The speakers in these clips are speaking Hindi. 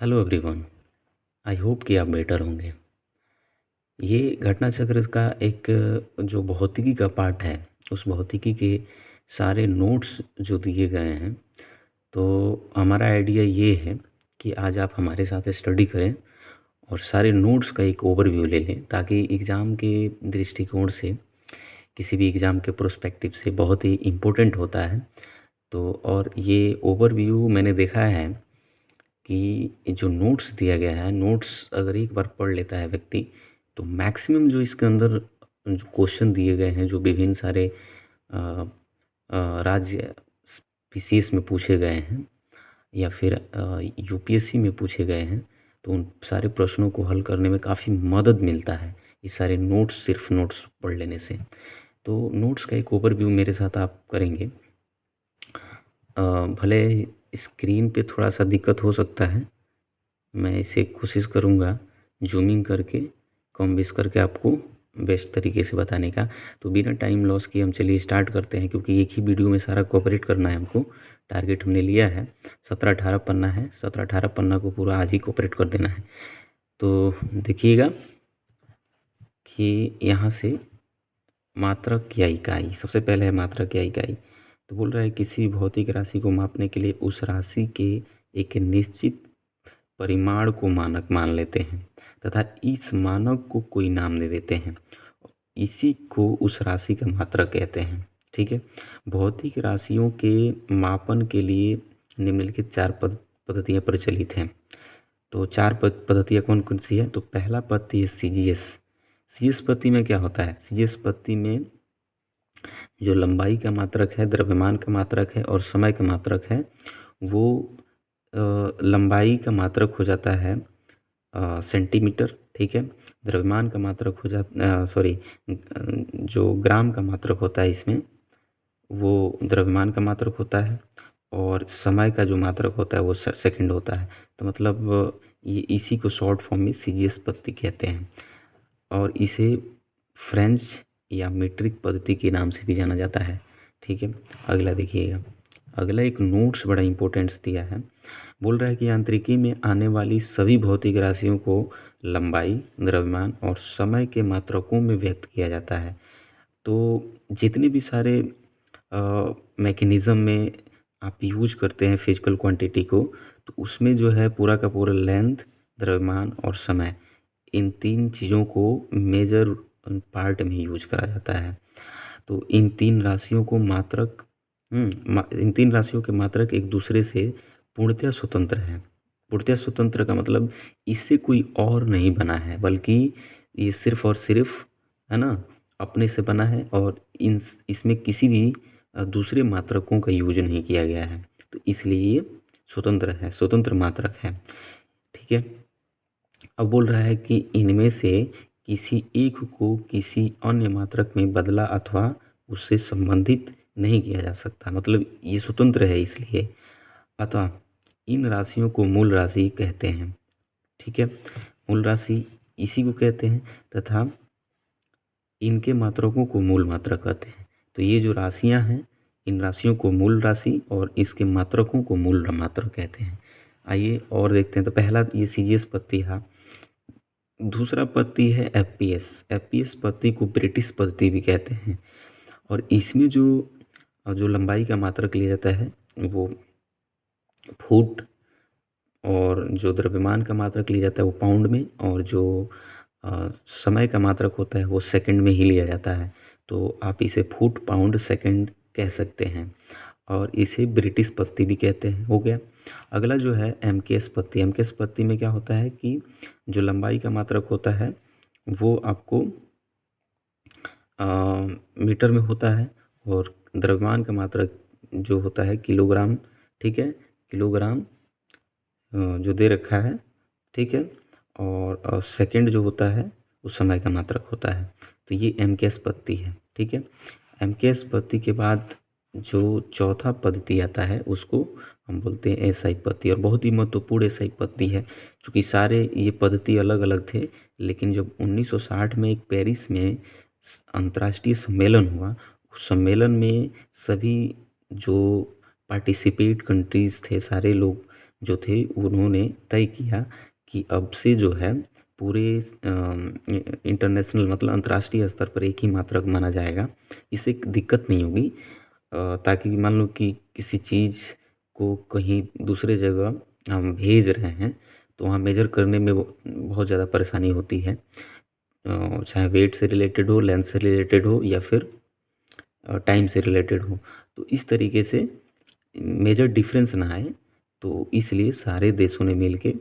Hello everyone. आई होप कि आप बेटर होंगे। ये घटना चक्र का एक जो भौतिकी का पार्ट है, उस भौतिकी के सारे नोट्स जो दिए गए हैं, तो हमारा आइडिया ये है कि आज आप हमारे साथ स्टडी करें और सारे नोट्स का एक ओवरव्यू ले लें, ताकि एग्ज़ाम के दृष्टिकोण से, किसी भी एग्ज़ाम के प्रोस्पेक्टिव से बहुत ही इम्पोर्टेंट होता है। तो और ये ओवरव्यू मैंने देखा है कि जो नोट्स दिया गया है, नोट्स अगर एक बार पढ़ लेता है व्यक्ति, तो मैक्सिमम जो इसके अंदर जो क्वेश्चन दिए गए हैं, जो विभिन्न सारे अ, राज्य पीसीएस में पूछे गए हैं या फिर यूपीएससी में पूछे गए हैं, तो उन सारे प्रश्नों को हल करने में काफ़ी मदद मिलता है ये सारे नोट्स, सिर्फ नोट्स पढ़ लेने से। तो नोट्स का एक ओवरव्यू मेरे साथ आप करेंगे। भले स्क्रीन पे थोड़ा सा दिक्कत हो सकता है, मैं इसे कोशिश करूँगा ज़ूमिंग करके, कम बेस करके आपको बेस्ट तरीके से बताने का। तो बिना टाइम लॉस किए हम चलिए स्टार्ट करते हैं, क्योंकि एक ही वीडियो में सारा कवरेट करना है हमको। टारगेट हमने लिया है 17-18 पन्ना है, 17-18 पन्ना को पूरा आज ही कवरेट कर देना है। तो देखिएगा कि यहाँ से मात्रक या इकाई, सबसे पहले है मात्रक या इकाई। तो बोल रहा है किसी भी भौतिक राशि को मापने के लिए उस राशि के एक निश्चित परिमाण को मानक मान लेते हैं तथा इस मानक को कोई नाम दे देते हैं। इसी को उस राशि का मात्रक कहते हैं। ठीक है। भौतिक राशियों के मापन के लिए निम्नलिखित चार पद्धतियाँ प्रचलित हैं। तो चार पद्धतियाँ कौन कौन सी है? तो पहला पद्धति है सीजीएस। सीजीएस पद्धति में क्या होता है? सीजीएस पद्धति में जो लंबाई का मात्रक है, द्रव्यमान का मात्रक है और समय का मात्रक है, वो लंबाई का मात्रक हो जाता है सेंटीमीटर। ठीक है। द्रव्यमान का मात्रक हो जाता, सॉरी, जो ग्राम का मात्रक होता है इसमें, वो द्रव्यमान का मात्रक होता है और समय का जो मात्रक होता है वो सेकंड होता है। तो मतलब ये इसी को शॉर्ट फॉर्म में सीजीएस पद्धति कहते हैं और इसे फ्रेंच या मीट्रिक पद्धति के नाम से भी जाना जाता है। ठीक है। अगला देखिएगा, अगला एक नोट्स बड़ा इंपॉर्टेंस दिया है। बोल रहा है कि यांत्रिकी में आने वाली सभी भौतिक राशियों को लंबाई, द्रव्यमान और समय के मात्रकों में व्यक्त किया जाता है। तो जितने भी सारे मैकेनिज़्म में आप यूज करते हैं फिजिकल क्वांटिटी को, तो उसमें जो है पूरा का पूरा लेंथ, द्रव्यमान और समय, इन तीन चीज़ों को मेजर पार्ट में यूज करा जाता है। तो इन तीन राशियों को मात्रक इन तीन राशियों के मात्रक एक दूसरे से पूर्णतया स्वतंत्र हैं। पूर्णतया स्वतंत्र का मतलब इससे कोई और नहीं बना है, बल्कि ये सिर्फ और सिर्फ, है ना, अपने से बना है और इसमें किसी भी दूसरे मात्रकों का यूज नहीं किया गया है। तो इसलिए ये स्वतंत्र है, स्वतंत्र मात्रक है। ठीक है। अब बोल रहा है कि इनमें से किसी एक को किसी अन्य मात्रक में बदला अथवा उससे संबंधित नहीं किया जा सकता, मतलब ये स्वतंत्र है इसलिए। अतः इन राशियों को मूल राशि कहते हैं। ठीक है। मूल राशि इसी को कहते हैं तथा इनके मात्रकों को मूल मात्रक कहते हैं। तो ये जो राशियां हैं, इन राशियों को मूल राशि और इसके मात्रकों को मूल मात्रक कहते हैं। आइए और देखते हैं। तो पहला ये सीजीएस पद्धति है। दूसरा पद्धति है एफपीएस। एफपीएस पद्धति को ब्रिटिश पद्धति भी कहते हैं और इसमें जो जो लंबाई का मात्रक लिया जाता है वो फुट, और जो द्रव्यमान का मात्रक लिया जाता है वो पाउंड में, और जो समय का मात्रक होता है वो सेकंड में ही लिया जाता है। तो आप इसे फुट, पाउंड, सेकंड कह सकते हैं और इसे ब्रिटिश पद्धति भी कहते हैं। हो गया। अगला जो है एमकेएस पद्धति। एमकेएस पद्धति में क्या होता है कि जो लंबाई का मात्रक होता है वो आपको मीटर में होता है और द्रव्यमान का मात्रक जो होता है किलोग्राम। ठीक है। किलोग्राम जो दे रखा है। ठीक है। और सेकंड जो होता है वो समय का मात्रक होता है। तो ये एमकेएस पद्धति है। ठीक है। एमकेएस पद्धति के बाद जो चौथा पद्धति आता है उसको हम बोलते हैं एसआई पद्धति, और बहुत ही महत्वपूर्ण एसआई पद्धति है, क्योंकि सारे ये पद्धति अलग अलग थे, लेकिन जब 1960 में एक पेरिस में अंतर्राष्ट्रीय सम्मेलन हुआ, उस सम्मेलन में सभी जो पार्टिसिपेट कंट्रीज़ थे, सारे लोग जो थे उन्होंने तय किया कि अब से जो है पूरे इंटरनेशनल मतलब अंतर्राष्ट्रीय स्तर पर एक ही मात्रक माना जाएगा। इससे दिक्कत नहीं होगी, ताकि मान लो कि किसी चीज़ को कहीं दूसरे जगह हम भेज रहे हैं तो वहाँ मेजर करने में बहुत ज़्यादा परेशानी होती है, चाहे वेट से रिलेटेड हो, लेंथ से रिलेटेड हो या फिर टाइम से रिलेटेड हो। तो इस तरीके से मेजर डिफरेंस ना आए, तो इसलिए सारे देशों ने मिल के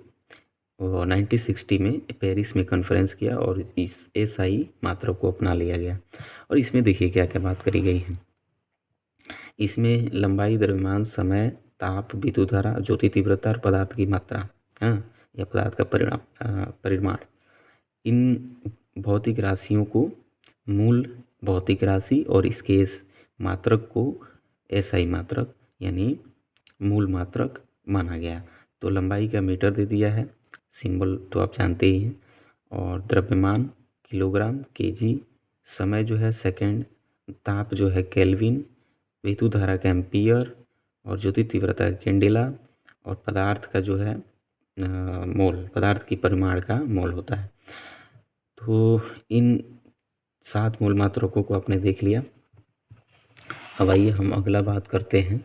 1960 में पेरिस में कॉन्फ्रेंस किया और इस एसआई मात्रक को अपना लिया गया। और इसमें देखिए क्या क्या बात करी गई है। इसमें लंबाई, द्रव्यमान, समय, ताप, विद्युत धारा, ज्योति तीव्रता और पदार्थ की मात्रा, हाँ, या पदार्थ का परिमाण, इन भौतिक राशियों को मूल भौतिक राशि और इसके इस मात्रक को एसआई मात्रक यानी मूल मात्रक माना गया। तो लंबाई का मीटर दे दिया है, सिंबल तो आप जानते ही हैं, और द्रव्यमान किलोग्राम केजी, समय जो है सेकंड, ताप जो है केल्विन, विद्युत धारा का एम्पियर और ज्योति तीव्रता का कैंडेला, और पदार्थ का जो है मोल, पदार्थ की परिमाण का मोल होता है। तो इन 7 मूल मात्रकों को आपने देख लिया। अब आइए हम अगला बात करते हैं।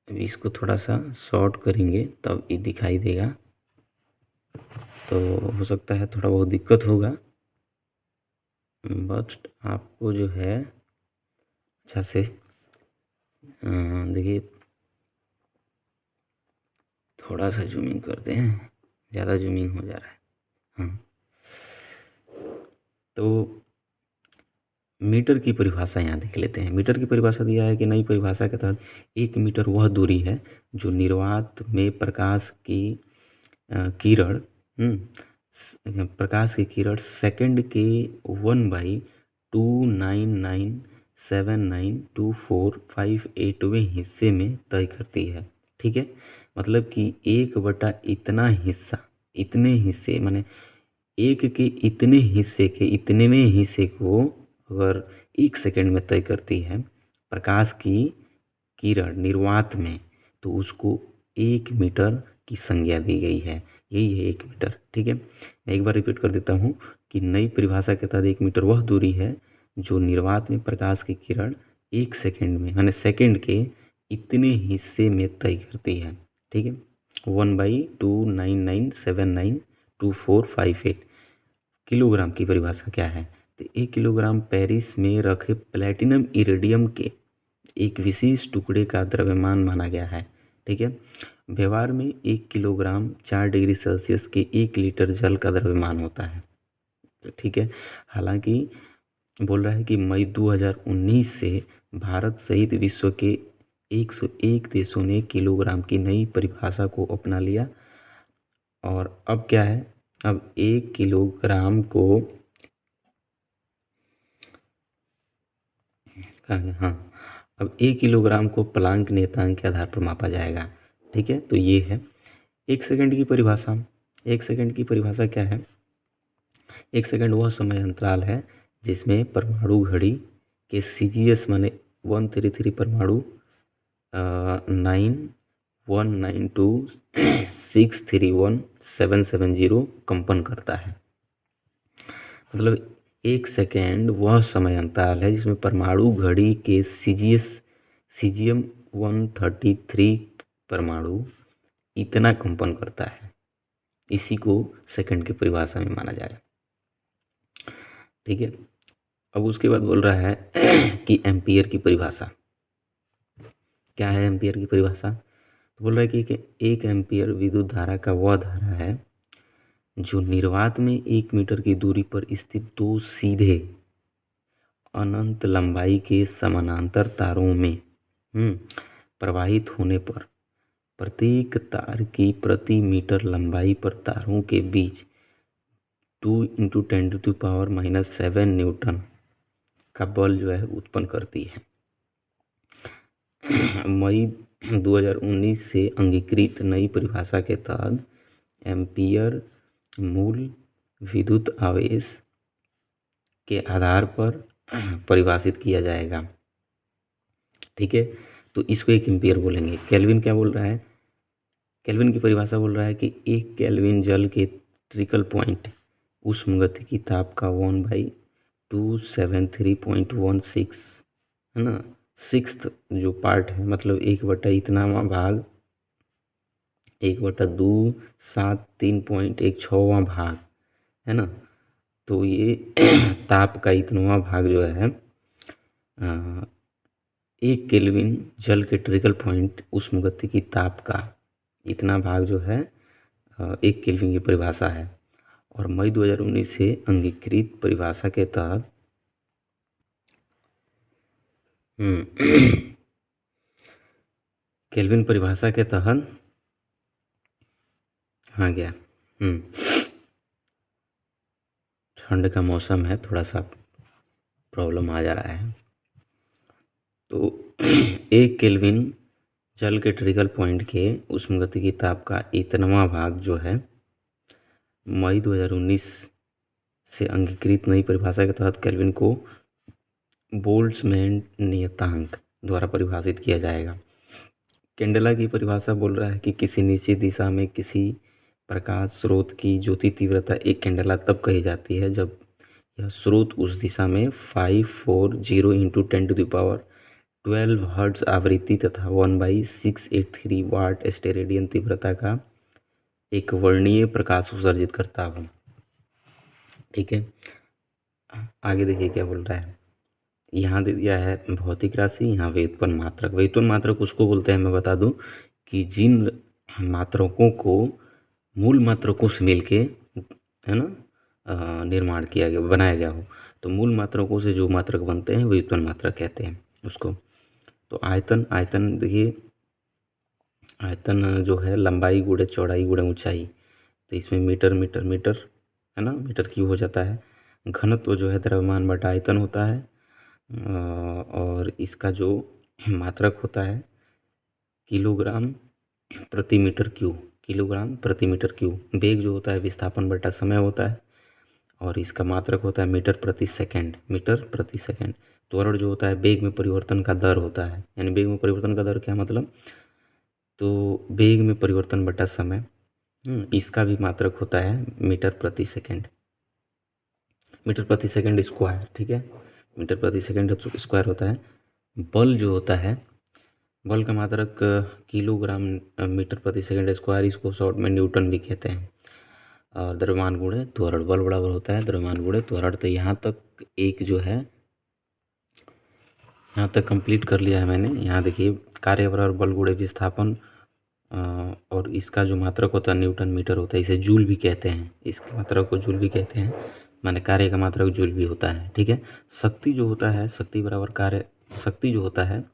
अभी इसको थोड़ा सा शॉर्ट करेंगे तब ये दिखाई देगा, तो हो सकता है थोड़ा बहुत दिक्कत होगा, बट आपको जो है अच्छा से देखिए, थोड़ा सा जूमिंग करते हैं, ज़्यादा जूमिंग हो जा रहा है। हाँ, तो मीटर की परिभाषा यहाँ देख लेते हैं। मीटर की परिभाषा दिया है कि नई परिभाषा के तहत 1 मीटर वह दूरी है जो निर्वात में प्रकाश की किरण प्रकाश की किरण सेकंड के 1/299792458वें हिस्से में तय करती है। ठीक है, मतलब कि 1 बटा इतना हिस्सा, इतने हिस्से माने 1 के इतने हिस्से के इतनेवें हिस्से को अगर 1 सेकंड में तय करती है प्रकाश की किरण निर्वात में, तो उसको 1 मीटर की संज्ञा दी गई है। यही है 1 मीटर। ठीक है, मैं एक बार रिपीट कर देता हूँ कि नई परिभाषा के तहत 1 मीटर वह दूरी है जो निर्वात में प्रकाश की किरण 1 सेकंड में यानी सेकंड के इतने हिस्से में तय करती है। ठीक है, 1/299792458। किलोग्राम की परिभाषा क्या है, तो 1 किलोग्राम पेरिस में रखे प्लेटिनम इरिडियम के एक विशेष टुकड़े का द्रव्यमान माना गया है। ठीक है, व्यवहार में 1 किलोग्राम 4 डिग्री सेल्सियस के 1 लीटर जल का द्रव्यमान होता है। ठीक है, हालांकि बोल रहा है कि मई 2019 से भारत सहित विश्व के 101 देशों ने किलोग्राम की नई परिभाषा को अपना लिया। और अब क्या है, अब 1 किलोग्राम को हाँ, अब 1 किलोग्राम को प्लांक नियतांक के आधार पर मापा जाएगा। ठीक है, तो ये है 1 सेकंड की परिभाषा। 1 सेकंड की परिभाषा क्या है, 1 सेकंड वह समय अंतराल है जिसमें परमाणु घड़ी के CGS माने 133 परमाणु 9192631770 कंपन करता है। मतलब 1 सेकेंड वह समय अंतराल है जिसमें परमाणु घड़ी के सीजियम 133 परमाणु इतना कंपन करता है। इसी को सेकंड की परिभाषा में माना जाएगा। ठीक है, अब उसके बाद बोल रहा है कि एम्पियर की परिभाषा क्या है। एम्पियर की परिभाषा तो बोल रहा है कि 1 एम्पियर विद्युत धारा का वह धारा है जो निर्वात में 1 मीटर की दूरी पर स्थित 2 सीधे अनंत लंबाई के समानांतर तारों में प्रवाहित होने पर प्रत्येक तार की प्रति मीटर लंबाई पर तारों के बीच 2 × 10⁻⁻7 न्यूटन का बल जो है उत्पन्न करती है। मई 2019 से अंगीकृत नई परिभाषा के तहत एम्पियर मूल विद्युत आवेश के आधार पर परिभाषित किया जाएगा। ठीक है, तो इसको 1 एम्पीयर बोलेंगे। केल्विन क्या बोल रहा है, केल्विन की परिभाषा बोल रहा है कि 1 केल्विन जल के ट्रिकल पॉइंट उष्मागतिकी ताप का 1/273.16 है ना, सिक्स्थ जो पार्ट है, मतलब 1/, इतनावां भाग, 1/273.16वां भाग है ना। तो ये ताप का इतनावां भाग जो है 1 केल्विन जल के ट्रिकल पॉइंट उष्मागतिकी ताप का इतना भाग जो है 1 केल्विन की परिभाषा है। और मई 2019 से अंगीकृत परिभाषा के तहत केल्विन परिभाषा के तहत हाँ गया ठंड का मौसम है, थोड़ा सा प्रॉब्लम आ जा रहा है। तो 1 केल्विन जल के ट्रिकल पॉइंट के उष्मागतिकी ताप का इतनावां भाग जो है मई 2019 से अंगीकृत नई परिभाषा के तहत केल्विन को बोल्ट्जमैन नियतांक द्वारा परिभाषित किया जाएगा। कैंडेला की परिभाषा बोल रहा है कि किसी निश्चित दिशा में किसी प्रकाश स्रोत की ज्योति तीव्रता एक कैंडेला तब कही जाती है जब यह स्रोत उस दिशा में 540 × 10⁻12 हर्ट्ज आवृत्ति तथा 1/683 वाट स्टेरेडियन तीव्रता का एक वर्णीय प्रकाश उत्सर्जित करता हो। ठीक है, आगे देखिए क्या बोल रहा है। यहाँ दे दिया है भौतिक राशि, यहाँ व्युत्पन्न मात्रक। व्युत्पन्न मात्रक उसको बोलते हैं, मैं बता दूं कि जिन मात्रकों को मूल मात्रकों से मिलके है ना निर्माण किया गया, बनाया गया हो, तो मूल मात्रकों से जो मात्रक बनते हैं व्युत्पन्न मात्रक कहते हैं उसको। तो आयतन देखिए, आयतन जो है लंबाई गुणे चौड़ाई गुणे ऊंचाई, तो इसमें मीटर मीटर मीटर है ना, मीटर क्यूब हो जाता है। घनत्व जो है द्रव्यमान बटा आयतन होता है। और इसका जो मात्रक होता है किलोग्राम प्रति मीटर क्यूब, किलोग्राम प्रति मीटर क्यूब। वेग जो होता है विस्थापन बटा समय होता है, और इसका मात्रक होता है मीटर प्रति सेकंड, मीटर प्रति सेकंड। त्वरण जो होता है वेग में परिवर्तन का दर होता है, यानी वेग में परिवर्तन का दर क्या मतलब, तो वेग में परिवर्तन बटा समय, इसका भी मात्रक होता है मीटर प्रति सेकंड, मीटर प्रति सेकंड स्क्वायर। ठीक है, मीटर प्रति सेकंड स्क्वायर होता है। बल जो होता है, बल का मात्रक किलोग्राम मीटर प्रति सेकंड स्क्वायर, इसको शॉर्ट में न्यूटन भी कहते हैं। और द्रव्यमान गुणे त्वरण, बल बराबर होता है द्रव्यमान गुणे त्वरण। तो यहाँ तक एक जो है, यहाँ तक कंप्लीट कर लिया है मैंने। यहाँ देखिए कार्य बराबर बल गुणे विस्थापन, और इसका जो मात्रक होता है न्यूटन मीटर होता है, इसे जूल भी कहते हैं, इसके मात्रक को जूल भी कहते हैं, माने कार्य का मात्रक जूल भी होता है। ठीक है, शक्ति जो होता है, शक्ति बराबर कार्य, शक्ति जो होता है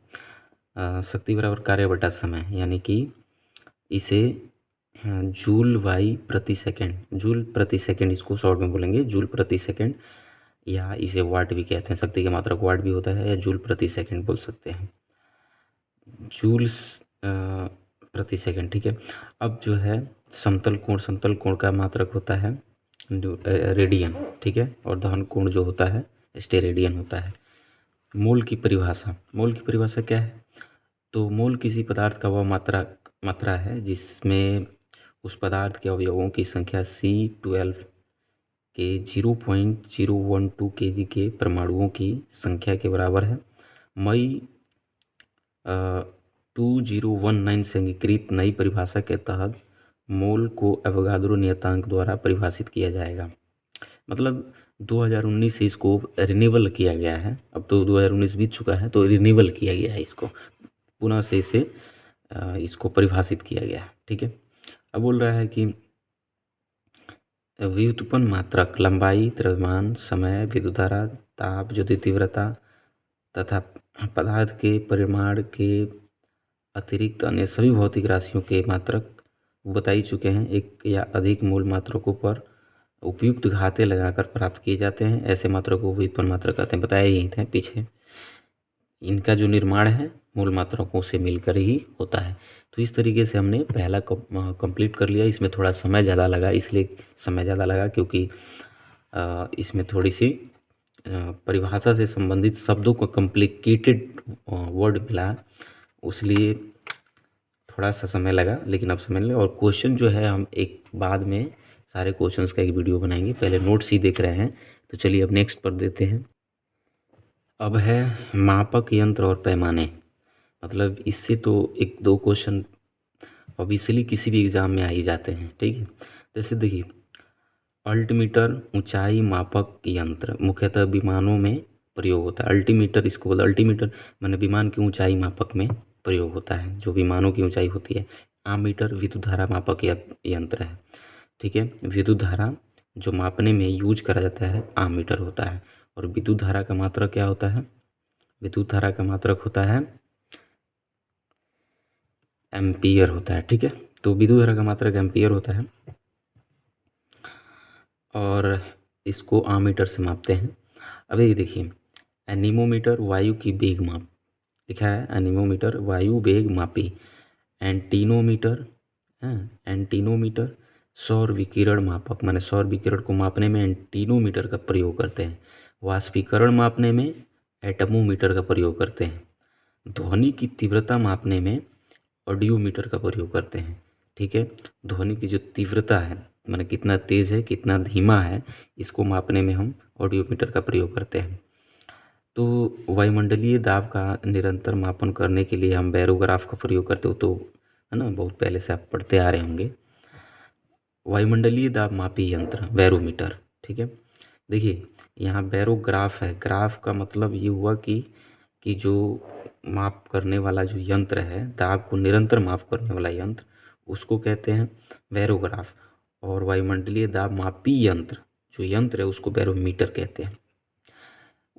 शक्ति बराबर कार्य बटा समय, यानी कि इसे जूल वाई प्रति सेकंड, जूल प्रति सेकंड इसको शॉर्ट में बोलेंगे, जूल प्रति सेकंड, या इसे वाट भी कहते हैं। शक्ति के मात्रक वाट भी होता है, या जूल प्रति सेकंड बोल सकते हैं, जूल्स प्रति सेकंड। ठीक है, अब जो है समतल कोण, समतल कोण का मात्रक होता है रेडियन। ठीक है, और दहन कोण जो होता है स्टेरेडियन होता है। मोल की परिभाषा, मोल की परिभाषा क्या है, तो मोल किसी पदार्थ का वह मात्रा है जिसमें उस पदार्थ के अवयवों की संख्या C12 के 0.012 kg के परमाणुओं की संख्या के बराबर है। मई 2019 से अंगीकृत नई परिभाषा के तहत मोल को एवोगाद्रो नियतांक द्वारा परिभाषित किया जाएगा। मतलब 2019 से इसको रिन्यूअल किया गया है, अब तो 2019 बीत चुका है, तो रिन्यूअल किया गया है, इसको पुनः से इसे इसको परिभाषित किया गया है। ठीक है, अब बोल रहा है कि व्युत्पन्न मात्रक लंबाई, द्रव्यमान, समय, विद्युत धारा, ताप, ज्योति तीव्रता तथा पदार्थ के परिमाण के अतिरिक्त अन्य सभी भौतिक राशियों के मात्रक बता ही चुके हैं। एक या अधिक मूल मात्रकों पर उपयुक्त घाते लगाकर प्राप्त किए जाते हैं, ऐसे मात्रकों को व्युत्पन्न मात्रक कहते हैं, बताया ही थे पीछे। इनका जो निर्माण है मूल मात्रकों से मिलकर ही होता है। तो इस तरीके से हमने पहला कंप्लीट कर लिया। इसमें थोड़ा समय ज़्यादा लगा, इसलिए समय ज़्यादा लगा क्योंकि इसमें थोड़ी सी परिभाषा से संबंधित शब्दों को कॉम्प्लिकेटेड वर्ड मिला, उसलिए थोड़ा सा समय लगा, लेकिन अब समझ लें। और क्वेश्चन जो है हम एक बाद में सारे क्वेश्चंस का एक वीडियो बनाएंगे, पहले नोट्स ही देख रहे हैं। तो चलिए अब नेक्स्ट पर देते हैं। अब है मापक यंत्र और पैमाने। मतलब इससे तो एक दो क्वेश्चन ऑब्वियसली किसी भी एग्ज़ाम में आ ही जाते हैं, ठीक है। जैसे देखिए, अल्टीमीटर ऊंचाई मापक यंत्र मुख्यतः विमानों में प्रयोग होता है। अल्टीमीटर इसको बोला, अल्टीमीटर माने विमान की ऊंचाई मापक में प्रयोग होता है, जो विमानों की ऊंचाई होती है। आमीटर विद्युत धारा मापक यंत्र है, ठीक है। विद्युत धारा जो मापने में यूज करा जाता है आमीटर होता है। और विद्युत धारा का मात्रक क्या होता है? विद्युत धारा का मात्रक होता है एम्पियर होता है, ठीक है। तो विद्युत धारा का मात्रक एम्पियर होता है और इसको आमीटर से मापते हैं। अब ये देखिए, एनीमोमीटर वायु की वेग माप लिखा है, एनीमोमीटर वायु वेग मापी। एंटीनोमीटर, एंटीनोमीटर सौर विकिरण मापक, माने सौर विकिरण को मापने में एंटीनोमीटर का प्रयोग करते हैं। वाष्पीकरण मापने में एटमोमीटर का प्रयोग करते हैं। ध्वनि की तीव्रता मापने में ऑडियोमीटर का प्रयोग करते हैं, ठीक है। ध्वनि की जो तीव्रता है, माने कितना तेज़ है कितना धीमा है, इसको मापने में हम ऑडियोमीटर का प्रयोग करते हैं। तो वायुमंडलीय दाब का निरंतर मापन करने के लिए हम बैरोग्राफ का प्रयोग करते हो, तो है ना, बहुत पहले से आप पढ़ते आ रहे होंगे। वायुमंडलीय दाब मापी यंत्र बैरोमीटर, ठीक है। देखिए यहाँ बैरोग्राफ है, ग्राफ का मतलब ये हुआ कि जो माप करने वाला जो यंत्र है, दाब को निरंतर माप करने वाला यंत्र, उसको कहते हैं बैरोग्राफ। और वायुमंडलीय दाब मापी यंत्र जो यंत्र है उसको बैरोमीटर कहते हैं।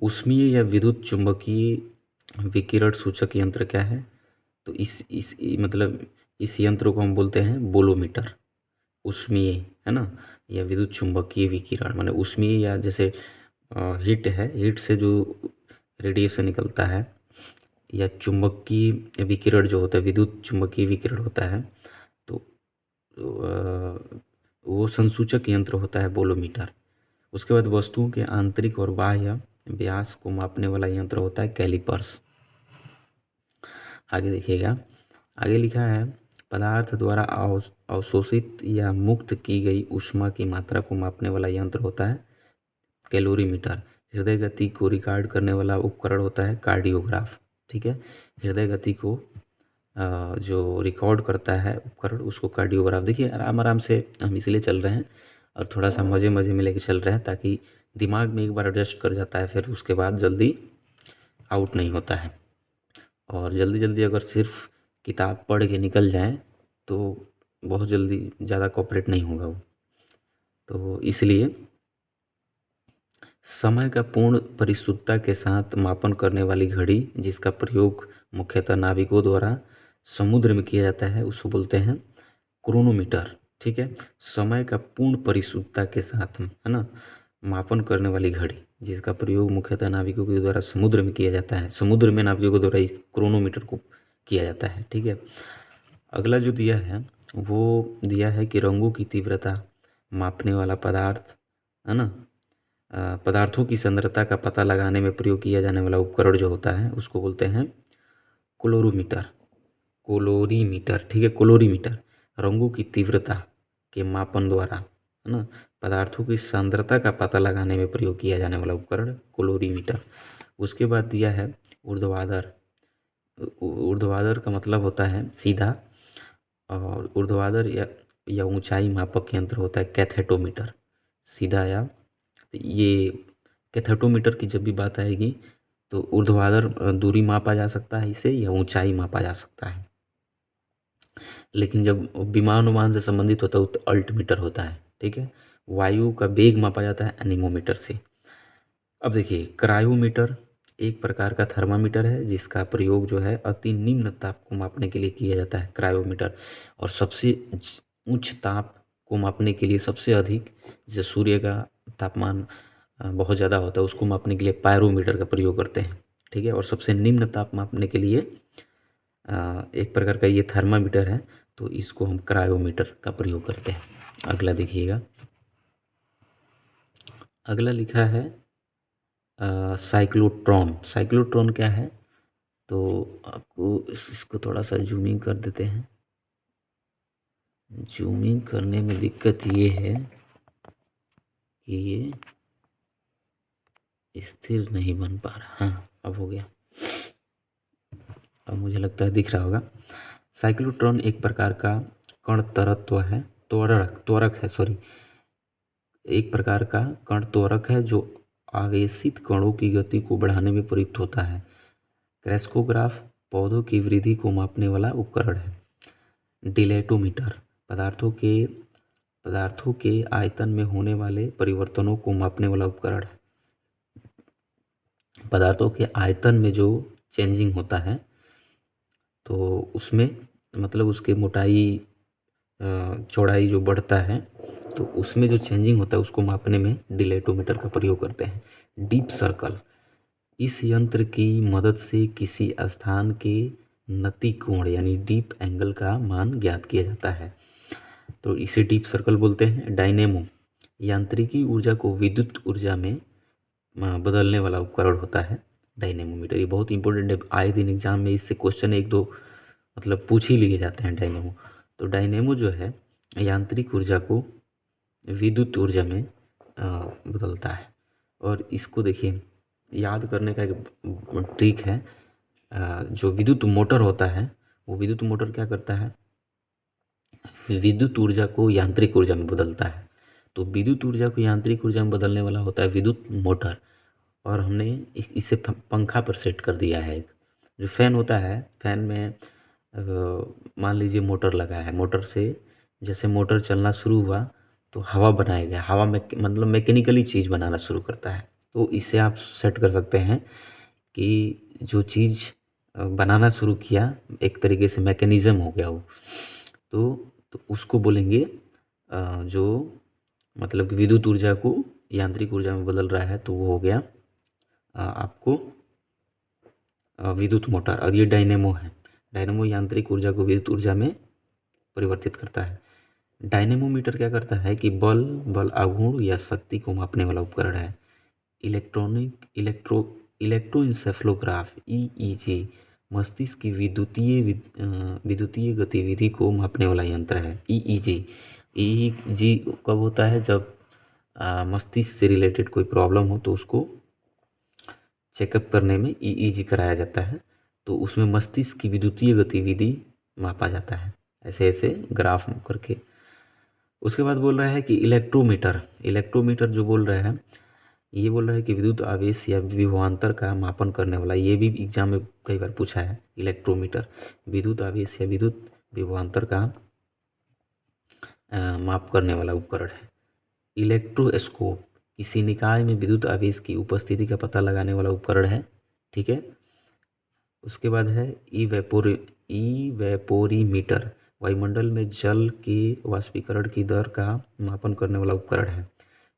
ऊष्मीय या विद्युत चुंबकीय विकिरण सूचक यंत्र क्या है? तो मतलब इस यंत्र को हम बोलते हैं बोलोमीटर। ऊष्मीय है ना, या विद्युत चुंबकीय विकिरण माने ऊष्मीय, या जैसे हीट है, हीट से जो रेडिएशन निकलता है, या चुंबकीय विकिरण जो होता है, विद्युत चुंबकीय विकिरण होता है, तो वो संसूचक यंत्र होता है बोलोमीटर। उसके बाद वस्तुओं के आंतरिक और बाह्य व्यास को मापने वाला यंत्र होता है कैलिपर्स। आगे देखिएगा, आगे लिखा है पदार्थ द्वारा अवशोषित या मुक्त की गई ऊष्मा की मात्रा को मापने वाला यंत्र होता है कैलोरीमीटर। हृदय गति को रिकॉर्ड करने वाला उपकरण होता है कार्डियोग्राफ, ठीक है। हृदय गति को जो रिकॉर्ड करता है उपकरण, उसको कार्डियोग्राफ। देखिए आराम आराम से हम इसलिए चल रहे हैं और थोड़ा सा मज़े मज़े में लेके चल रहे हैं, ताकि दिमाग में एक बार एडजस्ट कर जाता है, फिर उसके बाद जल्दी आउट नहीं होता है। और जल्दी जल्दी अगर सिर्फ किताब पढ़ के निकल जाएं तो बहुत जल्दी ज़्यादा कोऑपरेट नहीं होगा वो। तो इसलिए समय का पूर्ण परिशुद्धता के साथ मापन करने वाली घड़ी, जिसका प्रयोग मुख्यतः नाविकों द्वारा समुद्र में किया जाता है, उसको बोलते हैं क्रोनोमीटर, ठीक है। समय का पूर्ण परिशुद्धता के साथ, है ना, मापन करने वाली घड़ी, जिसका प्रयोग मुख्यतः नाविकों के द्वारा समुद्र में किया जाता है, समुद्र में नाविकों के द्वारा इस क्रोनोमीटर को किया जाता है, ठीक है। अगला जो दिया है वो दिया है कि रंगों की तीव्रता मापने वाला पदार्थ, है ना, पदार्थों की सांद्रता का पता लगाने में प्रयोग किया जाने वाला उपकरण जो होता है उसको बोलते हैं कोलोरीमीटर, कोलोरीमीटर, ठीक है। कोलोरीमीटर रंगों की तीव्रता के मापन द्वारा, है ना, पदार्थों की सांद्रता का पता लगाने में प्रयोग किया जाने वाला उपकरण कोलोरीमीटर। उसके बाद दिया है ऊर्ध्वाधर। ऊर्ध्वाधर का मतलब होता है सीधा, और ऊर्ध्वाधर या ऊंचाई मापक यंत्र होता है कैथेटोमीटर, सीधा या ये। कैथेटोमीटर की जब भी बात आएगी तो ऊर्ध्वाधर दूरी मापा जा सकता है इसे, या ऊंचाई मापा जा सकता है। लेकिन जब विमान उमान से संबंधित होता है तो अल्टीमीटर होता है, ठीक है। वायु का वेग मापा जाता है एनीमोमीटर से। अब देखिए, क्रायोमीटर एक प्रकार का थर्मामीटर है, जिसका प्रयोग जो है अति निम्न ताप को मापने के लिए किया जाता है, क्रायोमीटर। और सबसे उच्च ताप को मापने के लिए, सबसे अधिक, जैसे सूर्य का तापमान बहुत ज़्यादा होता है, उसको मापने के लिए पायरोमीटर का प्रयोग करते हैं, ठीक है। और सबसे निम्न ताप मापने के लिए एक प्रकार का ये थर्मामीटर है, तो इसको हम क्रायोमीटर का प्रयोग करते हैं। अगला देखिएगा, अगला लिखा है साइक्लोट्रॉन। साइक्लोट्रॉन क्या है? तो आपको इसको थोड़ा सा जूमिंग कर देते हैं। जूमिंग करने में दिक्कत ये है कि ये स्थिर नहीं बन पा रहा। हाँ, अब हो गया। अब मुझे लगता है दिख रहा होगा। साइक्लोट्रॉन एक प्रकार का कण तरत्व है, त्वरक है, सॉरी, एक प्रकार का कण त्वरक है जो आवेशित कणों की गति को बढ़ाने में प्रयुक्त होता है। क्रेस्कोग्राफ पौधों की वृद्धि को मापने वाला उपकरण है। डिलेटोमीटर पदार्थों के आयतन में होने वाले परिवर्तनों को मापने वाला उपकरण है। पदार्थों के आयतन में जो चेंजिंग होता है तो उसमें मतलब उसके मोटाई चौड़ाई जो बढ़ता है तो उसमें जो चेंजिंग होता है उसको मापने में डिलेटोमीटर का प्रयोग करते हैं। डीप सर्कल, इस यंत्र की मदद से किसी स्थान के नति कोण यानी डीप एंगल का मान ज्ञात किया जाता है, तो इसे डीप सर्कल बोलते हैं। डायनेमो, यांत्रिकी ऊर्जा को विद्युत ऊर्जा में बदलने वाला उपकरण होता है डायनेमोमीटर। ये बहुत इंपॉर्टेंट है, आए दिन एग्जाम में इससे क्वेश्चन एक दो मतलब पूछ ही लिए जाते हैं डायनेमो। तो डायनेमो जो है यांत्रिक ऊर्जा को विद्युत ऊर्जा में बदलता है। और इसको देखिए याद करने का एक ट्रिक है। जो विद्युत मोटर होता है वो विद्युत मोटर क्या करता है, विद्युत ऊर्जा को यांत्रिक ऊर्जा में बदलता है। तो विद्युत ऊर्जा को यांत्रिक ऊर्जा में बदलने वाला होता है विद्युत मोटर। और हमने इसे पंखा पर सेट कर दिया है। जो फैन होता है, फैन में मान लीजिए मोटर लगा है, मोटर से जैसे मोटर चलना शुरू हुआ तो हवा बनाएगा, हवा में मतलब मैकेनिकली चीज़ बनाना शुरू करता है। तो इसे आप सेट कर सकते हैं कि जो चीज़ बनाना शुरू किया एक तरीके से मैकेनिज़्म हो गया वो, तो उसको बोलेंगे जो मतलब कि विद्युत ऊर्जा को यांत्रिक ऊर्जा में बदल रहा है तो वो हो गया आपको विद्युत मोटर। और ये डायनेमो है, डायनेमो यांत्रिक ऊर्जा को विद्युत ऊर्जा में परिवर्तित करता है। डायनेमोमीटर क्या करता है कि बल आघूर्ण या शक्ति को मापने वाला उपकरण है। इलेक्ट्रोइंसेफ्लोग्राफ ईईजी मस्तिष्क की विद्युतीय गतिविधि को मापने वाला यंत्र है। ईईजी कब होता है, जब मस्तिष्क से रिलेटेड कोई प्रॉब्लम हो तो उसको चेकअप करने में ईईजी कराया जाता है। तो उसमें मस्तिष्क की विद्युतीय गतिविधि मापा जाता है ऐसे ऐसे ग्राफ करके। उसके बाद बोल रहा है कि इलेक्ट्रोमीटर जो बोल रहा है, ये बोल रहा है कि विद्युत आवेश या विभवांतर का मापन करने वाला। ये भी एग्जाम में कई बार पूछा है। इलेक्ट्रोमीटर विद्युत आवेश या विद्युत विभवांतर का माप करने वाला उपकरण है। इलेक्ट्रोस्कोप किसी निकाय में विद्युत आवेश की उपस्थिति का पता लगाने वाला उपकरण है। ठीक है। उसके बाद है इवेपोरीमीटर वायुमंडल में जल के वाष्पीकरण की दर का मापन करने वाला उपकरण है।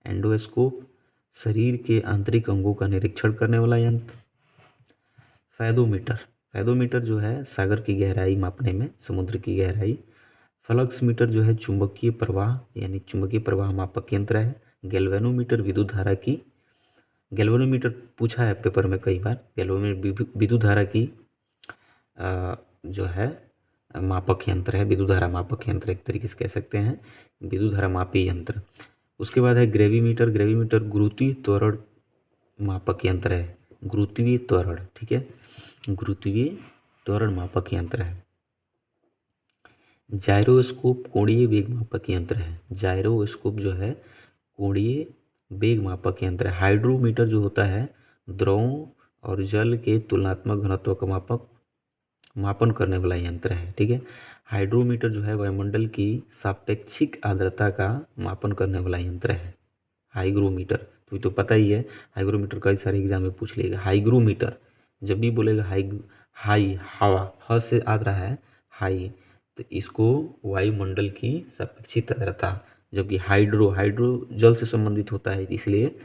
एंडोस्कोप शरीर के आंतरिक अंगों का निरीक्षण करने वाला यंत्र। फैदोमीटर जो है सागर की गहराई मापने में, समुद्र की गहराई। फ्लक्स मीटर जो है चुंबकीय प्रवाह यानी चुंबकीय प्रवाह मापक यंत्र है। गैल्वेनोमीटर गैल्वेनोमीटर पूछा है पेपर में कई बार। गैल्वेनोमीटर विद्युत धारा की जो है मापक यंत्र है, विद्युत धारा मापक यंत्र एक तरीके से कह सकते हैं, विद्युत धारा मापी यंत्र। उसके बाद है ग्रेविमीटर गुरुत्वीय त्वरण मापक यंत्र है। गुरुत्वीय त्वरण, ठीक है, गुरुत्वीय त्वरण मापक यंत्र है। जायरोस्कोप कोणीय वेग मापक यंत्र है। जायरोस्कोप जो है कोणीय वेग मापक यंत्र है। हाइड्रोमीटर जो होता है द्रवों और जल के तुलनात्मक घनत्व का मापन करने वाला यंत्र है। ठीक है। हाइड्रोमीटर जो है वायुमंडल की सापेक्षिक आर्द्रता का मापन करने वाला यंत्र है। हाइग्रोमीटर तो पता ही है, हाइग्रोमीटर कई सारे एग्जाम में पूछ लेगा। हाइग्रोमीटर जब भी बोलेगा हाई हवा, ह से आ रहा है हाई, तो इसको वायुमंडल की सापेक्षिक आर्द्रता, जबकि हाइड्रो जल से संबंधित होता है, इसलिए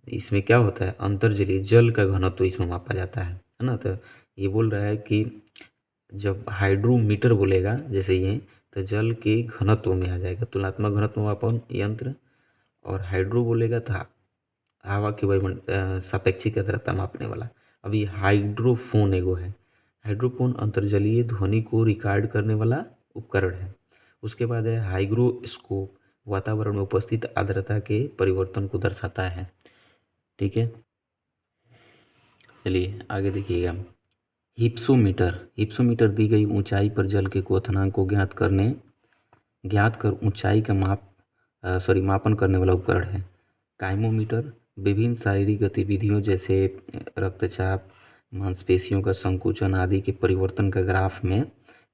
इसमें क्या होता है अंतर्जलीय जल का घनत्व इसमें मापा जाता है ना। तो ये बोल रहा है कि जब हाइड्रोमीटर बोलेगा जैसे ये, तो जल के घनत्व में आ जाएगा, तुलनात्मक घनत्व मापन यंत्र। और हाइड्रो बोलेगा था हवा की वायुमंडल सापेक्षिक आर्द्रता मापने वाला। अभी हाइड्रोफोन एगो है, हाइड्रोफोन अंतर्जलीय ध्वनि को रिकॉर्ड करने वाला उपकरण है। उसके बाद है हाइग्रोस्कोप, वातावरण में उपस्थित आर्द्रता के परिवर्तन को दर्शाता है। ठीक है, चलिए आगे देखिएगा। हिप्सोमीटर, हिप्सोमीटर दी गई ऊंचाई पर जल के क्वथनांक को ज्ञात कर ऊंचाई का मापन करने वाला उपकरण है। काइमोमीटर विभिन्न शारीरिक गतिविधियों जैसे रक्तचाप, मांसपेशियों का संकुचन आदि के परिवर्तन का ग्राफ में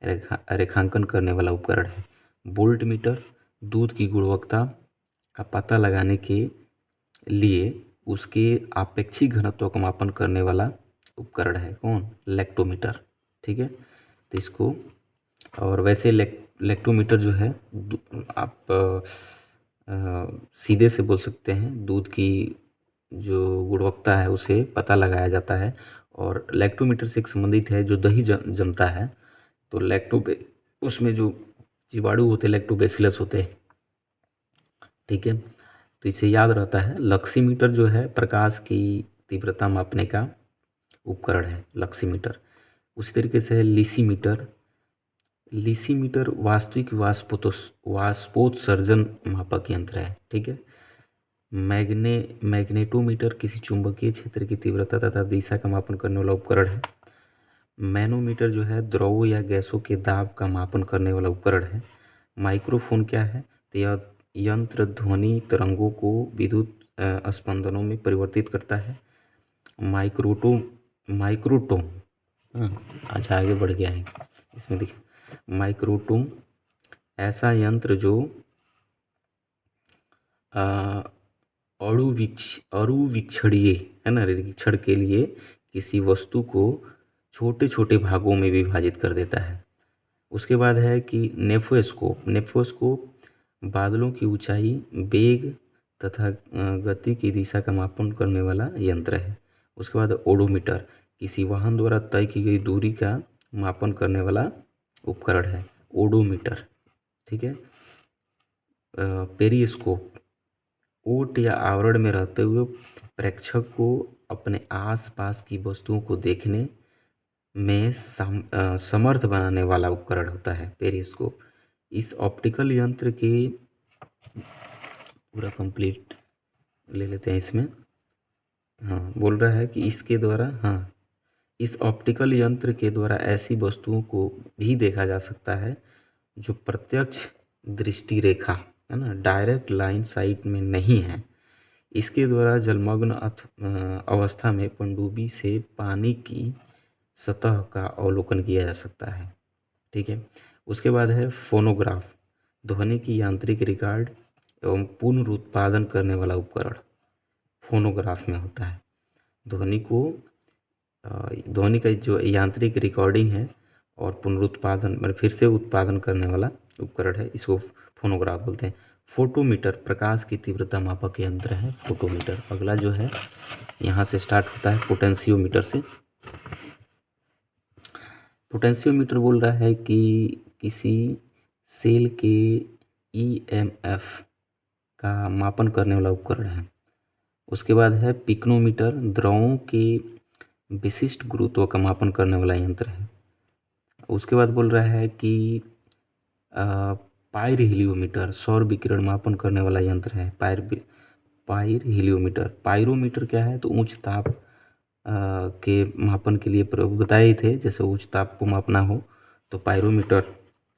रेखांकन करने वाला उपकरण है। वोल्टमीटर दूध की गुणवत्ता का पता लगाने के लिए उसके आपेक्षिक घनत्व का मापन करने वाला उपकरण है। कौन? लैक्टोमीटर। ठीक है, तो इसको, और वैसे लैक्टोमीटर जो है आप सीधे से बोल सकते हैं दूध की जो गुणवत्ता है उसे पता लगाया जाता है, और लैक्टोमीटर से एक संबंधित है जो दही जमता है, तो उसमें जो जीवाणु होते हैं लैक्टोबैसिलस होते हैं। ठीक है, तो इसे याद रहता है। लक्सीमीटर जो है प्रकाश की तीव्रता मापने का उपकरण है, लक्सीमीटर। उसी तरीके से है लिसीमीटर। लिसीमीटर वास्तविक वाष्पोत्सर्जन मापक यंत्र है। ठीक है, मैग्नेटोमीटर किसी चुंबकीय क्षेत्र की तीव्रता तथा दिशा का मापन करने वाला उपकरण है। मैनोमीटर जो है द्रवों या गैसों के दाब का मापन करने वाला उपकरण है। माइक्रोफोन क्या है? तो यह यंत्र ध्वनि तरंगों को विद्युत स्पंदनों में परिवर्तित करता है। माइक्रोटोम, अच्छा आगे बढ़ गया है इसमें, देखिए माइक्रोटोम ऐसा यंत्र जो अणुवीक्षणीय है ना, निरीक्षण के लिए किसी वस्तु को छोटे छोटे भागों में विभाजित कर देता है। उसके बाद है कि नेफोस्कोप। नेफोस्कोप बादलों की ऊंचाई, वेग तथा गति की दिशा का मापन करने वाला यंत्र है। उसके बाद ओडोमीटर किसी वाहन द्वारा तय की गई दूरी का मापन करने वाला उपकरण है, ओडोमीटर। ठीक है, पेरिस्कोप ओट या आवरण में रहते हुए प्रेक्षक को अपने आसपास की वस्तुओं को देखने में समर्थ बनाने वाला उपकरण होता है, पेरिस्कोप। इस ऑप्टिकल यंत्र के पूरा कंप्लीट ले लेते हैं इसमें। हाँ, बोल रहा है कि इसके द्वारा, हाँ, इस ऑप्टिकल यंत्र के द्वारा ऐसी वस्तुओं को भी देखा जा सकता है जो प्रत्यक्ष दृष्टि रेखा है ना, डायरेक्ट लाइन साइट में नहीं है। इसके द्वारा जलमग्न अवस्था में पनडुब्बी से पानी की सतह का अवलोकन किया जा सकता है। ठीक है, उसके बाद है फोनोग्राफ, ध्वनि की यांत्रिक रिकॉर्ड एवं पुनरुत्पादन करने वाला उपकरण फोनोग्राफ में होता है। ध्वनि का जो यांत्रिक रिकॉर्डिंग है और पुनरुत्पादन मतलब फिर से उत्पादन करने वाला उपकरण है, इसको फोनोग्राफ बोलते हैं। फोटोमीटर प्रकाश की तीव्रता मापक यंत्र है, फोटोमीटर। अगला जो है यहाँ से स्टार्ट होता है पोटेंशियोमीटर से। पोटेंशियोमीटर बोल रहा है कि किसी सेल के ईएमएफ का मापन करने वाला उपकरण है। उसके बाद है पिक्नोमीटर, द्रवों के विशिष्ट गुरुत्व का मापन करने वाला यंत्र है। उसके बाद बोल रहा है कि पायर हीलियोमीटर, सौर विकिरण मापन करने वाला यंत्र है, पायर हीलियोमीटर। पायरोमीटर क्या है? तो उच्च ताप के मापन के लिए प्रयोग बताए थे, जैसे उच्च ताप को मापना हो तो पायरोमीटर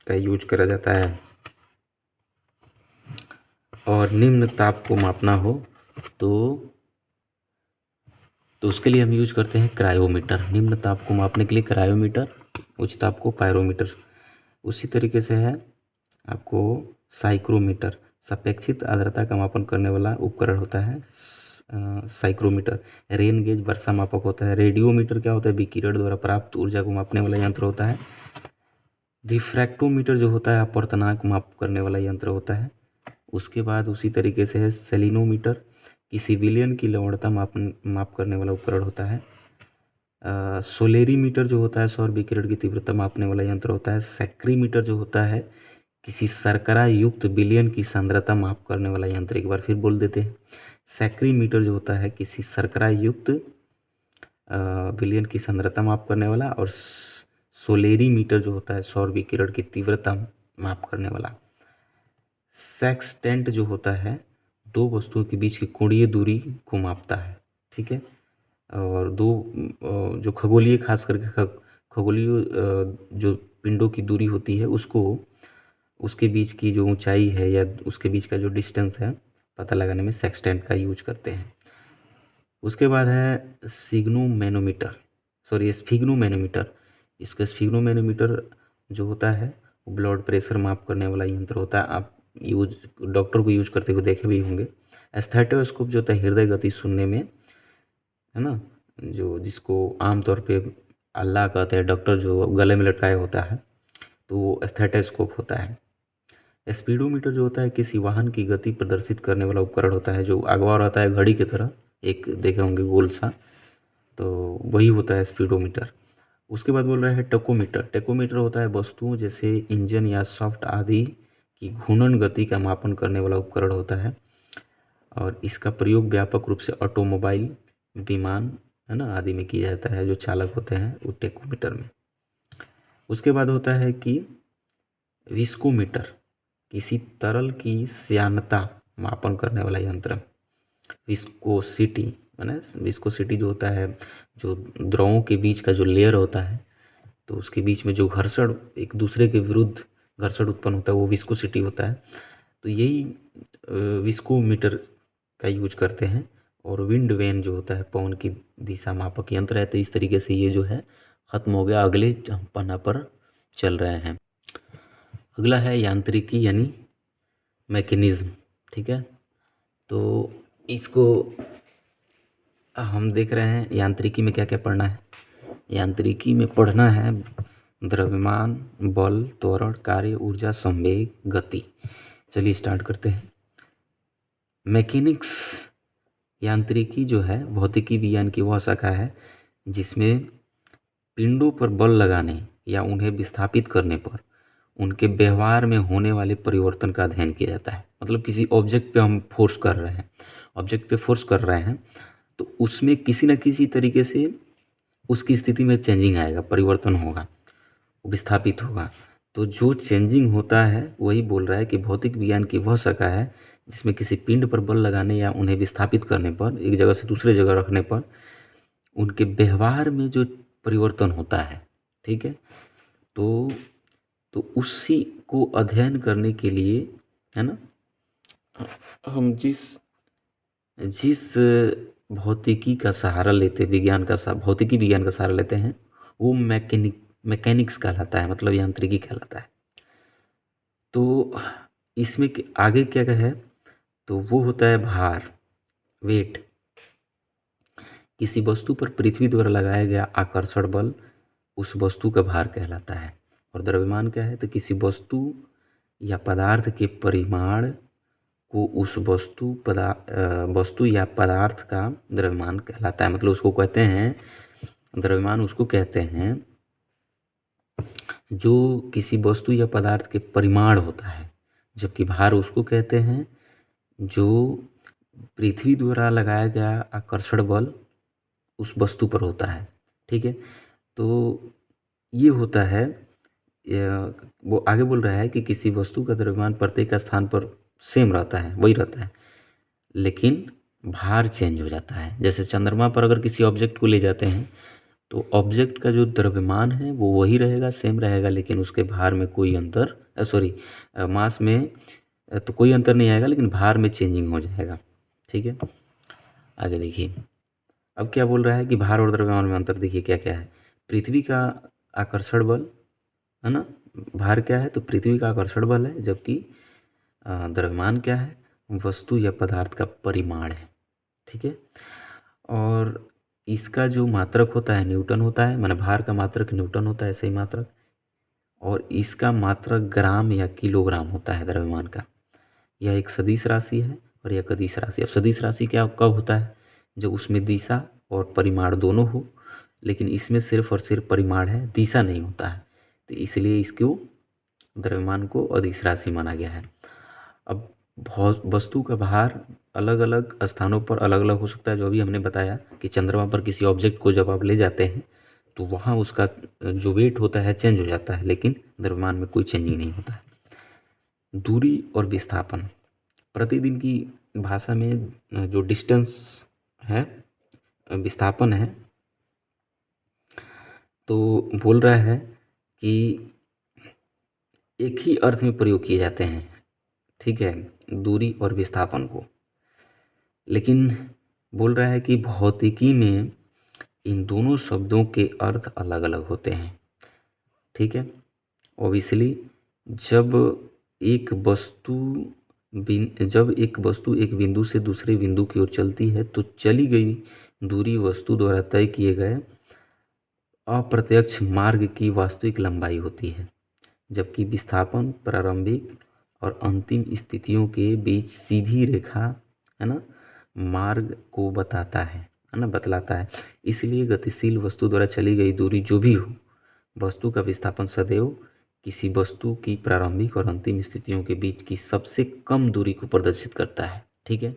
का यूज करा जाता है, और निम्न ताप को मापना हो तो उसके लिए हम यूज करते हैं क्रायोमीटर। निम्न ताप को मापने के लिए क्रायोमीटर, उच्च ताप को पायरोमीटर। उसी तरीके से है आपको साइक्रोमीटर, सापेक्षिक आर्द्रता का मापन करने वाला उपकरण होता है साइक्रोमीटर। रेन गेज वर्षा मापक होता है। रेडियोमीटर क्या होता है? विकिरण द्वारा प्राप्त ऊर्जा को मापने वाला यंत्र होता है। रिफ्रैक्टोमीटर जो होता है अपवर्तनांक माप करने वाला यंत्र होता है। उसके बाद उसी तरीके से है सेलिनोमीटर, किसी विलयन की लवणता माप करने वाला उपकरण होता है। सोलेरीमीटर जो होता है सौर विकिरण की तीव्रता मापने वाला यंत्र होता है। सैक्रीमीटर जो होता है किसी शर्करा युक्त विलयन की सांद्रता माप करने वाला यंत्र। एक बार फिर बोल देते हैं, सैक्रीमीटर जो होता है किसी शर्करा युक्त विलयन की सांद्रता माप करने वाला, और सोलेरीमीटर जो होता है सौर विकिरण की तीव्रता माप करने वाला। सेक्सटेंट जो होता है दो वस्तुओं के बीच की कोणीय दूरी को मापता है, ठीक है। और दो जो खगोलीय खास करके खगोलीय जो पिंडों की दूरी होती है उसको, उसके बीच की जो ऊंचाई है या उसके बीच का जो डिस्टेंस है पता लगाने में सेक्सटेंट का यूज करते हैं। उसके बाद है सिग्नोमैनोमीटर, सॉरी स्फिग्नोमैनोमीटर। इसका स्फिग्नोमैनोमीटर जो होता है वो ब्लड प्रेशर माप करने वाला यंत्र होता है। आप यूज डॉक्टर को यूज करते हुए देखे भी होंगे। स्टेथोस्कोप जो होता है हृदय गति सुनने में, है ना, जो जिसको आमतौर पे अल्लाह कहते हैं, डॉक्टर जो गले में लटकाया होता है तो वो स्टेथोस्कोप होता है। स्पीडोमीटर जो होता है किसी वाहन की गति प्रदर्शित करने वाला उपकरण होता है, जो अगवा रहता है घड़ी की तरह, एक देखे होंगे गोल सा, तो वही होता है स्पीडोमीटर। उसके बाद बोल रहा है टकोमीटर। टकोमीटर होता है वस्तुओं जैसे इंजन या सॉफ्ट आदि की घूर्णन गति का मापन करने वाला उपकरण होता है और इसका प्रयोग व्यापक रूप से ऑटोमोबाइल, विमान, है ना, आदि में किया जाता है। जो चालक होते हैं वो टकोमीटर में। उसके बाद होता है कि विस्कोमीटर, किसी तरल की श्यानता मापन करने वाला यंत्र। विस्कोसिटी, है, विस्कोसिटी जो होता है जो द्रवों के बीच का जो लेयर होता है तो उसके बीच में जो घर्षण एक दूसरे के विरुद्ध घर्षण उत्पन्न होता है वो विस्कोसिटी होता है। तो यही विस्कोमीटर का यूज करते हैं। और विंड वेन जो होता है पवन की दिशा मापक यंत्र है। तो इस तरीके से ये जो है ख़त्म हो गया। अगले पन्ना पर चल रहे हैं। अगला है यांत्रिकी यानी मैकेनिज्म, ठीक है। तो इसको हम देख रहे हैं यांत्रिकी में क्या क्या पढ़ना है। यांत्रिकी में पढ़ना है द्रव्यमान, बल, त्वरण, कार्य, ऊर्जा, संवेग, गति। चलिए स्टार्ट करते हैं। मैकेनिक्स, यांत्रिकी जो है भौतिकी विज्ञान की वह शाखा है जिसमें पिंडों पर बल लगाने या उन्हें विस्थापित करने पर उनके व्यवहार में होने वाले परिवर्तन का अध्ययन किया जाता है। मतलब किसी ऑब्जेक्ट पे हम फोर्स कर रहे हैं, ऑब्जेक्ट पे फोर्स कर रहे हैं तो उसमें किसी न किसी तरीके से उसकी स्थिति में चेंजिंग आएगा, परिवर्तन होगा, विस्थापित होगा। तो जो चेंजिंग होता है वही बोल रहा है कि भौतिक विज्ञान की वह शाखा है जिसमें किसी पिंड पर बल लगाने या उन्हें विस्थापित करने पर, एक जगह से दूसरे जगह रखने पर उनके व्यवहार में जो परिवर्तन होता है, ठीक है। तो उसी को अध्ययन करने के लिए, है ना, हम जिस जिस भौतिकी का सहारा लेते, विज्ञान का भौतिकी विज्ञान का सहारा लेते हैं वो मैकेनिक्स कहलाता है, मतलब यांत्रिकी कहलाता है। तो इसमें आगे क्या है तो वो होता है भार, वेट। किसी वस्तु पर पृथ्वी द्वारा लगाया गया आकर्षण बल उस वस्तु का भार कहलाता है। और द्रव्यमान क्या है तो किसी वस्तु या पदार्थ के परिमाण को उस वस्तु या पदार्थ का द्रव्यमान कहलाता है। मतलब उसको कहते हैं द्रव्यमान, उसको कहते हैं जो किसी वस्तु या पदार्थ के परिमाण होता है, जबकि भार उसको कहते हैं जो पृथ्वी द्वारा लगाया गया आकर्षण बल उस वस्तु पर होता है, ठीक है। तो ये होता है, वो आगे बोल रहा है कि किसी वस्तु का द्रव्यमान प्रत्येक स्थान पर सेम रहता है, वही रहता है, लेकिन भार चेंज हो जाता है। जैसे चंद्रमा पर अगर किसी ऑब्जेक्ट को ले जाते हैं तो ऑब्जेक्ट का जो द्रव्यमान है वो वही रहेगा, सेम रहेगा, लेकिन उसके भार में कोई अंतर, मास में तो कोई अंतर नहीं आएगा, लेकिन भार में चेंजिंग हो जाएगा, ठीक है। आगे देखिए, अब क्या बोल रहा है कि भार और द्रव्यमान में अंतर देखिए क्या क्या है। पृथ्वी का आकर्षण बल, है ना, भार क्या है तो पृथ्वी का आकर्षण बल है, जबकि द्रव्यमान क्या है, वस्तु या पदार्थ का परिमाण है, ठीक है। और इसका जो मात्रक होता है न्यूटन होता है, माने भार का मात्रक न्यूटन होता है, सही मात्रक। और इसका मात्रक ग्राम या किलोग्राम होता है द्रव्यमान का। यह एक सदिश राशि है और यह अदिश राशि। अब सदिश राशि क्या कब होता है, जब उसमें दिशा और परिमाण दोनों हो, लेकिन इसमें सिर्फ और सिर्फ परिमाण है, दिशा नहीं होता है, तो इसलिए इसको द्रव्यमान को अदिश राशि माना गया है। अब वस्तु का भार अलग अलग स्थानों पर अलग अलग हो सकता है। जो अभी हमने बताया कि चंद्रमा पर किसी ऑब्जेक्ट को जब आप ले जाते हैं तो वहाँ उसका जो वेट होता है चेंज हो जाता है, लेकिन द्रव्यमान में कोई चेंजिंग नहीं होता है। दूरी और विस्थापन प्रतिदिन की भाषा में जो डिस्टेंस है, विस्थापन है, तो बोल रहा है कि एक ही अर्थ में प्रयोग किए जाते हैं, ठीक है, दूरी और विस्थापन को। लेकिन बोल रहा है कि भौतिकी में इन दोनों शब्दों के अर्थ अलग अलग होते हैं, ठीक है। ऑब्वियसली जब एक वस्तु जब एक वस्तु एक बिंदु से दूसरे बिंदु की ओर चलती है तो चली गई दूरी वस्तु द्वारा तय किए गए अप्रत्यक्ष मार्ग की वास्तविक लंबाई होती है, जबकि विस्थापन प्रारंभिक और अंतिम स्थितियों के बीच सीधी रेखा, है ना, मार्ग को बताता है ना, बतलाता है। इसलिए गतिशील वस्तु द्वारा चली गई दूरी जो भी हो, वस्तु का विस्थापन सदैव किसी वस्तु की प्रारंभिक और अंतिम स्थितियों के बीच की सबसे कम दूरी को प्रदर्शित करता है, ठीक है।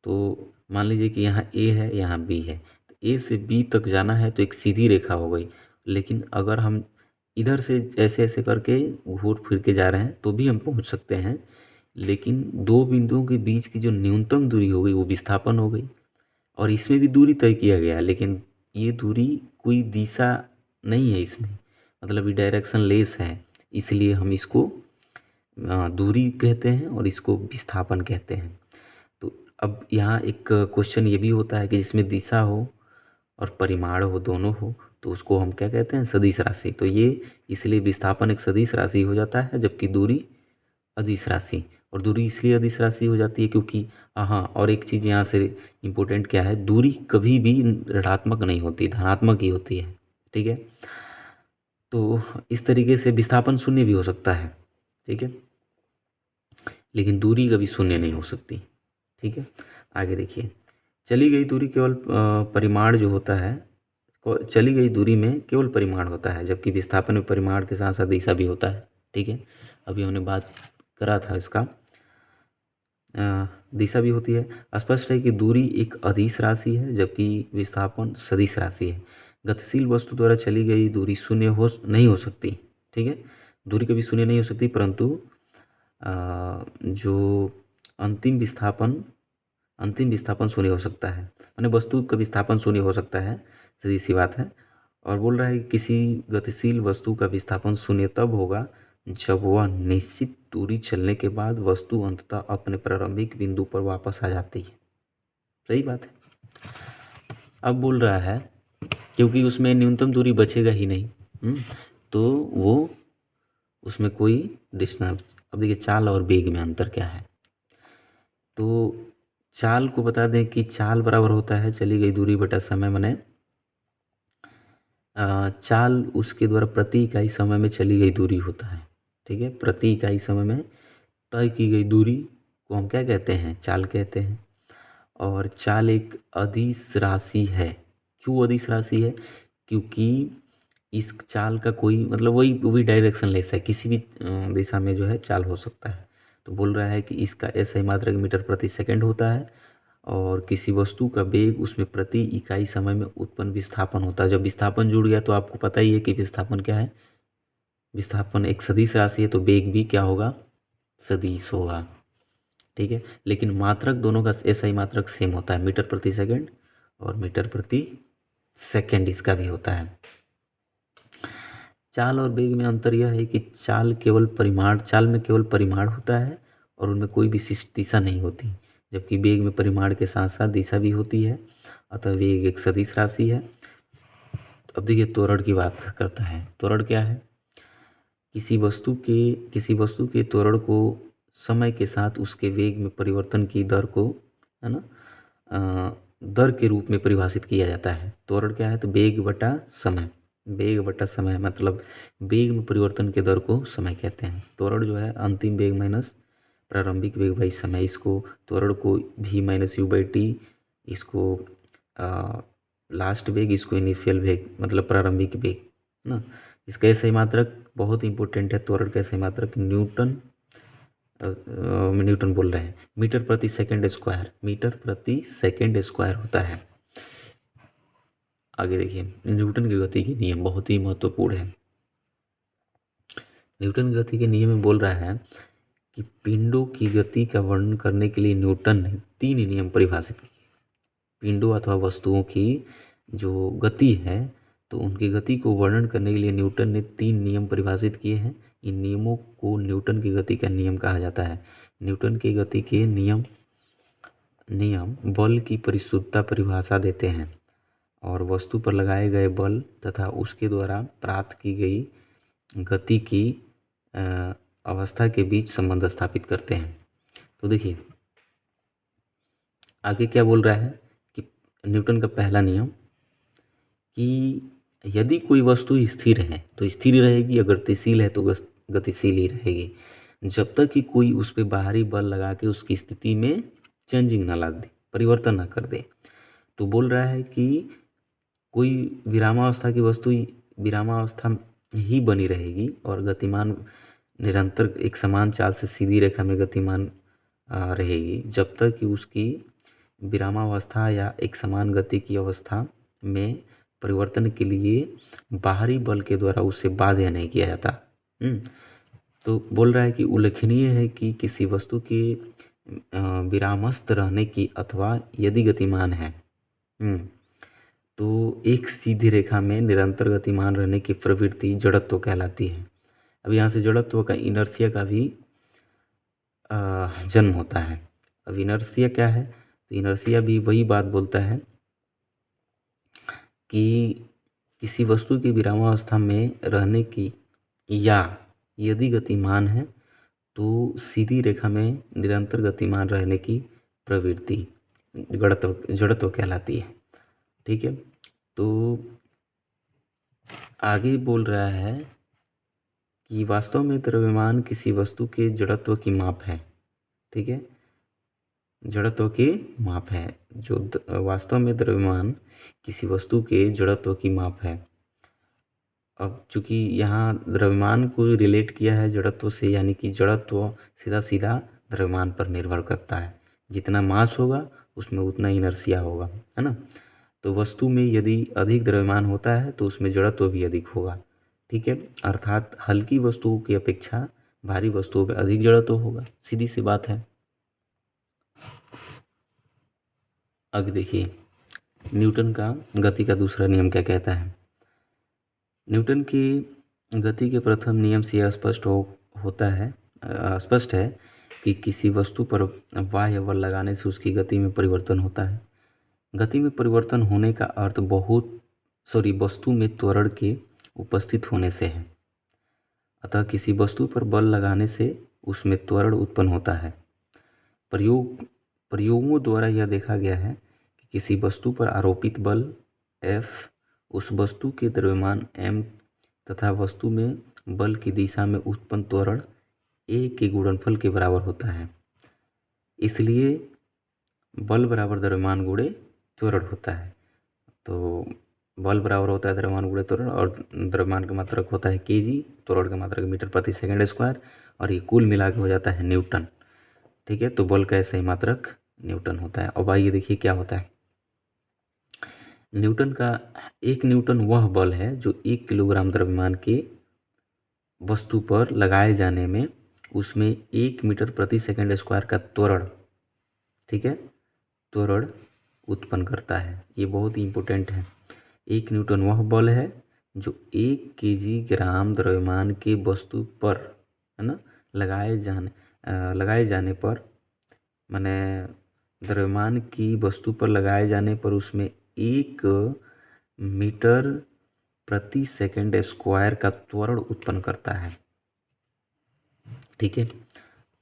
तो मान लीजिए कि यहाँ ए है, यहाँ बी है, तो ए से बी तक जाना है तो एक सीधी रेखा हो गई, लेकिन अगर हम इधर से ऐसे ऐसे करके घूर फिर के जा रहे हैं तो भी हम पहुँच सकते हैं, लेकिन दो बिंदुओं के बीच की जो न्यूनतम दूरी हो गई वो विस्थापन हो गई। और इसमें भी दूरी तय किया गया है, लेकिन ये दूरी कोई दिशा नहीं है इसमें, मतलब ये डायरेक्शन लेस है, इसलिए हम इसको दूरी कहते हैं और इसको विस्थापन कहते हैं। तो अब यहाँ एक क्वेश्चन ये भी होता है कि जिसमें दिशा हो और परिमाण हो, दोनों हो, तो उसको हम क्या कहते हैं, सदिश राशि। तो ये इसलिए विस्थापन एक सदिश राशि हो जाता है, जबकि दूरी अदिश राशि। और दूरी इसलिए अदिश राशि हो जाती है क्योंकि हाँ, और एक चीज़ यहाँ से इम्पोर्टेंट क्या है, दूरी कभी भी ऋणात्मक नहीं होती, धनात्मक ही होती है, ठीक है। तो इस तरीके से विस्थापन शून्य भी हो सकता है, ठीक है, लेकिन दूरी कभी शून्य नहीं हो सकती, ठीक है। आगे देखिए, चली गई दूरी केवल परिमाण जो होता है, चली गई दूरी में केवल परिमाण होता है, जबकि विस्थापन में परिमाण के साथ साथ दिशा भी होता है, ठीक है। अभी हमने बात करा था इसका, दिशा भी होती है। स्पष्ट है कि दूरी एक अदिश राशि है, जबकि विस्थापन सदिश राशि है। गतिशील वस्तु द्वारा चली गई दूरी शून्य नहीं हो सकती, ठीक है, दूरी कभी शून्य नहीं हो सकती, परंतु जो अंतिम विस्थापन शून्य हो सकता है, माने वस्तु का विस्थापन शून्य हो सकता है, सीधी सी बात है। और बोल रहा है कि किसी गतिशील वस्तु का विस्थापन शून्य तब होगा जब वह निश्चित दूरी चलने के बाद वस्तु अंततः अपने प्रारंभिक बिंदु पर वापस आ जाती है। सही बात है। अब बोल रहा है क्योंकि उसमें न्यूनतम दूरी बचेगा ही नहीं, तो वो उसमें कोई डिस्टेंस। अब देखिए चाल और वेग में अंतर क्या है। तो चाल को बता दें कि चाल बराबर होता है चली गई दूरी बटा समय, माने चाल उसके द्वारा प्रति इकाई समय में चली गई दूरी होता है, ठीक है। प्रति इकाई समय में तय की गई दूरी को हम क्या कहते हैं, चाल कहते हैं। और चाल एक अदिश राशि है। क्यों अदिश राशि है, क्योंकि इस चाल का कोई मतलब वही डायरेक्शन लेस है, किसी भी दिशा में जो है चाल हो सकता है। तो बोल रहा है कि इसका ऐसा ही मात्रक मीटर प्रति सेकंड होता है, और किसी वस्तु का वेग उसमें प्रति इकाई समय में उत्पन्न विस्थापन होता है। जब विस्थापन जुड़ गया तो आपको पता ही है कि विस्थापन क्या है, विस्थापन एक सदिश राशि है, तो वेग भी क्या होगा, सदिश होगा, ठीक है। लेकिन मात्रक दोनों का ऐसा ही मात्रक सेम होता है, मीटर प्रति सेकंड और मीटर प्रति सेकंड इसका भी होता है। चाल और वेग में अंतर यह है कि चाल में केवल परिमाण होता है और उनमें कोई विशिष्ट दिशा नहीं होती, जबकि वेग में परिमाण के साथ साथ दिशा भी होती है, अतः वेग एक सदिश राशि है। तो अब देखिए त्वरण की बात करता है। त्वरण क्या है, किसी वस्तु के त्वरण को समय के साथ उसके वेग में परिवर्तन की दर को, है ना, दर के रूप में परिभाषित किया जाता है। त्वरण क्या है, तो वेग बटा समय, मतलब वेग में परिवर्तन के दर को समय कहते हैं। त्वरण जो है अंतिम वेग माइनस प्रारंभिक वेग बाई समय, इसको त्वरण को v minus you by T, इसको लास्ट वेग, इसको इनिशियल वेग मतलब प्रारंभिक वेग ना। इसका सही मात्रक बहुत इंपॉर्टेंट है, त्वरण का सही मात्रक न्यूटन बोल रहे हैं, मीटर प्रति सेकंड स्क्वायर होता है। आगे देखिए, न्यूटन की गति के नियम बहुत ही महत्वपूर्ण है। न्यूटन की गति के नियम में बोल रहा है कि पिंडों की गति का वर्णन करने के लिए न्यूटन ने 3 नियम परिभाषित किए। पिंडों अथवा वस्तुओं की जो गति है, तो उनकी गति को वर्णन करने के लिए न्यूटन ने 3 नियम परिभाषित किए हैं। इन नियमों को न्यूटन की गति का नियम कहा जाता है। न्यूटन की गति के नियम बल की परिशुद्धता परिभाषा देते हैं और वस्तु पर लगाए गए बल तथा उसके द्वारा प्राप्त की गई गति की अवस्था के बीच संबंध स्थापित करते हैं। तो देखिए आगे क्या बोल रहा है कि न्यूटन का पहला नियम कि यदि कोई वस्तु स्थिर है तो स्थिर रहेगी, अगर गतिशील है तो गतिशील ही रहेगी, जब तक कि कोई उस पर बाहरी बल लगा के उसकी स्थिति में चेंजिंग ना ला दे, परिवर्तन ना कर दे। तो बोल रहा है कि कोई विरामावस्था की वस्तु विरामावस्था ही बनी रहेगी और गतिमान निरंतर एक समान चाल से सीधी रेखा में गतिमान रहेगी, जब तक कि उसकी विरामावस्था या एक समान गति की अवस्था में परिवर्तन के लिए बाहरी बल के द्वारा उससे बाध्य नहीं किया जाता। तो बोल रहा है कि उल्लेखनीय है कि किसी वस्तु के विरामस्थ रहने की अथवा यदि गतिमान है तो एक सीधी रेखा में निरंतर गतिमान रहने की प्रवृत्ति जड़त्व कहलाती है। अब यहाँ से जड़त्व का इनर्शिया का भी जन्म होता है। अब इनर्शिया क्या है? तो इनर्शिया भी वही बात बोलता है कि किसी वस्तु की विरामावस्था में रहने की या यदि गतिमान है तो सीधी रेखा में निरंतर गतिमान रहने की प्रवृत्ति जड़त्व कहलाती है। ठीक है, तो आगे बोल रहा है कि वास्तव में द्रव्यमान किसी वस्तु के जड़त्व की माप है। ठीक है, जड़त्व की माप है। जो वास्तव में द्रव्यमान किसी वस्तु के जड़त्व की माप है। अब चूंकि यहाँ द्रव्यमान को रिलेट किया है जड़त्व से, यानी कि जड़त्व सीधा सीधा द्रव्यमान पर निर्भर करता है। जितना मास होगा उसमें उतना इनर्शिया होगा, है ना। तो वस्तु में यदि अधिक द्रव्यमान होता है तो उसमें जड़त्व भी अधिक होगा। ठीक है, अर्थात हल्की वस्तुओं की अपेक्षा भारी वस्तुओं में अधिक जड़त्व होगा, सीधी सी बात है। आगे देखिए, न्यूटन का गति का दूसरा नियम क्या कहता है। न्यूटन की गति के प्रथम नियम से यह स्पष्ट है कि किसी वस्तु पर बाह्य बल लगाने से उसकी गति में परिवर्तन होता है। गति में परिवर्तन होने का अर्थ वस्तु में त्वरण के उपस्थित होने से है। अतः किसी वस्तु पर बल लगाने से उसमें त्वरण उत्पन्न होता है। प्रयोगों द्वारा यह देखा गया है कि किसी वस्तु पर आरोपित बल F उस वस्तु के द्रव्यमान m तथा वस्तु में बल की दिशा में उत्पन्न त्वरण a के गुणनफल के बराबर होता है। इसलिए बल बराबर द्रव्यमान गुणे त्वरण होता है। तो बल बराबर होता है द्रव्यमान गुणे त्वरण, और द्रव्यमान का मात्रक होता है kg, त्वरण का मात्रक मीटर प्रति सेकंड स्क्वायर, और ये कुल मिला के हो जाता है न्यूटन। ठीक है, तो बल का सही मात्रक न्यूटन होता है। अब आइए देखिए क्या होता है। न्यूटन का 1 न्यूटन वह बल है जो 1 किलोग्राम द्रव्यमान के वस्तु पर लगाए जाने में उसमें 1 मीटर प्रति सेकंड स्क्वायर का त्वरण, ठीक है, त्वरण उत्पन्न करता है। ये बहुत ही इम्पोर्टेंट है। 1 न्यूटन वह बल है जो 1 केजी ग्राम द्रव्यमान के वस्तु पर, है ना, लगाए जाने पर, माने द्रव्यमान की वस्तु पर लगाए जाने पर उसमें 1 मीटर प्रति सेकंड स्क्वायर का त्वरण उत्पन्न करता है। ठीक है,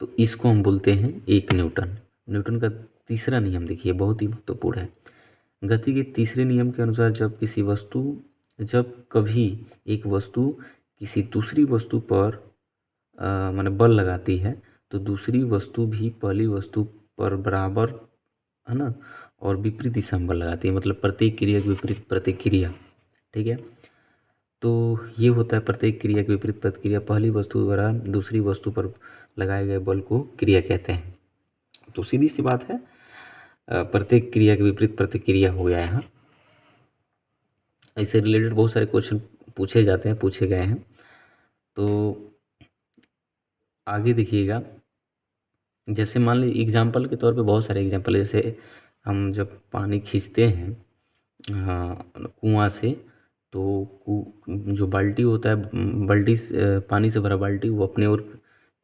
तो इसको हम बोलते हैं 1 न्यूटन। न्यूटन का तीसरा नियम देखिए, बहुत ही महत्वपूर्ण है। गति के तीसरे नियम के अनुसार जब कभी एक वस्तु किसी दूसरी वस्तु पर माने बल लगाती है तो दूसरी वस्तु भी पहली वस्तु पर बराबर, है ना, और विपरीत दिशा में बल लगाती है। मतलब प्रत्येक क्रिया की विपरीत प्रतिक्रिया। ठीक है, तो ये होता है प्रत्येक क्रिया की विपरीत प्रतिक्रिया। पहली वस्तु द्वारा दूसरी वस्तु पर लगाए गए बल को क्रिया कहते हैं। तो सीधी सी बात है, प्रत्येक क्रिया की विपरीत प्रतिक्रिया हो गया यहाँ। इससे रिलेटेड बहुत सारे क्वेश्चन पूछे जाते हैं, पूछे गए हैं। तो आगे देखिएगा, जैसे मान लीजिए एग्जाम्पल के तौर पे बहुत सारे एग्जाम्पल, जैसे हम जब पानी खींचते हैं कुआं से, तो जो बाल्टी होता है, बाल्टी पानी से भरा बाल्टी वो अपने ओर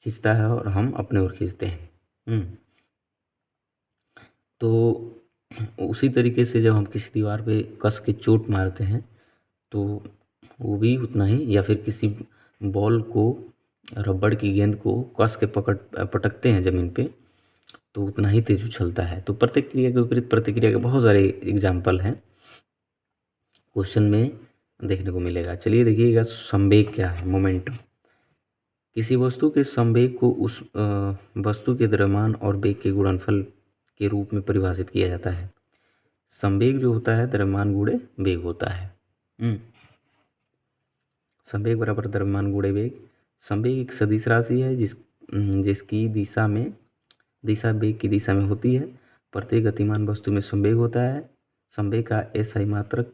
खींचता है और हम अपने ओर खींचते हैं। तो उसी तरीके से जब हम किसी दीवार पे कस के चोट मारते हैं तो वो भी उतना ही, या फिर किसी बॉल को, रबड़ की गेंद को कस के पटकते हैं ज़मीन पे तो उतना ही तेज उछलता है। तो प्रतिक्रिया के विपरीत प्रतिक्रिया के बहुत सारे एग्जाम्पल हैं, क्वेश्चन में देखने को मिलेगा। चलिए देखिएगा, संवेग क्या है, मोमेंटम। किसी वस्तु के संवेग को उस वस्तु के द्रव्यमान और वेग के गुणनफल के रूप में परिभाषित किया जाता है। संवेग जो होता है द्रव्यमान गुणे वेग होता है। संवेग बराबर द्रव्यमान गुणे वेग। संवेग एक सदिश राशि है जिसकी दिशा वेग की दिशा में होती है। प्रत्येक गतिमान वस्तु में संवेग होता है। संवेग का एसआई मात्रक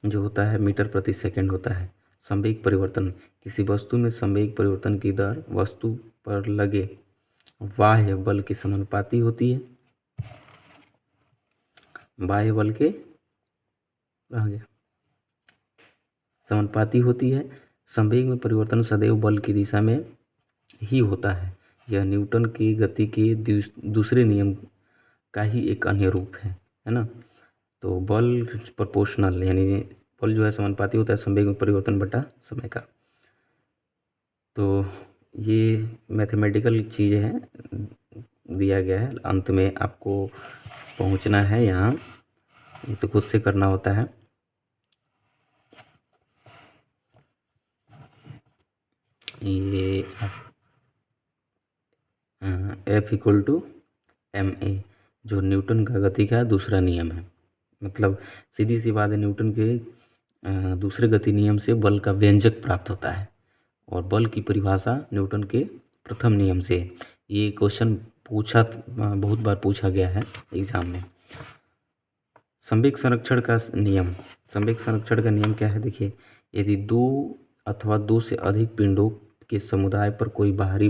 जो होता है मीटर प्रति सेकंड होता है। संवेग परिवर्तन, किसी वस्तु में संवेग परिवर्तन की दर वस्तु पर लगे बाह्य बल के समानुपाती होती है। बाह्य बल के समानुपाती होती है। संवेग में परिवर्तन सदैव बल की दिशा में ही होता है। यह न्यूटन की गति के दूसरे नियम का ही एक अन्य रूप है ना। तो बल प्रोपोर्शनल, यानी बल जो है समानुपाती होता है संवेग में परिवर्तन बटा समय का। तो ये मैथमेटिकल चीज़ है, दिया गया है, अंत में आपको पहुंचना है यहाँ, ये तो खुद से करना होता है। ये F=ma जो न्यूटन का गति का दूसरा नियम है। मतलब सीधी सी बात है, न्यूटन के दूसरे गति नियम से बल का व्यंजक प्राप्त होता है और बल की परिभाषा न्यूटन के प्रथम नियम से। ये क्वेश्चन बहुत बार पूछा गया है एग्जाम में। संवेग संरक्षण का नियम। संवेग संरक्षण का नियम क्या है, देखिए, यदि दो अथवा दो से अधिक पिंडों के समुदाय पर कोई बाहरी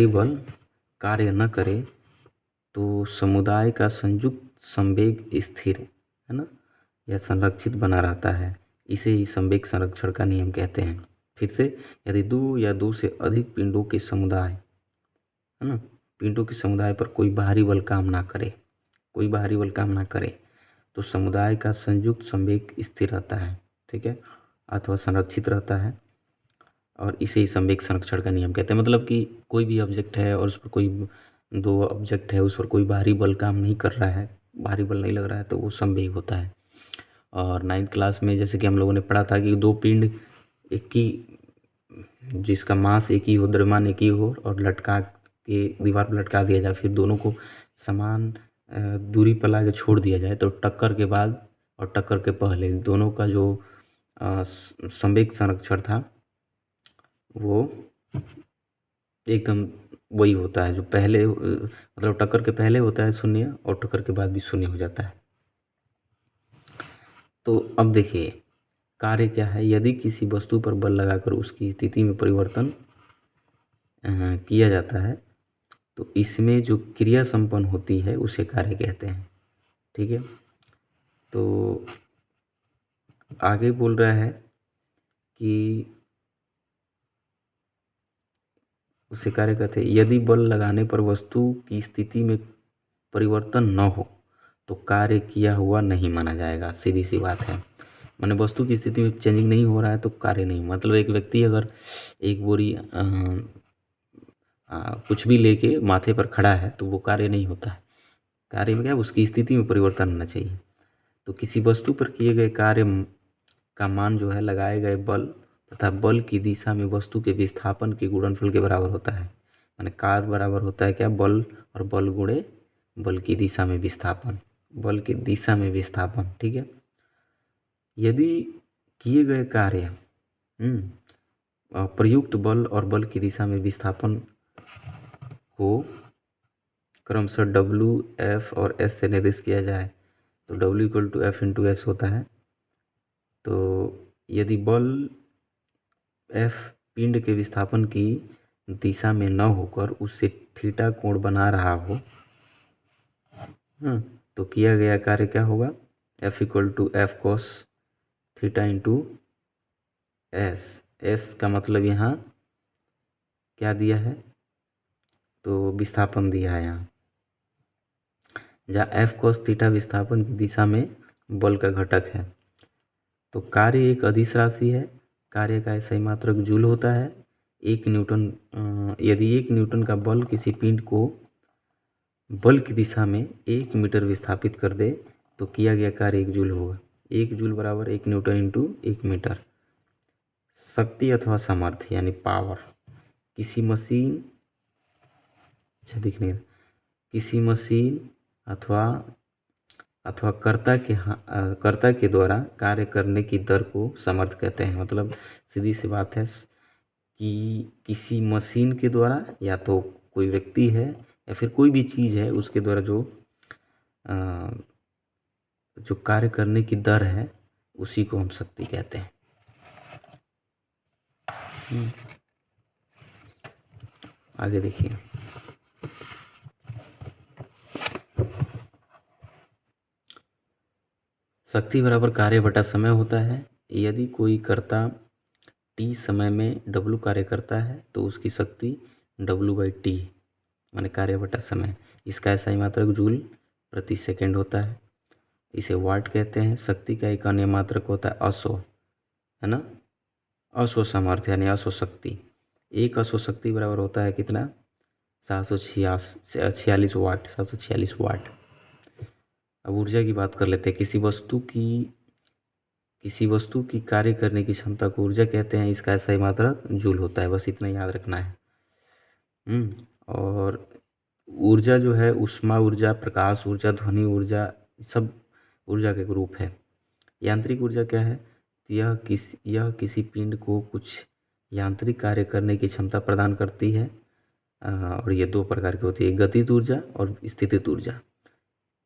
बल कार्य न करे तो समुदाय का संयुक्त संवेग स्थिर है ना, या संरक्षित बना रहता है। इसे ही संवेग संरक्षण का नियम कहते हैं। फिर से, यदि दो या दो से अधिक पिंडों के समुदाय है ना, पिंडों के समुदाय पर कोई बाहरी बल काम ना करे तो समुदाय का संयुक्त संवेग स्थिर रहता है, ठीक है, अथवा संरक्षित रहता है, और इसे ही संवेग संरक्षण का नियम कहते हैं। मतलब कि कोई भी ऑब्जेक्ट है और उस पर कोई दो ऑब्जेक्ट है, उस पर कोई बाहरी बल काम नहीं कर रहा है, बाहरी बल नहीं लग रहा है, तो वो संवेग होता है। और 9th क्लास में जैसे कि हम लोगों ने पढ़ा था कि दो पिंड एक ही, जिसका मास एक ही हो, द्रव्यमान एक ही हो, और लटका के दीवार पर लटका दिया जाए, फिर दोनों को समान दूरी पर ला के छोड़ दिया जाए, तो टक्कर के बाद और टक्कर के पहले दोनों का जो संवेग संरक्षण था वो एकदम वही होता है जो पहले, मतलब टक्कर के पहले होता है 0 और टक्कर के बाद भी 0 हो जाता है। तो अब देखिए कार्य क्या है। यदि किसी वस्तु पर बल लगाकर उसकी स्थिति में परिवर्तन किया जाता है तो इसमें जो क्रिया संपन्न होती है उसे कार्य कहते हैं, ठीक है। तो आगे बोल रहा है कि उसे कार्य कहते हैं। यदि बल लगाने पर वस्तु की स्थिति में परिवर्तन न हो तो कार्य किया हुआ नहीं माना जाएगा। सीधी सी बात है, माने वस्तु की स्थिति में चेंजिंग नहीं हो रहा है तो कार्य नहीं। मतलब एक व्यक्ति अगर एक बोरी कुछ भी लेके माथे पर खड़ा है तो वो कार्य नहीं होता है। कार्य में क्या है, उसकी स्थिति में परिवर्तन होना चाहिए। तो किसी वस्तु पर किए गए कार्य का मान जो है लगाए गए बल तथा बल की दिशा में वस्तु के विस्थापन के गुणनफल के बराबर होता है। माने कार्य बराबर होता है क्या, बल और बल गुणे बल की दिशा में विस्थापन, बल की दिशा में विस्थापन, ठीक है। यदि किए गए कार्य प्रयुक्त बल और बल की दिशा में विस्थापन को क्रमशः W, F और S से निर्देशित किया जाए तो W equal to F into S होता है। तो यदि बल F पिंड के विस्थापन की दिशा में न होकर उससे थीटा कोण बना रहा हो, तो किया गया कार्य क्या होगा? F equal to F cos theta into S. S का मतलब यहाँ क्या दिया है? तो विस्थापन दिया है यहाँ, जहाँ एफ कॉस थीटा विस्थापन की दिशा में बल का घटक है। तो कार्य एक अदिश राशि है, कार्य का SI मात्रक जूल होता है। यदि 1 न्यूटन का बल किसी पिंड को बल की दिशा में 1 मीटर विस्थापित कर दे तो किया गया कार्य 1 जूल होगा। 1 जूल बराबर 1 न्यूटन इंटू 1 मीटर। शक्ति अथवा सामर्थ्य यानी पावर किसी मशीन अथवा कर्ता के द्वारा कार्य करने की दर को सामर्थ्य कहते हैं। मतलब सीधी सी बात है कि किसी मशीन के द्वारा, या तो कोई व्यक्ति है या फिर कोई भी चीज़ है, उसके द्वारा जो कार्य करने की दर है उसी को हम शक्ति कहते हैं। आगे देखिए, शक्ति बराबर कार्य बटा समय होता है। यदि कोई कर्ता t समय में W कार्य करता है तो उसकी शक्ति W/T माने कार्य बटा समय। इसका SI मात्रक जूल प्रति सेकंड होता है। इसे वाट कहते हैं। शक्ति का एक अन्य मात्रक होता है अश्व, है ना, अश्व सामर्थ्य यानी अश्व शक्ति। एक अश्व शक्ति बराबर होता है कितना? 746 वाट, 746 वाट। अब ऊर्जा की बात कर लेते हैं। किसी वस्तु की कार्य करने की क्षमता को ऊर्जा कहते हैं। इसका SI मात्रक जूल होता है, बस इतना याद रखना है। और ऊर्जा जो है, ऊष्मा ऊर्जा, प्रकाश ऊर्जा, ध्वनि ऊर्जा, सब ऊर्जा के ग्रुप है। यांत्रिक ऊर्जा क्या है? यह किसी पिंड को कुछ यांत्रिक कार्य करने की क्षमता प्रदान करती है। और ये 2 प्रकार की होती है, गतिज ऊर्जा और स्थितिज ऊर्जा।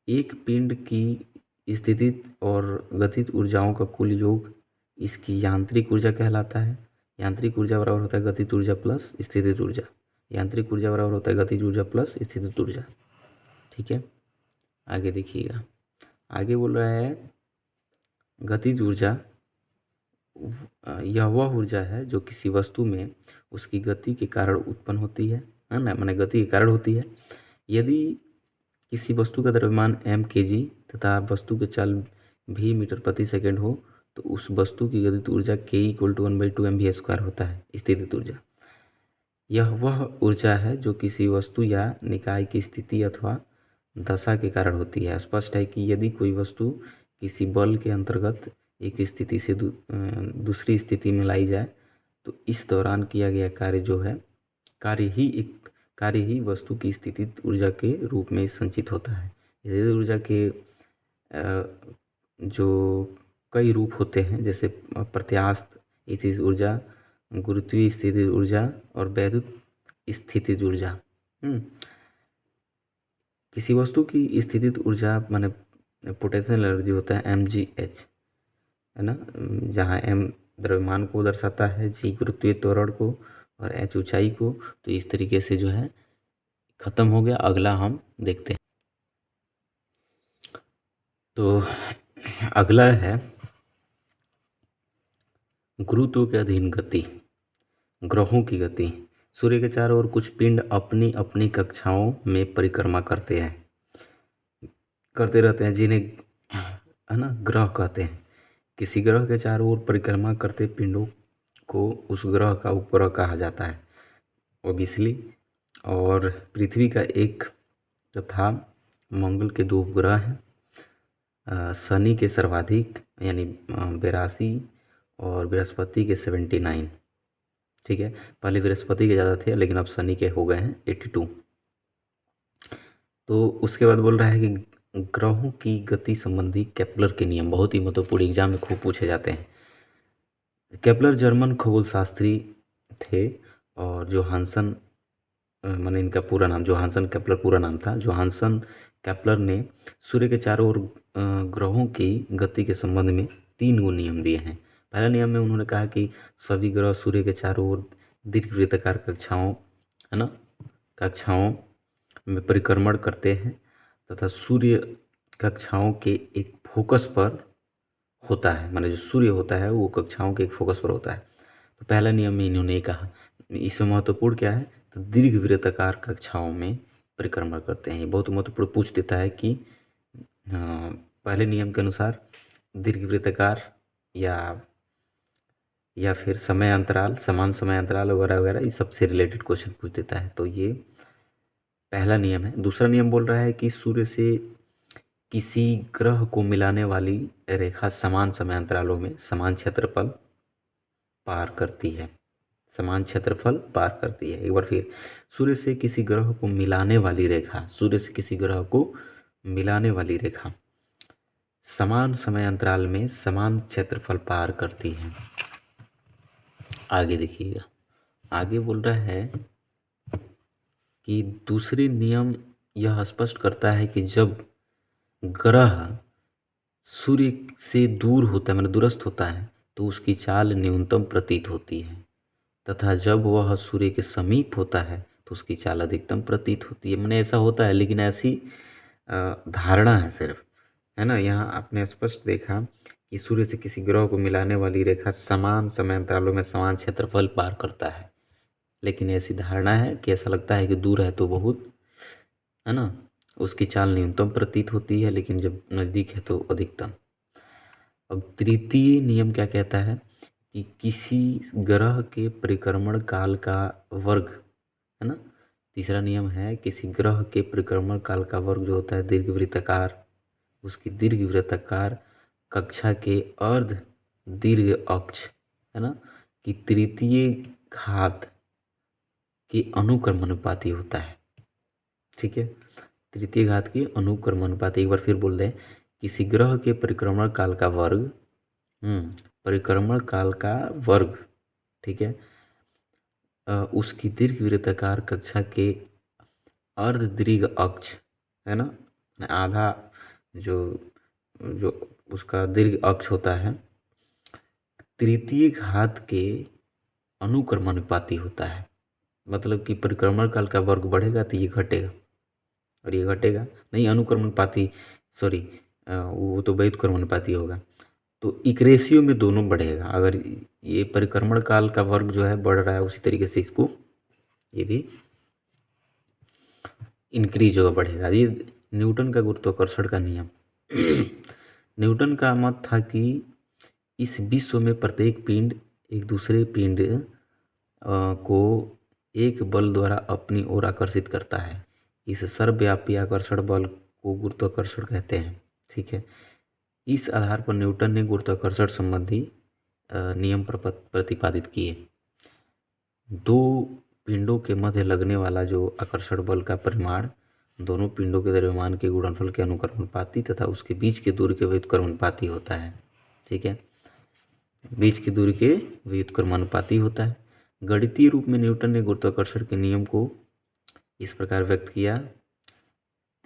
एक पिंड की स्थितिज और गतिज ऊर्जाओं का कुल योग इसकी यांत्रिक ऊर्जा कहलाता है। यांत्रिक ऊर्जा बराबर होता है गतिज ऊर्जा प्लस स्थितिज ऊर्जा। यांत्रिक ऊर्जा बराबर होता है गतिज ऊर्जा प्लस स्थितिज ऊर्जा। ठीक है, आगे देखिएगा। आगे बोल रहा है गतिज ऊर्जा यह वह ऊर्जा है जो किसी वस्तु में उसकी गति के कारण उत्पन्न होती है ना, माने गति के कारण होती है। यदि किसी वस्तु का द्रव्यमान m kg तथा वस्तु के चाल v मीटर प्रति सेकंड हो तो उस वस्तु की गतिज ऊर्जा k इक्वल टू 1/2 mv² होता है, स्थितिज ऊर्जा। यह वह ऊर्जा है जो किसी वस्तु या निकाय की स्थिति अथवा दशा के कारण होती है। स्पष्ट है कि यदि कोई वस्तु किसी बल के अंतर्गत एक स्थिति से दूसरी स्थिति में लाई जाए तो इस दौरान किया गया कार्य जो है, कार्य ही वस्तु की स्थितिज ऊर्जा के रूप में संचित होता है। स्थितिज ऊर्जा के जो कई रूप होते हैं, जैसे प्रत्यास्थ स्थितिज ऊर्जा, गुरुत्वीय स्थितिज ऊर्जा और वैद्युत स्थितिज ऊर्जा। किसी वस्तु की स्थितिज ऊर्जा माने पोटेंशियल एनर्जी होता है mgh, है ना, जहाँ m द्रव्यमान को दर्शाता है, g गुरुत्वीय त्वरण को और h ऊंचाई को। तो इस तरीके से जो है खत्म हो गया। अगला हम देखते हैं। तो अगला है गुरुत्व के अधीन गति, ग्रहों की गति। सूर्य के चारों ओर कुछ पिंड अपनी अपनी कक्षाओं में परिक्रमा करते रहते हैं, जिन्हें, है ना, ग्रह कहते हैं। किसी ग्रह के चारों ओर परिक्रमा करते पिंडों को उस ग्रह का उपग्रह कहा जाता है, ओबियसली। और पृथ्वी का एक तथा मंगल के 2 उपग्रह हैं। शनि के सर्वाधिक यानी 82 और बृहस्पति के 79। ठीक है, पहले बृहस्पति के ज़्यादा थे लेकिन अब शनि के हो गए हैं 82। तो उसके बाद बोल रहा है कि ग्रहों की गति संबंधी केपलर के नियम बहुत ही महत्वपूर्ण, एग्जाम में खूब पूछे जाते हैं। केपलर जर्मन खगोलशास्त्री थे और जोहानसन, माने इनका पूरा नाम जोहानसन केपलर पूरा नाम था। जोहानसन केपलर ने सूर्य के चारों ओर ग्रहों की गति के संबंध में 3 गो नियम दिए हैं। पहले नियम में उन्होंने कहा कि सभी ग्रह सूर्य के चारों ओर दीर्घवृत्ताकार कक्षाओं, है ना, कक्षाओं में परिक्रमण करते हैं तथा सूर्य कक्षाओं के एक फोकस पर होता है, माने जो सूर्य होता है वो कक्षाओं के एक फोकस पर होता है। तो पहला नियम में इन्होंने ये कहा। इसमें महत्वपूर्ण क्या है, तो दीर्घवृत्ताकार कक्षाओं में परिक्रमण करते हैं। ये बहुत महत्वपूर्ण पूछ देता है कि पहले नियम के अनुसार दीर्घवृत्ताकार या फिर समय अंतराल, समान समय अंतराल वगैरह वगैरह, इस सबसे रिलेटेड क्वेश्चन पूछ देता है। तो ये पहला नियम है। दूसरा नियम बोल रहा है कि सूर्य से किसी ग्रह को मिलाने वाली रेखा समान समय अंतरालों में समान क्षेत्रफल पार करती है। समान क्षेत्रफल पार करती है। एक बार फिर, सूर्य से किसी ग्रह को मिलाने वाली रेखा, सूर्य से किसी ग्रह को मिलाने वाली रेखा समान समय अंतराल में समान क्षेत्रफल पार करती है। आगे देखिएगा, आगे बोल रहा है कि दूसरी नियम यह स्पष्ट करता है कि जब ग्रह सूर्य से दूर होता है, मतलब दूरस्थ होता है, तो उसकी चाल न्यूनतम प्रतीत होती है तथा जब वह सूर्य के समीप होता है तो उसकी चाल अधिकतम प्रतीत होती है। मैंने ऐसा होता है, लेकिन ऐसी धारणा है सिर्फ, है ना। यहाँ आपने स्पष्ट देखा कि सूर्य से किसी ग्रह को मिलाने वाली रेखा समान समय अंतरालों में समान क्षेत्रफल पार करता है, लेकिन ऐसी धारणा है कि ऐसा लगता है कि दूर है तो बहुत, है ना, उसकी चाल न्यूनतम प्रतीत होती है, लेकिन जब नज़दीक है तो अधिकतम। अब तृतीय नियम क्या कहता है कि किसी ग्रह के परिक्रमण काल का वर्ग, है ना। तीसरा नियम है किसी ग्रह के परिक्रमण काल का वर्ग जो होता है दीर्घवृत्ताकार, उसकी दीर्घवृत्ताकार कक्षा के अर्ध दीर्घ अक्ष, है ना, कि तृतीय घात के अनुक्रमानुपाती होता है। ठीक है, तृतीय घात के अनुक्रमानुपाती। एक बार फिर बोल दें, किसी ग्रह के परिक्रमण काल का वर्ग, परिक्रमण काल का वर्ग, ठीक है, उसकी दीर्घवृत्ताकार कक्षा के अर्ध दीर्घ अक्ष, है ना, आधा जो जो उसका दीर्घ अक्ष होता है, तृतीय घात के अनुक्रमानुपाती होता है। मतलब कि परिक्रमण काल का वर्ग बढ़ेगा तो ये घटेगा और ये घटेगा नहीं, अनुक्रमानुपाती, सॉरी, वो तो व्युत्क्रमानुपाती होगा। तो एक रेशियो में दोनों बढ़ेगा। अगर ये परिक्रमण काल का वर्ग जो है बढ़ रहा है, उसी तरीके से इसको ये भी इंक्रीज होगा, बढ़ेगा। ये न्यूटन का गुरुत्वाकर्षण का नियम। न्यूटन का मत था कि इस विश्व में प्रत्येक पिंड एक दूसरे पिंड को एक बल द्वारा अपनी ओर आकर्षित करता है। इस सर्वव्यापी आकर्षण बल को गुरुत्वाकर्षण कहते हैं। ठीक है, इस आधार पर न्यूटन ने गुरुत्वाकर्षण संबंधी नियम प्रतिपादित किए। दो पिंडों के मध्य लगने वाला जो आकर्षण बल का परिमाण दोनों पिंडों के द्रव्यमान के गुणनफल के अनुक्रमानुपाती तथा उसके बीच की दूरी के व्युत्क्रमानुपाती होता है। ठीक है, बीच की दूरी के व्युत्क्रमानुपाती होता है। गणितीय रूप में न्यूटन ने गुरुत्वाकर्षण के नियम को इस प्रकार व्यक्त किया,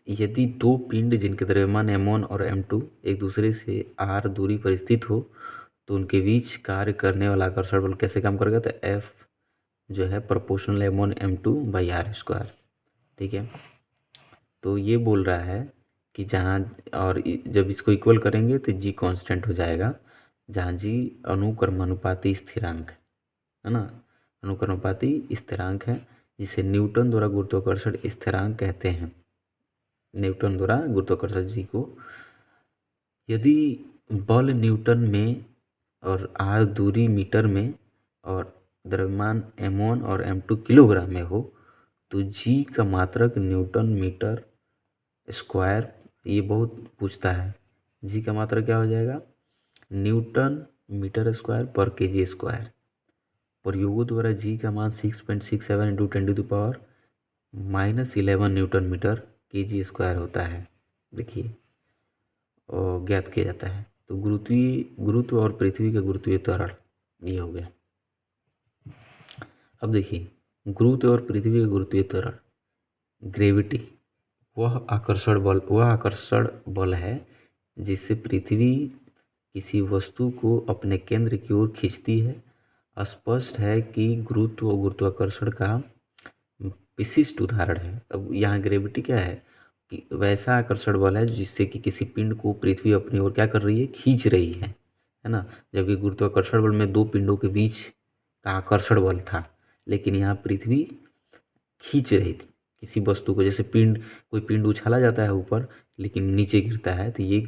यदि दो पिंड जिनके द्रव्यमान m1 और m2 एक दूसरे से r दूरी पर स्थित हो तो उनके बीच कार्य करने वाला आकर्षण बल कैसे काम करेगा, तो F जो है proportional m1 m2 by r square. ठीक है, तो ये बोल रहा है कि जहाँ, और जब इसको इक्वल करेंगे तो g कांस्टेंट हो जाएगा, जहाँ g अनुक्रमानुपाती स्थिरांक है ना, अनुक्रमानुपाती स्थिरांक है, जिसे न्यूटन द्वारा गुरुत्वाकर्षण स्थिरांक कहते हैं। न्यूटन द्वारा गुरुत्वाकर्षण जी को, यदि बल न्यूटन में और आर दूरी मीटर में और द्रव्यमान m1 और m2 किलोग्राम में हो तो जी का मात्रक न्यूटन मीटर स्क्वायर, ये बहुत पूछता है, जी का मात्रक क्या हो जाएगा, न्यूटन मीटर स्क्वायर पर केजी स्क्वायर। प्रयोगों द्वारा जी का मान 6.67 into 10⁻⁻11 newton metre KG square होता है। देखिए, और ज्ञात किया जाता है। तो गुरुत्व और पृथ्वी का गुरुत्वीय त्वरण ये हो गया। अब देखिए, गुरुत्व और पृथ्वी का गुरुत्वीय त्वरण, ग्रेविटी, वह आकर्षण बल है जिससे पृथ्वी किसी वस्तु को अपने केंद्र की ओर खींचती है। स्पष्ट है कि गुरुत्व और गुरुत्वाकर्षण का विशिष्ट उदाहरण है। अब यहाँ ग्रेविटी क्या है कि वैसा आकर्षण बल है जिससे कि किसी पिंड को पृथ्वी अपनी ओर क्या कर रही है, खींच रही है ना। जबकि गुरुत्वाकर्षण बल में दो पिंडों के बीच का आकर्षण बल था, लेकिन यहाँ पृथ्वी खींच रही थी किसी वस्तु को। जैसे कोई पिंड उछाला जाता है ऊपर लेकिन नीचे गिरता है, तो ये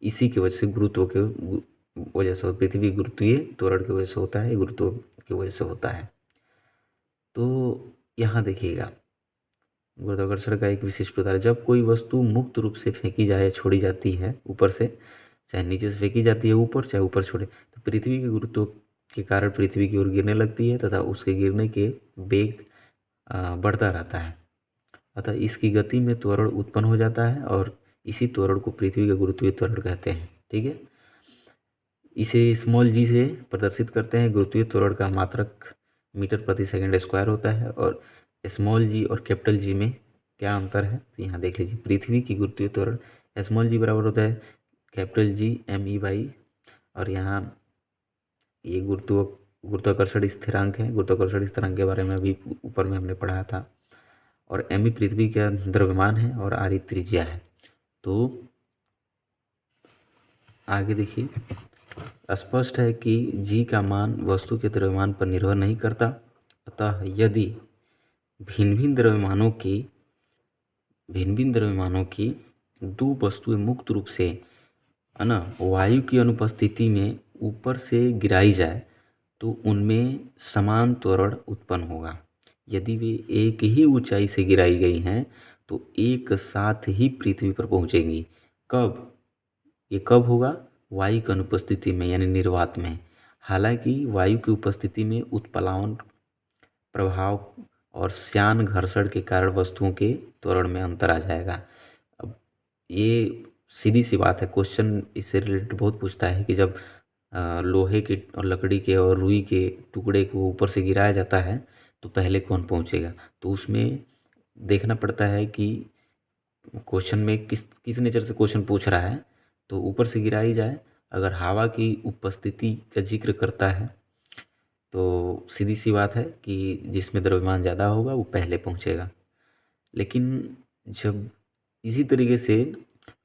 इसी की वजह से गुरुत्व के वजह से पृथ्वी गुरुत्वीय त्वरण की वजह से होता है, गुरुत्व की वजह से होता है। तो यहाँ देखिएगा गुरुत्वाकर्षण का एक विशिष्ट उदाहरण, जब कोई वस्तु मुक्त रूप से फेंकी जाए, छोड़ी जाती है ऊपर से, चाहे नीचे से फेंकी जाती है ऊपर, चाहे ऊपर छोड़े, तो पृथ्वी के गुरुत्व के कारण पृथ्वी की ओर गिरने लगती है तथा उसके गिरने के वेग बढ़ता रहता है। अतः इसकी गति में त्वरण उत्पन्न हो जाता है और इसी त्वरण को पृथ्वी का गुरुत्वीय त्वरण कहते हैं। ठीक है, इसे स्मॉल जी से प्रदर्शित करते हैं। गुरुत्वीय त्वरण का मात्रक मीटर प्रति सेकंड स्क्वायर होता है। और स्मॉल जी और कैपिटल जी में क्या अंतर है, तो यहाँ देख लीजिए। पृथ्वी की गुरुत्वीय त्वरण स्मॉल जी बराबर होता है कैपिटल जी ME/, और यहाँ ये गुरुत्वाकर्षण स्थिरांक है। गुरुत्वाकर्षण स्थिरांक के बारे में अभी ऊपर में हमने पढ़ा था। और ME पृथ्वी का द्रव्यमान है और RE त्रिज्या है। तो आगे देखिए, स्पष्ट है कि G का मान वस्तु के द्रव्यमान पर निर्भर नहीं करता। अतः यदि भिन्न भिन्न द्रव्यमानों की दो वस्तुएं मुक्त रूप से है ना वायु की अनुपस्थिति में ऊपर से गिराई जाए तो उनमें समान त्वरण उत्पन्न होगा। यदि वे एक ही ऊंचाई से गिराई गई हैं तो एक साथ ही पृथ्वी पर पहुंचेंगी। कब? ये कब होगा? वायु की अनुपस्थिति में, यानी निर्वात में। हालांकि वायु की उपस्थिति में उत्प्लावन प्रभाव और श्यान घर्षण के कारण वस्तुओं के त्वरण में अंतर आ जाएगा। अब ये सीधी सी बात है, क्वेश्चन इससे रिलेटेड बहुत पूछता है कि जब लोहे के और लकड़ी के और रुई के टुकड़े को ऊपर से गिराया जाता है तो पहले कौन पहुंचेगा। तो उसमें देखना पड़ता है कि क्वेश्चन में किस नेचर से क्वेश्चन पूछ रहा है। तो ऊपर से गिराई जाए, अगर हवा की उपस्थिति का जिक्र करता है तो सीधी सी बात है कि जिसमें द्रव्यमान ज़्यादा होगा वो पहले पहुंचेगा। लेकिन जब इसी तरीके से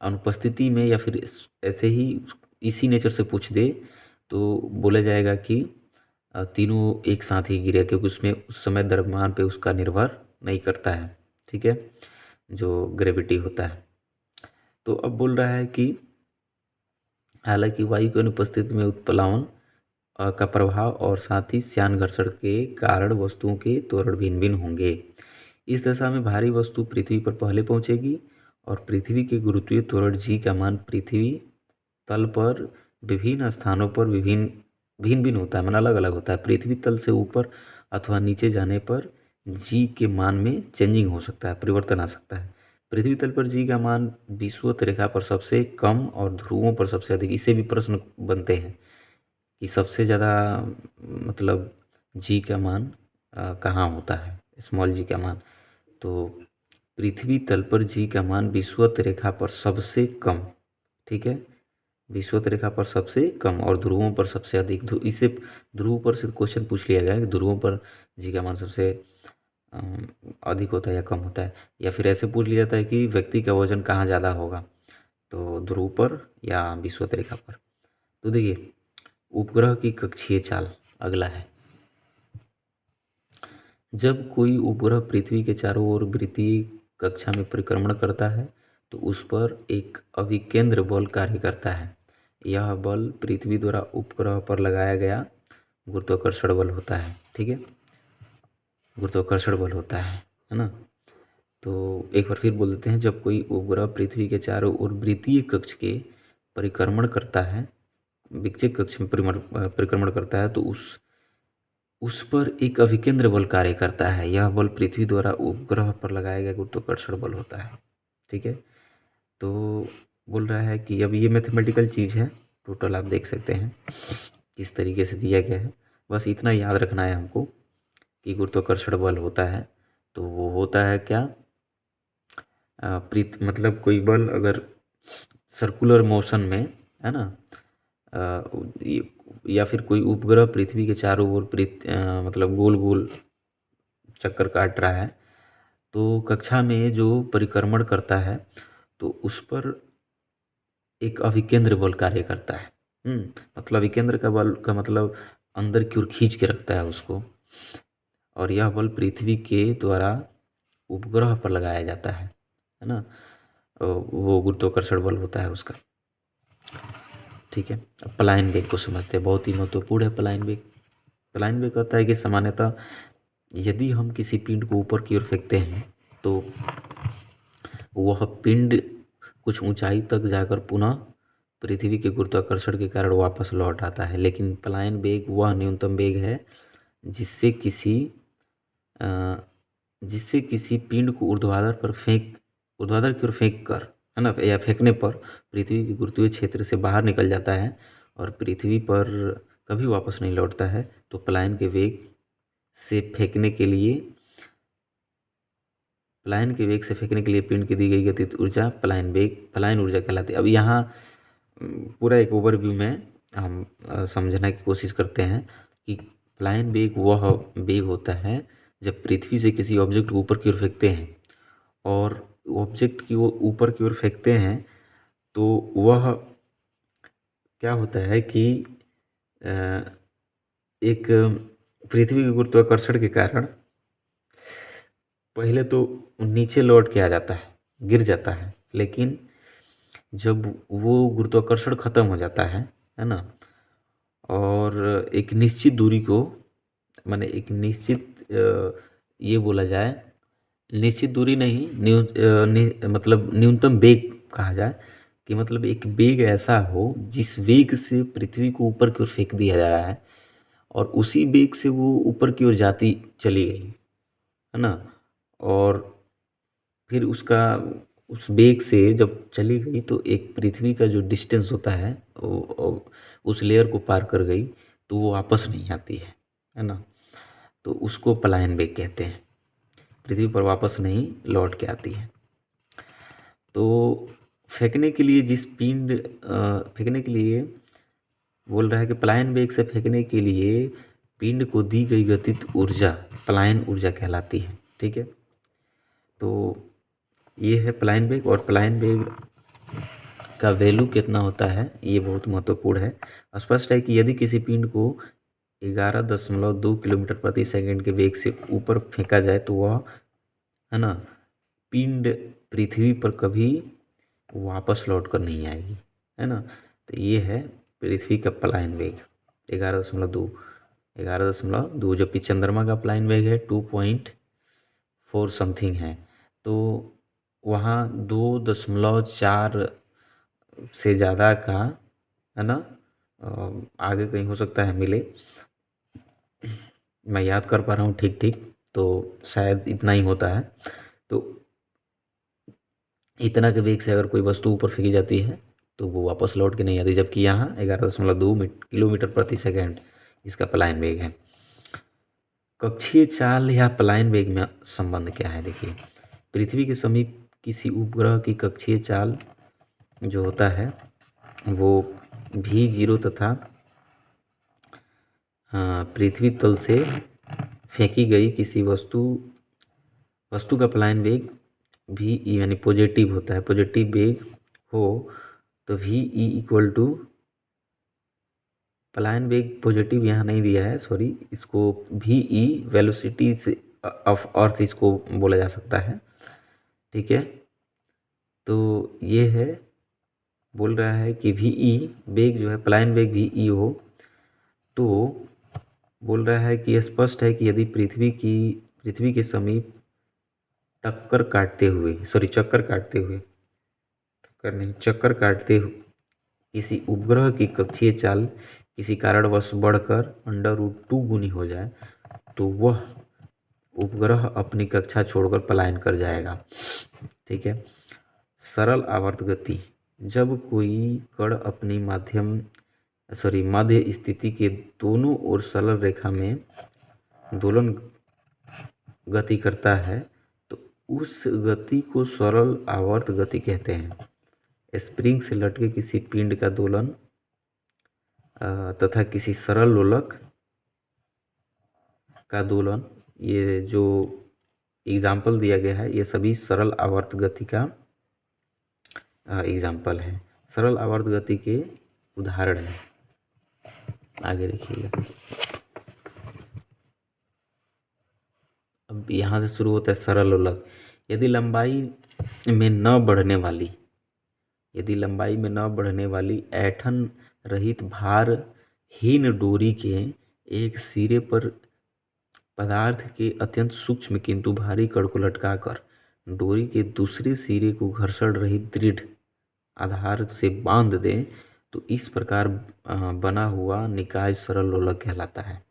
अनुपस्थिति में या फिर ऐसे ही इसी नेचर से पूछ दे तो बोला जाएगा कि तीनों एक साथ ही गिरे, क्योंकि उसमें उस समय द्रव्यमान पे उसका निर्भर नहीं करता है। ठीक है, जो ग्रेविटी होता है। तो अब बोल रहा है कि हालांकि वायु की अनुपस्थिति में उत्प्लावन का प्रभाव और साथ ही श्यान घर्षण के कारण वस्तुओं के त्वरण भिन्न भिन्न होंगे। इस दशा में भारी वस्तु पृथ्वी पर पहले पहुंचेगी और पृथ्वी के गुरुत्वीय त्वरण G का मान पृथ्वी तल पर विभिन्न स्थानों पर भिन्न भिन्न होता है, मतलब अलग अलग होता है। पृथ्वी तल से ऊपर अथवा नीचे जाने पर G के मान में चेंजिंग हो सकता है, परिवर्तन आ सकता है। पृथ्वी तल पर G का मान विषुवत रेखा पर सबसे कम और ध्रुवों पर सबसे अधिक। इससे भी प्रश्न बनते हैं कि सबसे ज़्यादा मतलब G का मान कहाँ होता है, स्मॉल जी का मान। तो पृथ्वी तल पर G का मान विषुवत रेखा पर सबसे कम, ठीक है, विषुवत रेखा पर सबसे कम और ध्रुवों पर सबसे अधिक। इसे ध्रुव पर से क्वेश्चन पूछ लिया गया कि ध्रुवों पर G का मान सबसे अधिक होता है या कम होता है। या फिर ऐसे पूछ लिया जाता है कि व्यक्ति का वजन कहाँ ज़्यादा होगा, तो ध्रुव पर या विषुवत रेखा पर। तो देखिए उपग्रह की कक्षीय चाल अगला है। जब कोई उपग्रह पृथ्वी के चारों ओर वृत्तीय कक्षा में परिक्रमण करता है तो उस पर एक अभिकेंद्र बल कार्य करता है। यह बल पृथ्वी द्वारा उपग्रह पर लगाया गया गुरुत्वाकर्षण बल होता है। ठीक है, गुरुत्वाकर्षण बल होता है ना। तो एक बार फिर बोल देते हैं, जब कोई उपग्रह पृथ्वी के चारों ओर वृत्तीय कक्ष के परिक्रमण करता है, विकसित कक्ष में परिक्रमण करता है तो उस पर एक अभिकेंद्र बल कार्य करता है। यह बल पृथ्वी द्वारा उपग्रह पर लगाया गया गुरुत्वाकर्षण बल होता है। ठीक है, तो बोल रहा है कि अब ये मैथमेटिकल चीज़ है, टोटल आप देख सकते हैं किस तरीके से दिया गया है। बस इतना याद रखना है हमको कि गुरुत्वाकर्षण बल होता है तो वो होता है क्या, मतलब कोई बल अगर सर्कुलर मोशन में है ना, या फिर कोई उपग्रह पृथ्वी के चारों ओर मतलब गोल गोल चक्कर काट रहा है, तो कक्षा में जो परिक्रमण करता है तो उस पर एक अभिकेंद्र बल कार्य करता है। मतलब अभिकेंद्र का बल का मतलब अंदर की ओर खींच के रखता है उसको, और यह बल पृथ्वी के द्वारा उपग्रह पर लगाया जाता है ना। वो गुरुत्वाकर्षण बल होता है उसका। ठीक है, अब पलायन वेग को समझते हैं, बहुत ही महत्वपूर्ण है पलायन वेग। पलायन वेग कहता है कि सामान्यतः यदि हम किसी पिंड को ऊपर की ओर फेंकते हैं तो वह पिंड कुछ ऊंचाई तक जाकर पुनः पृथ्वी के गुरुत्वाकर्षण के कारण वापस लौट आता है। लेकिन पलायन वेग वह न्यूनतम वेग है जिससे अ, किसी पिंड को ऊर्ध्वाधर की ओर फेंक कर, है ना, या फेंकने पर पृथ्वी के गुरुत्वीय क्षेत्र से बाहर निकल जाता है और पृथ्वी पर कभी वापस नहीं लौटता है। तो पलायन के वेग से फेंकने के लिए पिंड की दी गई गतिज ऊर्जा पलायन ऊर्जा कहलाती है। अब यहाँ पूरा एक ओवरव्यू में हम समझने की कोशिश करते हैं कि पलायन वेग वह वेग होता है जब पृथ्वी से किसी ऑब्जेक्ट को ऊपर की ओर फेंकते हैं, और ऑब्जेक्ट की ओर ऊपर की ओर फेंकते हैं तो वह क्या होता है कि अ, एक पृथ्वी के गुरुत्वाकर्षण के कारण पहले तो नीचे लौट के आ जाता है, गिर जाता है, लेकिन जब वो गुरुत्वाकर्षण खत्म हो जाता है ना, और एक निश्चित दूरी को, माने एक निश्चित ये बोला जाए, निश्चित दूरी नहीं, मतलब न्यूनतम वेग कहा जाए कि मतलब एक वेग ऐसा हो जिस वेग से पृथ्वी को ऊपर की ओर फेंक दिया जा रहा है और उसी वेग से वो ऊपर की ओर जाती चली गई, है ना, और फिर उस वेग से जब चली गई तो एक पृथ्वी का जो डिस्टेंस होता है उस लेयर को पार कर गई तो वो वापस नहीं आती है ना, तो उसको पलायन वेग कहते हैं। पृथ्वी पर वापस नहीं लौट के आती है। तो फेंकने के लिए फेंकने के लिए बोल रहा है कि पलायन वेग से फेंकने के लिए पिंड को दी गई गतिज ऊर्जा पलायन ऊर्जा कहलाती है। ठीक है, तो ये है पलायन वेग, और पलायन वेग का वैल्यू कितना होता है ये बहुत महत्वपूर्ण है। स्पष्ट है कि यदि किसी पिंड को 11.2 किलोमीटर प्रति सेकंड के वेग से ऊपर फेंका जाए तो वह, है ना, पिंड पृथ्वी पर कभी वापस लौट कर नहीं आएगी, है ना। तो ये है पृथ्वी का पलायन वेग 11.2, जबकि चंद्रमा का पलायन वेग है 2.4 समथिंग है। तो वहाँ 2.4 से ज़्यादा का, है ना, आगे कहीं हो सकता है मिले, मैं याद कर पा रहा हूँ ठीक ठीक, तो शायद इतना ही होता है। तो इतना के वेग से अगर कोई वस्तु ऊपर फेंकी जाती है तो वो वापस लौट के नहीं आती, जबकि यहाँ 11.2 किलोमीटर प्रति सेकंड इसका पलायन वेग है। कक्षीय चाल या पलायन वेग में संबंध क्या है, देखिए। पृथ्वी के समीप किसी उपग्रह की कक्षीय चाल जो होता है वो v0 तथा पृथ्वी तल से फेंकी गई किसी वस्तु का पलायन वेग भी यानी पॉजिटिव होता है। पॉजिटिव वेग हो तो वी ई इक्वल टू, पलायन वेग पॉजिटिव यहाँ नहीं दिया है, सॉरी, इसको वी ई वेलोसिटी से ऑफ अर्थ इसको बोला जा सकता है। ठीक है, तो ये है, बोल रहा है कि वी ई वेग जो है, पलायन वेग वी ई हो तो बोल रहा है कि स्पष्ट है कि यदि पृथ्वी के समीप चक्कर काटते हुए किसी उपग्रह की कक्षीय चाल किसी कारणवश बढ़कर √2 गुनी हो जाए तो वह उपग्रह अपनी कक्षा छोड़कर पलायन कर जाएगा। ठीक है, सरल आवर्त गति, जब कोई कण अपनी मध्य स्थिति के दोनों ओर सरल रेखा में दोलन गति करता है तो उस गति को सरल आवर्त गति कहते हैं। स्प्रिंग से लटके किसी पिंड का दोलन तथा किसी सरल लोलक का दोलन, ये जो एग्जाम्पल दिया गया है ये सभी सरल आवर्त गति का एग्जाम्पल है, सरल आवर्त गति के उदाहरण हैं। आगे देखिएगा, अब यहाँ से शुरू होता है सरल लोलक। यदि लंबाई में न बढ़ने वाली ऐंठन रहित भारहीन डोरी के एक सिरे पर पदार्थ के अत्यंत सूक्ष्म किंतु भारी कण को लटकाकर डोरी के दूसरे सिरे को घर्षण रहित दृढ़ आधार से बांध दें तो इस प्रकार बना हुआ निकाय सरल लोलक कहलाता है।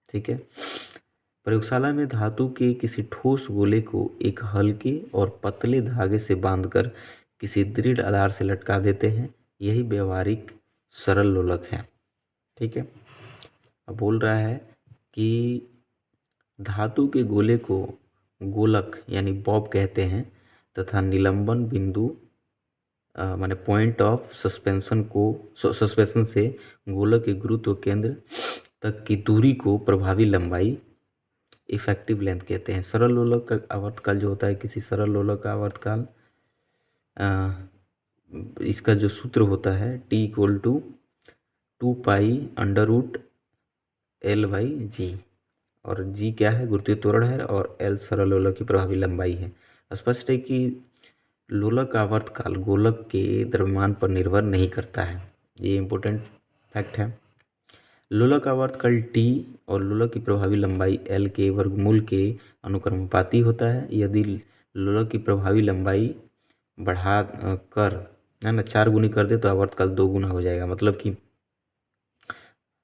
ठीक है। प्रयोगशाला में धातु के किसी ठोस गोले को एक हल्के और पतले धागे से बांधकर किसी दृढ़ आधार से लटका देते हैं, यही व्यवहारिक सरल लोलक है। ठीक है। अब बोल रहा है कि धातु के गोले को गोलक यानी बॉब कहते हैं तथा निलंबन बिंदु माने पॉइंट ऑफ सस्पेंशन से गोलक के गुरुत्व केंद्र तक की दूरी को प्रभावी लंबाई इफेक्टिव लेंथ कहते हैं। सरल लोलक का आवर्तकाल जो होता है, किसी सरल लोलक का आवर्तकाल इसका जो सूत्र होता है T=2π√L/g, और g क्या है, गुरुत्वीय त्वरण है, और L सरल लोलक की प्रभावी लंबाई है। स्पष्ट है कि लोलक का आवर्तकाल गोलक के द्रव्यमान पर निर्भर नहीं करता है, ये इम्पोर्टेंट फैक्ट है। लोलक का आवर्तकाल T और लोलक की प्रभावी लंबाई L के वर्गमूल के अनुक्रमानुपाती होता है। यदि लोलक की प्रभावी लंबाई बढ़ा कर है ना 4 गुनी कर दे तो आवर्तकाल 2 गुना हो जाएगा, मतलब कि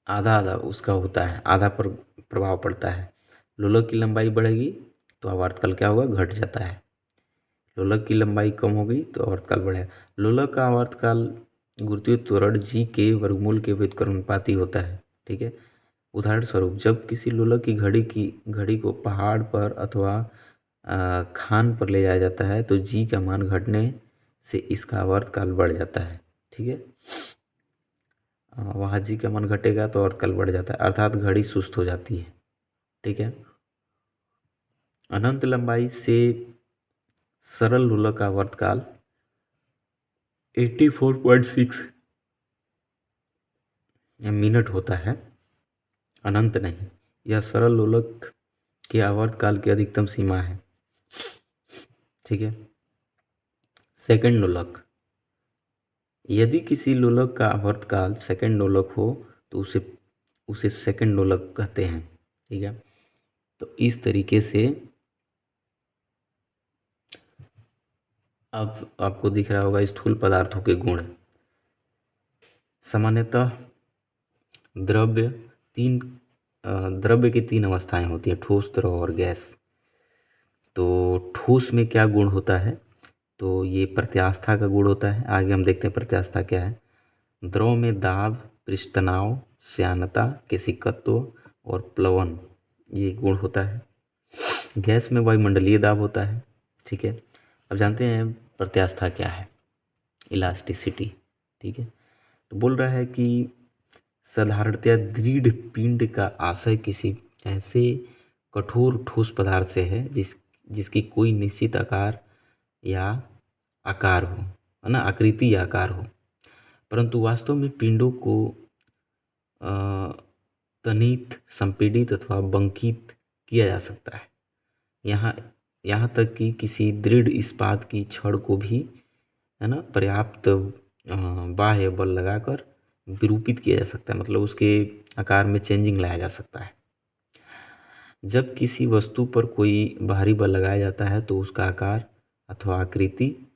आधा उसका होता है, आधा पर प्रभाव पड़ता है। लोलक की लंबाई बढ़ेगी तो आवर्तकाल क्या होगा, घट जाता है। लोलक की लंबाई कम हो गई तो आवर्तकाल बढ़ेगा। लोलक का आवर्तकाल गुरुत्वीय त्वरण g के वर्गमूल के व्युत्क्रमानुपाती होता है। ठीक है। उदाहरण स्वरूप, जब किसी लोलक की घड़ी को पहाड़ पर अथवा खान पर ले जाया जाता है तो g का मान घटने से इसका आवर्तकाल बढ़ जाता है। ठीक है। वहाँ g का मान घटेगा तो आवर्तकाल बढ़ जाता है, अर्थात घड़ी सुस्त हो जाती है। ठीक है। अनंत लंबाई से सरल लोलक का आवर्तकाल 84.6 मिनट होता है, अनंत नहीं। यह सरल लोलक के आवर्तकाल की अधिकतम सीमा है। ठीक है। सेकंड लोलक, यदि किसी लोलक का आवर्तकाल सेकंड लोलक हो तो उसे सेकंड लोलक कहते हैं। ठीक है। तो इस तरीके से अब आपको दिख रहा होगा स्थूल पदार्थों के गुण। सामान्यतः द्रव्य की 3 अवस्थाएं होती हैं, ठोस, द्रव और गैस। तो ठोस में क्या गुण होता है, तो ये प्रत्यास्था का गुण होता है। आगे हम देखते हैं प्रत्यास्था क्या है। द्रव में दाब, पृष्ठतनाव, श्यानता, केशिकत्व और प्लवन, ये गुण होता है। गैस में वायुमंडलीय दाब होता है। ठीक है। अब जानते हैं प्रत्यास्था क्या है, इलास्टिसिटी। ठीक है। तो बोल रहा है कि साधारणतया दृढ़ पिंड का आशय किसी ऐसे कठोर ठोस पदार्थ से है जिसकी कोई निश्चित आकार या आकार हो, है ना, आकृति या आकार हो, परंतु वास्तव में पिंडों को तनित, संपीड़ित अथवा बंकित किया जा सकता है। यहाँ तक कि किसी दृढ़ इस्पात की छड़ को भी, है ना, पर्याप्त बाह्य बल लगाकर विरूपित किया जा सकता है, मतलब उसके आकार में चेंजिंग लाया जा सकता है। जब किसी वस्तु पर कोई बाहरी बल लगाया जाता है तो उसका आकार अथवा आकृति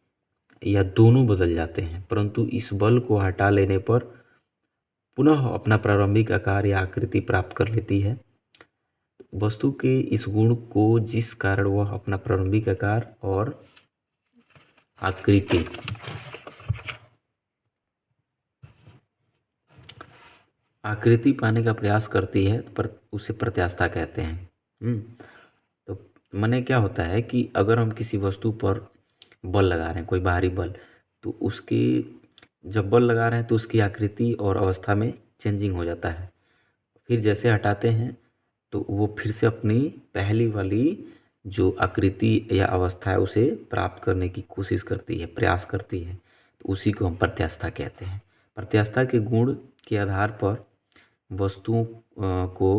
या दोनों बदल जाते हैं, परंतु इस बल को हटा लेने पर पुनः अपना प्रारंभिक आकार या आकृति प्राप्त कर लेती है। वस्तु के इस गुण को जिस कारण वह अपना प्रारंभिक आकार और आकृति पाने का प्रयास करती है पर उसे प्रत्यास्था कहते हैं। तो माने क्या होता है कि अगर हम किसी वस्तु पर बल लगा रहे हैं, कोई बाहरी बल, तो उसकी जब बल लगा रहे हैं तो उसकी आकृति और अवस्था में चेंजिंग हो जाता है। फिर जैसे हटाते हैं तो वो फिर से अपनी पहली वाली जो आकृति या अवस्था है उसे प्राप्त करने की कोशिश करती है, प्रयास करती है। तो उसी को हम प्रत्यास्थता कहते हैं। प्रत्यास्थता के गुण के आधार पर वस्तुओं को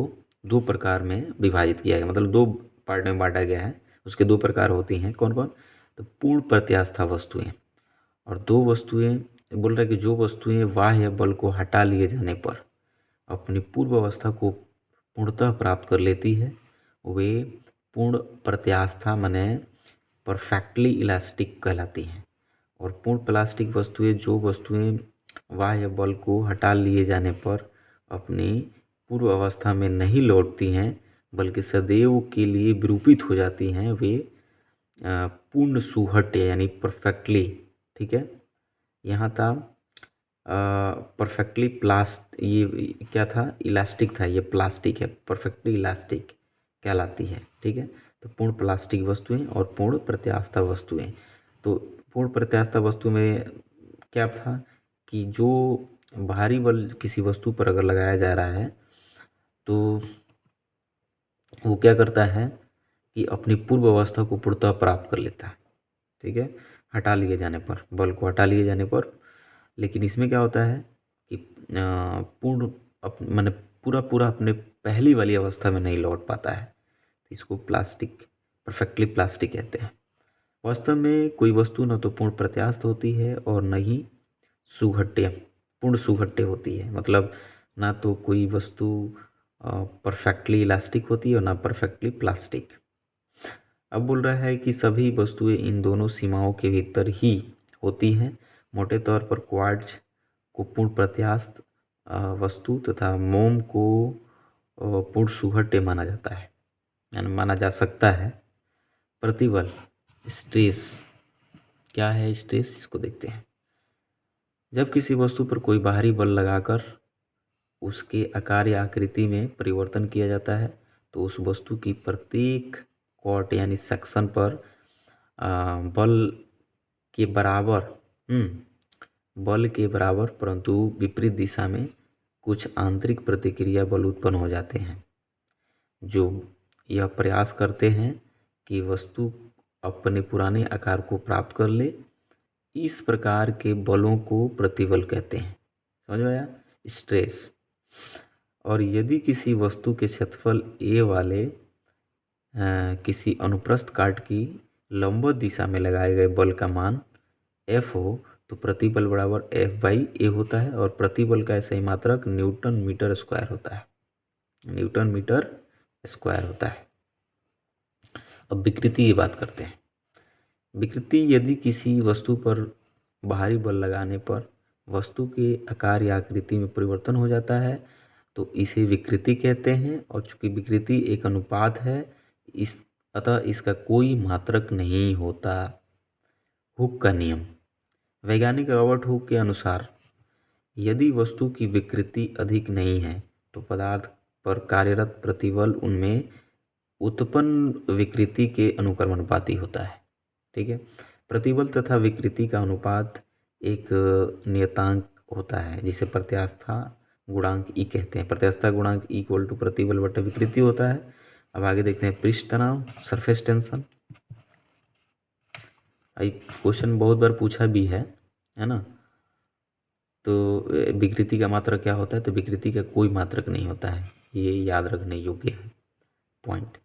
दो प्रकार में विभाजित किया गया, मतलब दो पार्ट में बांटा गया है। उसके दो प्रकार होती हैं, कौन कौन? तो पूर्ण प्रत्यास्था वस्तुएं, और दो वस्तुएं बोल रहा है कि जो वस्तुएं बाह्य बल को हटा लिए जाने पर अपनी पूर्व अवस्था को पूर्णतः प्राप्त कर लेती है, वे पूर्ण प्रत्यास्था माने परफेक्टली इलास्टिक कहलाती हैं। और पूर्ण प्लास्टिक वस्तुएं, जो वस्तुएं बाह्य बल को हटा लिए जाने पर अपनी पूर्व अवस्था में नहीं लौटती हैं बल्कि सदैव के लिए विरूपित हो जाती हैं, वे पूर्ण सुहट्य यानी परफेक्टली, ठीक है। यहाँ था परफेक्टली ये क्या था? इलास्टिक था, ये प्लास्टिक है, परफेक्टली इलास्टिक कहलाती है, ठीक है। तो पूर्ण प्लास्टिक वस्तुएं और पूर्ण प्रत्यास्था वस्तुएं। तो पूर्ण प्रत्यास्था वस्तु में क्या था कि जो भारी बल किसी वस्तु पर अगर लगाया जा रहा है तो वो क्या करता है कि अपनी पूर्व अवस्था को पूर्णतः प्राप्त कर लेता है, ठीक है, हटा लिए जाने पर, बल को हटा लिए जाने पर। लेकिन इसमें क्या होता है कि पूर्ण माने पूरा पूरा अपने पहली वाली अवस्था में नहीं लौट पाता है। इसको प्लास्टिक, परफेक्टली प्लास्टिक कहते हैं। वास्तव में कोई वस्तु न तो पूर्ण प्रत्यास्थ होती है और न ही सुघट्य, पूर्ण सुघट्य होती है। मतलब ना तो कोई वस्तु परफेक्टली इलास्टिक होती है और ना परफेक्टली प्लास्टिक। अब बोल रहा है कि सभी वस्तुएं इन दोनों सीमाओं के भीतर ही होती हैं। मोटे तौर पर क्वार्ट्ज को पूर्ण प्रत्यास्थ वस्तु तथा मोम को पूर्ण सुघट्य माना जाता है, यानी माना जा सकता है। प्रतिबल, स्ट्रेस, क्या है स्ट्रेस, इसको देखते हैं। जब किसी वस्तु पर कोई बाहरी बल लगाकर उसके आकार या आकृति में परिवर्तन किया जाता है तो उस वस्तु की प्रत्येक कॉर्ड यानी सेक्शन पर बल के बराबर बल के बराबर परंतु विपरीत दिशा में कुछ आंतरिक प्रतिक्रिया बल उत्पन्न हो जाते हैं, जो यह प्रयास करते हैं कि वस्तु अपने पुराने आकार को प्राप्त कर ले। इस प्रकार के बलों को प्रतिबल कहते हैं। समझ में आया? स्ट्रेस। और यदि किसी वस्तु के क्षेत्रफल ए वाले किसी अनुप्रस्थ काट की लंबवत दिशा में लगाए गए बल का मान F हो तो प्रतिबल बराबर F/A होता है और प्रतिबल का सही मात्रक न्यूटन मीटर स्क्वायर होता है, न्यूटन मीटर स्क्वायर होता है। अब विकृति की बात करते हैं। विकृति, यदि किसी वस्तु पर बाहरी बल लगाने पर वस्तु के आकार या आकृति में परिवर्तन हो जाता है तो इसे विकृति कहते हैं। और चूंकि विकृति एक अनुपात है, अतः इसका कोई मात्रक नहीं होता। हुक का नियम। वैज्ञानिक रॉबर्ट हुक के अनुसार यदि वस्तु की विकृति अधिक नहीं है तो पदार्थ पर कार्यरत प्रतिबल उनमें उत्पन्न विकृति के अनुक्रमानुपाती होता है, ठीक है। प्रतिबल तथा विकृति का अनुपात एक नियतांक होता है जिसे प्रत्यास्था गुणांक ई कहते हैं। प्रत्यास्था गुणांक इक्वल टू प्रतिबल बटा विकृति होता है। अब आगे देखते हैं पृष्ठ तनाव, सरफेस टेंशन। क्वेश्चन बहुत बार पूछा भी है ना। तो विकृति का मात्रक क्या होता है? तो विकृति का कोई मात्रक नहीं होता है, ये याद रखने योग्य है पॉइंट।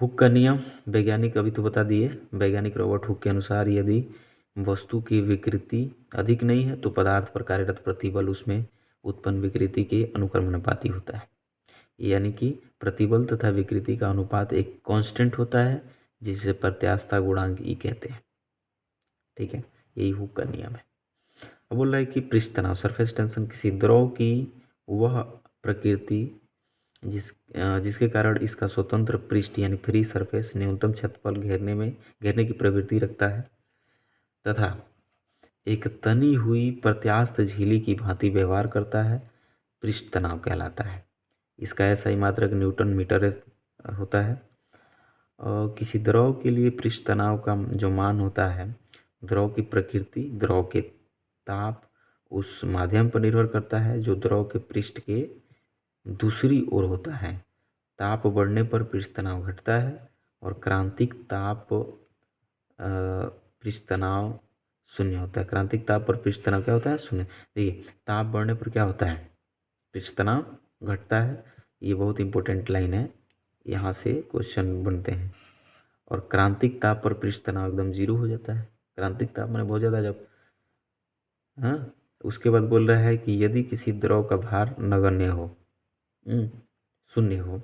हुक का नियम वैज्ञानिक अभी तो बता दिए। वैज्ञानिक रॉबर्ट हुक के अनुसार यदि वस्तु की विकृति अधिक नहीं है तो पदार्थ पर कार्यरत प्रतिबल उसमें उत्पन्न विकृति के अनुक्रमानुपाती होता है। यानी कि प्रतिबल तथा विकृति का अनुपात एक कांस्टेंट होता है जिसे प्रत्यास्था गुणांक ई कहते हैं, ठीक है। यही हुक का नियम है। अब बोल रहा है कि पृष्ठ तनाव, सरफेस टेंशन, किसी द्रव की वह प्रकृति जिसके कारण इसका स्वतंत्र पृष्ठ यानी फ्री सरफेस न्यूनतम क्षेत्रफल घेरने की प्रवृत्ति रखता है तथा एक तनी हुई प्रत्यास्थ झिल्ली की भांति व्यवहार करता है, पृष्ठ तनाव कहलाता है। इसका ऐसा ही मात्रक न्यूटन मीटर होता है। किसी द्रव के लिए पृष्ठ तनाव का जो मान होता है, द्रव की प्रकृति, द्रव के ताप उस माध्यम पर निर्भर करता है जो द्रव के पृष्ठ के दूसरी ओर होता है। ताप बढ़ने पर पृष्ठ तनाव घटता है और क्रांतिक ताप पृष्ठ तनाव शून्य होता है। क्रांतिक ताप पर पृष्ठ तनाव क्या होता है? शून्य। देखिए, ताप बढ़ने पर क्या होता है? पृष्ठ तनाव घटता है। ये बहुत इंपॉर्टेंट लाइन है, यहाँ से क्वेश्चन बनते हैं। और क्रांतिक ताप पर पृष्ठ तनाव एकदम जीरो हो जाता है। क्रांतिक ताप मैंने बहुत ज़्यादा जब, हाँ, उसके बाद बोल रहा है कि यदि किसी द्रव का भार नगण्य हो, शून्य हो,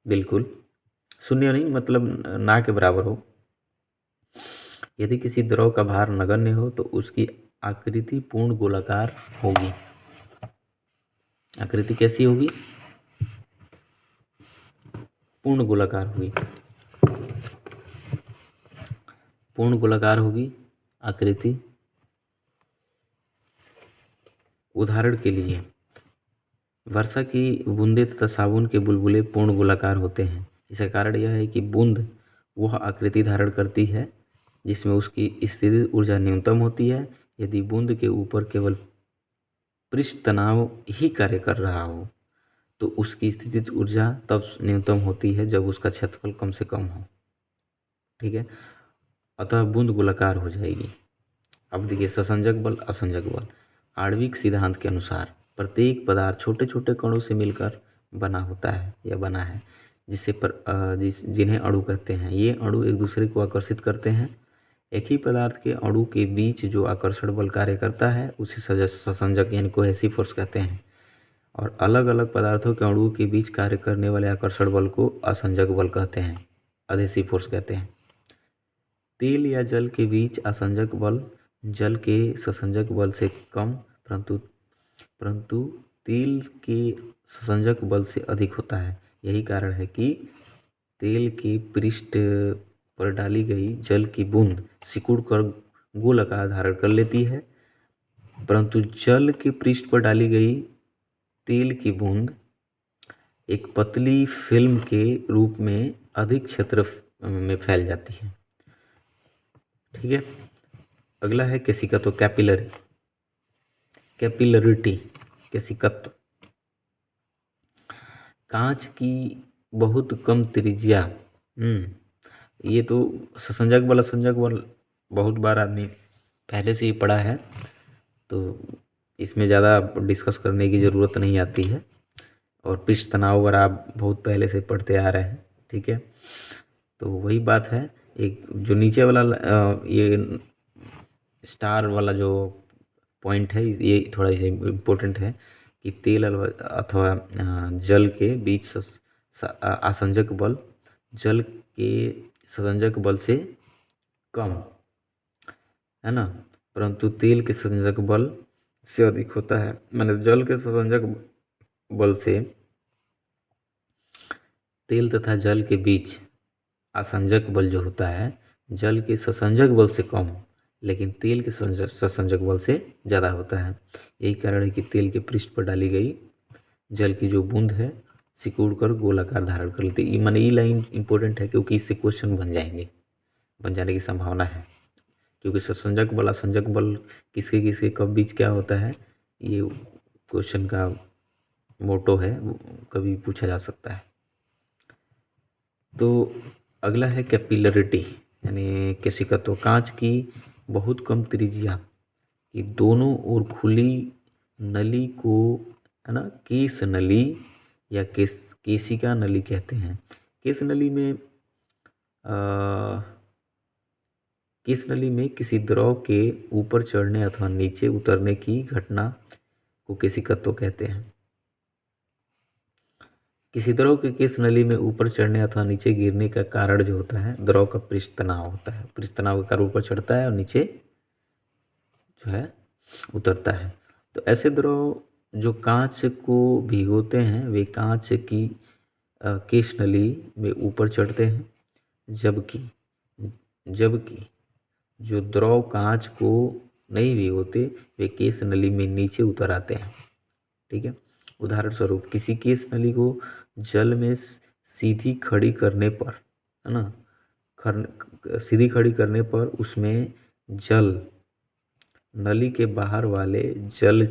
बिल्कुल शून्य नहीं मतलब ना के बराबर हो। यदि किसी द्रव का भार नगण्य हो तो उसकी आकृति पूर्ण गोलाकार होगी। आकृति कैसी होगी? पूर्ण गोलाकार होगी। पूर्ण गोलाकार होगी आकृति। उदाहरण के लिए वर्षा की बूंदें तथा साबुन के बुलबुले पूर्ण गोलाकार होते हैं। इसका कारण यह है कि बूंद वह आकृति धारण करती है जिसमें उसकी स्थितिज ऊर्जा न्यूनतम होती है। यदि बूंद के ऊपर केवल पृष्ठ तनाव ही कार्य कर रहा हो तो उसकी स्थितिज ऊर्जा तब न्यूनतम होती है जब उसका क्षेत्रफल कम से कम हो। ठीक है, अतः बूंद गोलाकार हो जाएगी। अब देखिए, ससंजक बल, असंजक बल। आणविक सिद्धांत के अनुसार प्रत्येक पदार्थ छोटे छोटे कणों से मिलकर बना होता है या बना है, जिन्हें अणु कहते हैं। ये अणु एक दूसरे को आकर्षित करते हैं। एक ही पदार्थ के अणु के बीच जो आकर्षण बल कार्य करता है उसे ससंजक यानी कोहेसिव फोर्स कहते हैं। और अलग अलग पदार्थों के अणुओं के बीच कार्य करने वाले आकर्षण बल को असंजक बल कहते हैं, अधेसिव फोर्स कहते हैं। तेल या जल के बीच असंजक बल जल के ससंजक बल से कम परंतु तेल के ससंजक बल से अधिक होता है। यही कारण है कि तेल के पृष्ठ पर डाली गई जल की बूंद सिकुड़कर गोल आकार धारण कर लेती है, परंतु जल के पृष्ठ पर डाली गई तेल की बूंद एक पतली फिल्म के रूप में अधिक क्षेत्र में फैल जाती है। ठीक है, अगला है केशिकत्व, कैपिलरिटी, केशिकत्व। कांच की बहुत कम त्रिज्या, ये तो ससंजक बल असंजक बल बहुत बार आदमी पहले से ही पढ़ा है, तो इसमें ज़्यादा डिस्कस करने की ज़रूरत नहीं आती है। और पृष्ठ तनाव वगैरह आप बहुत पहले से पढ़ते आ रहे हैं। ठीक है, तो वही बात है। एक जो नीचे वाला ये स्टार वाला जो पॉइंट है, ये थोड़ा सा इम्पोर्टेंट है कि तेल अथवा जल के बीच आसंजक बल जल के ससंजक बल से कम है ना, परंतु तेल के ससंजक बल से अधिक होता है। माने जल के ससंजक बल से तेल तथा जल के बीच आसंजक बल जो होता है जल के ससंजक बल से कम, लेकिन तेल के ससंजक बल से ज़्यादा होता है। यही कारण है कि तेल के पृष्ठ पर डाली गई जल की जो बूंद है सिकुड़कर गोलाकार धारण कर लेती है। माने ये लाइन इंपॉर्टेंट है क्योंकि इससे क्वेश्चन बन जाने की संभावना है। क्योंकि ससंजक बल असंजक बल किसके किसके कब बीच क्या होता है, ये क्वेश्चन का मोटो है, कभी पूछा जा सकता है। तो अगला है कैपिलरिटी यानी केशिकत्व। कांच की बहुत कम त्रिज्या की दोनों ओर खुली नली को है ना केश नली या केशिका नली कहते हैं। केश नली में किसी द्रव के ऊपर चढ़ने अथवा नीचे उतरने की घटना को केशिकत्व कहते हैं। किसी द्रव के केश नली में ऊपर चढ़ने अथवा नीचे गिरने का कारण जो होता है द्रव का पृष्ठ तनाव होता है। पृष्ठ तनाव के कारण ऊपर चढ़ता है और नीचे जो है उतरता है। तो ऐसे द्रव जो कांच को भिगोते हैं वे कांच की केश नली में ऊपर चढ़ते हैं, जबकि जो द्रव कांच को नहीं भिगोते वे केश नली में नीचे उतर आते हैं। ठीक है, उदाहरण स्वरूप किसी केश नली को जल में सीधी खड़ी करने पर है ना, सीधी खड़ी करने पर उसमें जल नली के बाहर वाले जल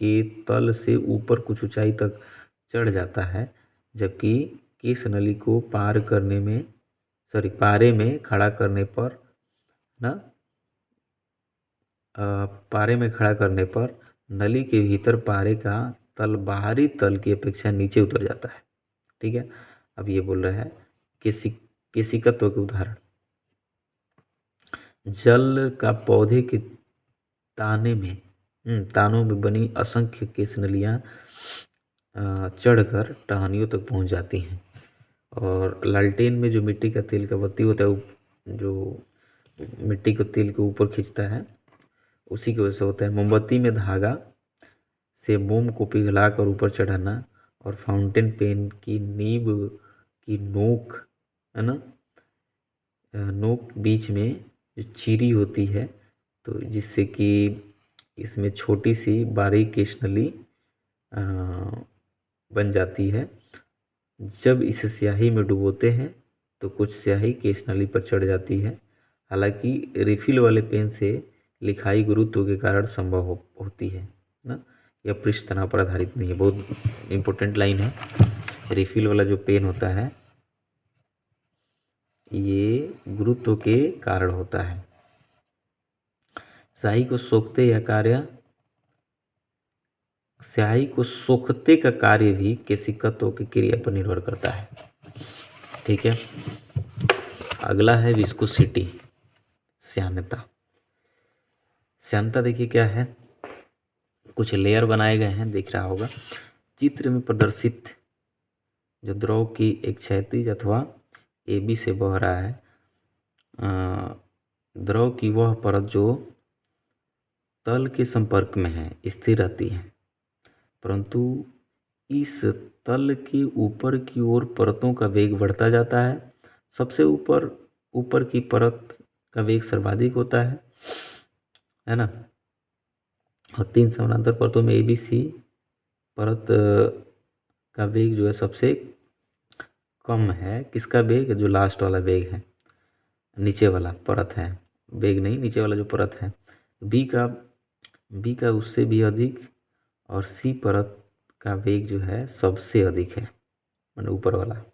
के तल से ऊपर कुछ ऊंचाई तक चढ़ जाता है, जबकि केस नली को पारे में खड़ा करने पर ना पारे में खड़ा करने पर नली के भीतर पारे का तल बाहरी तल की अपेक्षा नीचे उतर जाता है। ठीक है, अब ये बोल रहा है केशिकत्व के उदाहरण। जल का पौधे के तानों में बनी असंख्य केश नलियाँ चढ़कर टहनियों तक पहुंच जाती हैं। और लालटेन में जो मिट्टी का तेल का बत्ती होता है, जो मिट्टी को तेल के ऊपर खींचता है, उसी की वजह से होता है। मोमबत्ती में धागा से मोम को पिघलाकर ऊपर चढ़ाना, और फाउंटेन पेन की नीब की नोक, है ना, नोक बीच में जो चीरी होती है, तो जिससे कि इसमें छोटी सी बारीक केश नली बन जाती है। जब इसे स्याही में डुबोते हैं तो कुछ स्याही केश नली पर चढ़ जाती है। हालांकि रिफिल वाले पेन से लिखाई गुरुत्व के कारण संभव होती है ना, यह पृष्ठ तनाव पर आधारित नहीं है। बहुत इंपॉर्टेंट लाइन है। रिफिल वाला जो पेन होता है ये गुरुत्व के कारण होता है। स्याही को सोखते का कार्य भी केशिकत्व की क्रिया पर निर्भर करता है। ठीक है, अगला है विस्कोसिटी, श्यानता। श्यानता देखिए क्या है, कुछ लेयर बनाए गए हैं, दिख रहा होगा चित्र में प्रदर्शित। जो द्रव की एक क्षैतिज अथवा AB से बह रहा है, द्रव की वह परत जो तल के संपर्क में है स्थिर रहती है, परंतु इस तल के ऊपर की ओर परतों का वेग बढ़ता जाता है। सबसे ऊपर की परत का वेग सर्वाधिक होता है ना, और 3 समानांतर परतों में ABC परत का वेग जो है सबसे कम है। किसका वेग? जो लास्ट वाला वेग है, नीचे वाला परत है, वेग नहीं, नीचे वाला जो परत है। बी का उससे भी अधिक, और C परत का वेग जो है सबसे अधिक है, मतलब ऊपर वाला।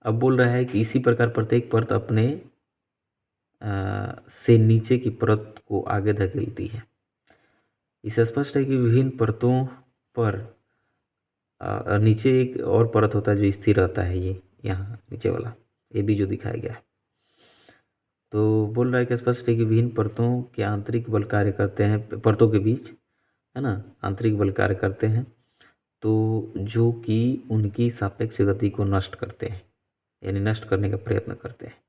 अब बोल रहा है कि इसी प्रकार प्रत्येक परत अपने से नीचे की परत को आगे धकेलती है। इससे स्पष्ट है कि विभिन्न परतों पर नीचे एक और परत होता है जो स्थिर रहता है, ये यहाँ नीचे वाला AB जो दिखाया गया है। तो बोल रहा है कि स्पष्ट है कि विभिन्न परतों के आंतरिक बल कार्य करते हैं, परतों के बीच, है ना, आंतरिक बल कार्य करते हैं, तो जो कि उनकी सापेक्ष गति को नष्ट करते हैं, यानी नष्ट करने का प्रयत्न करते हैं।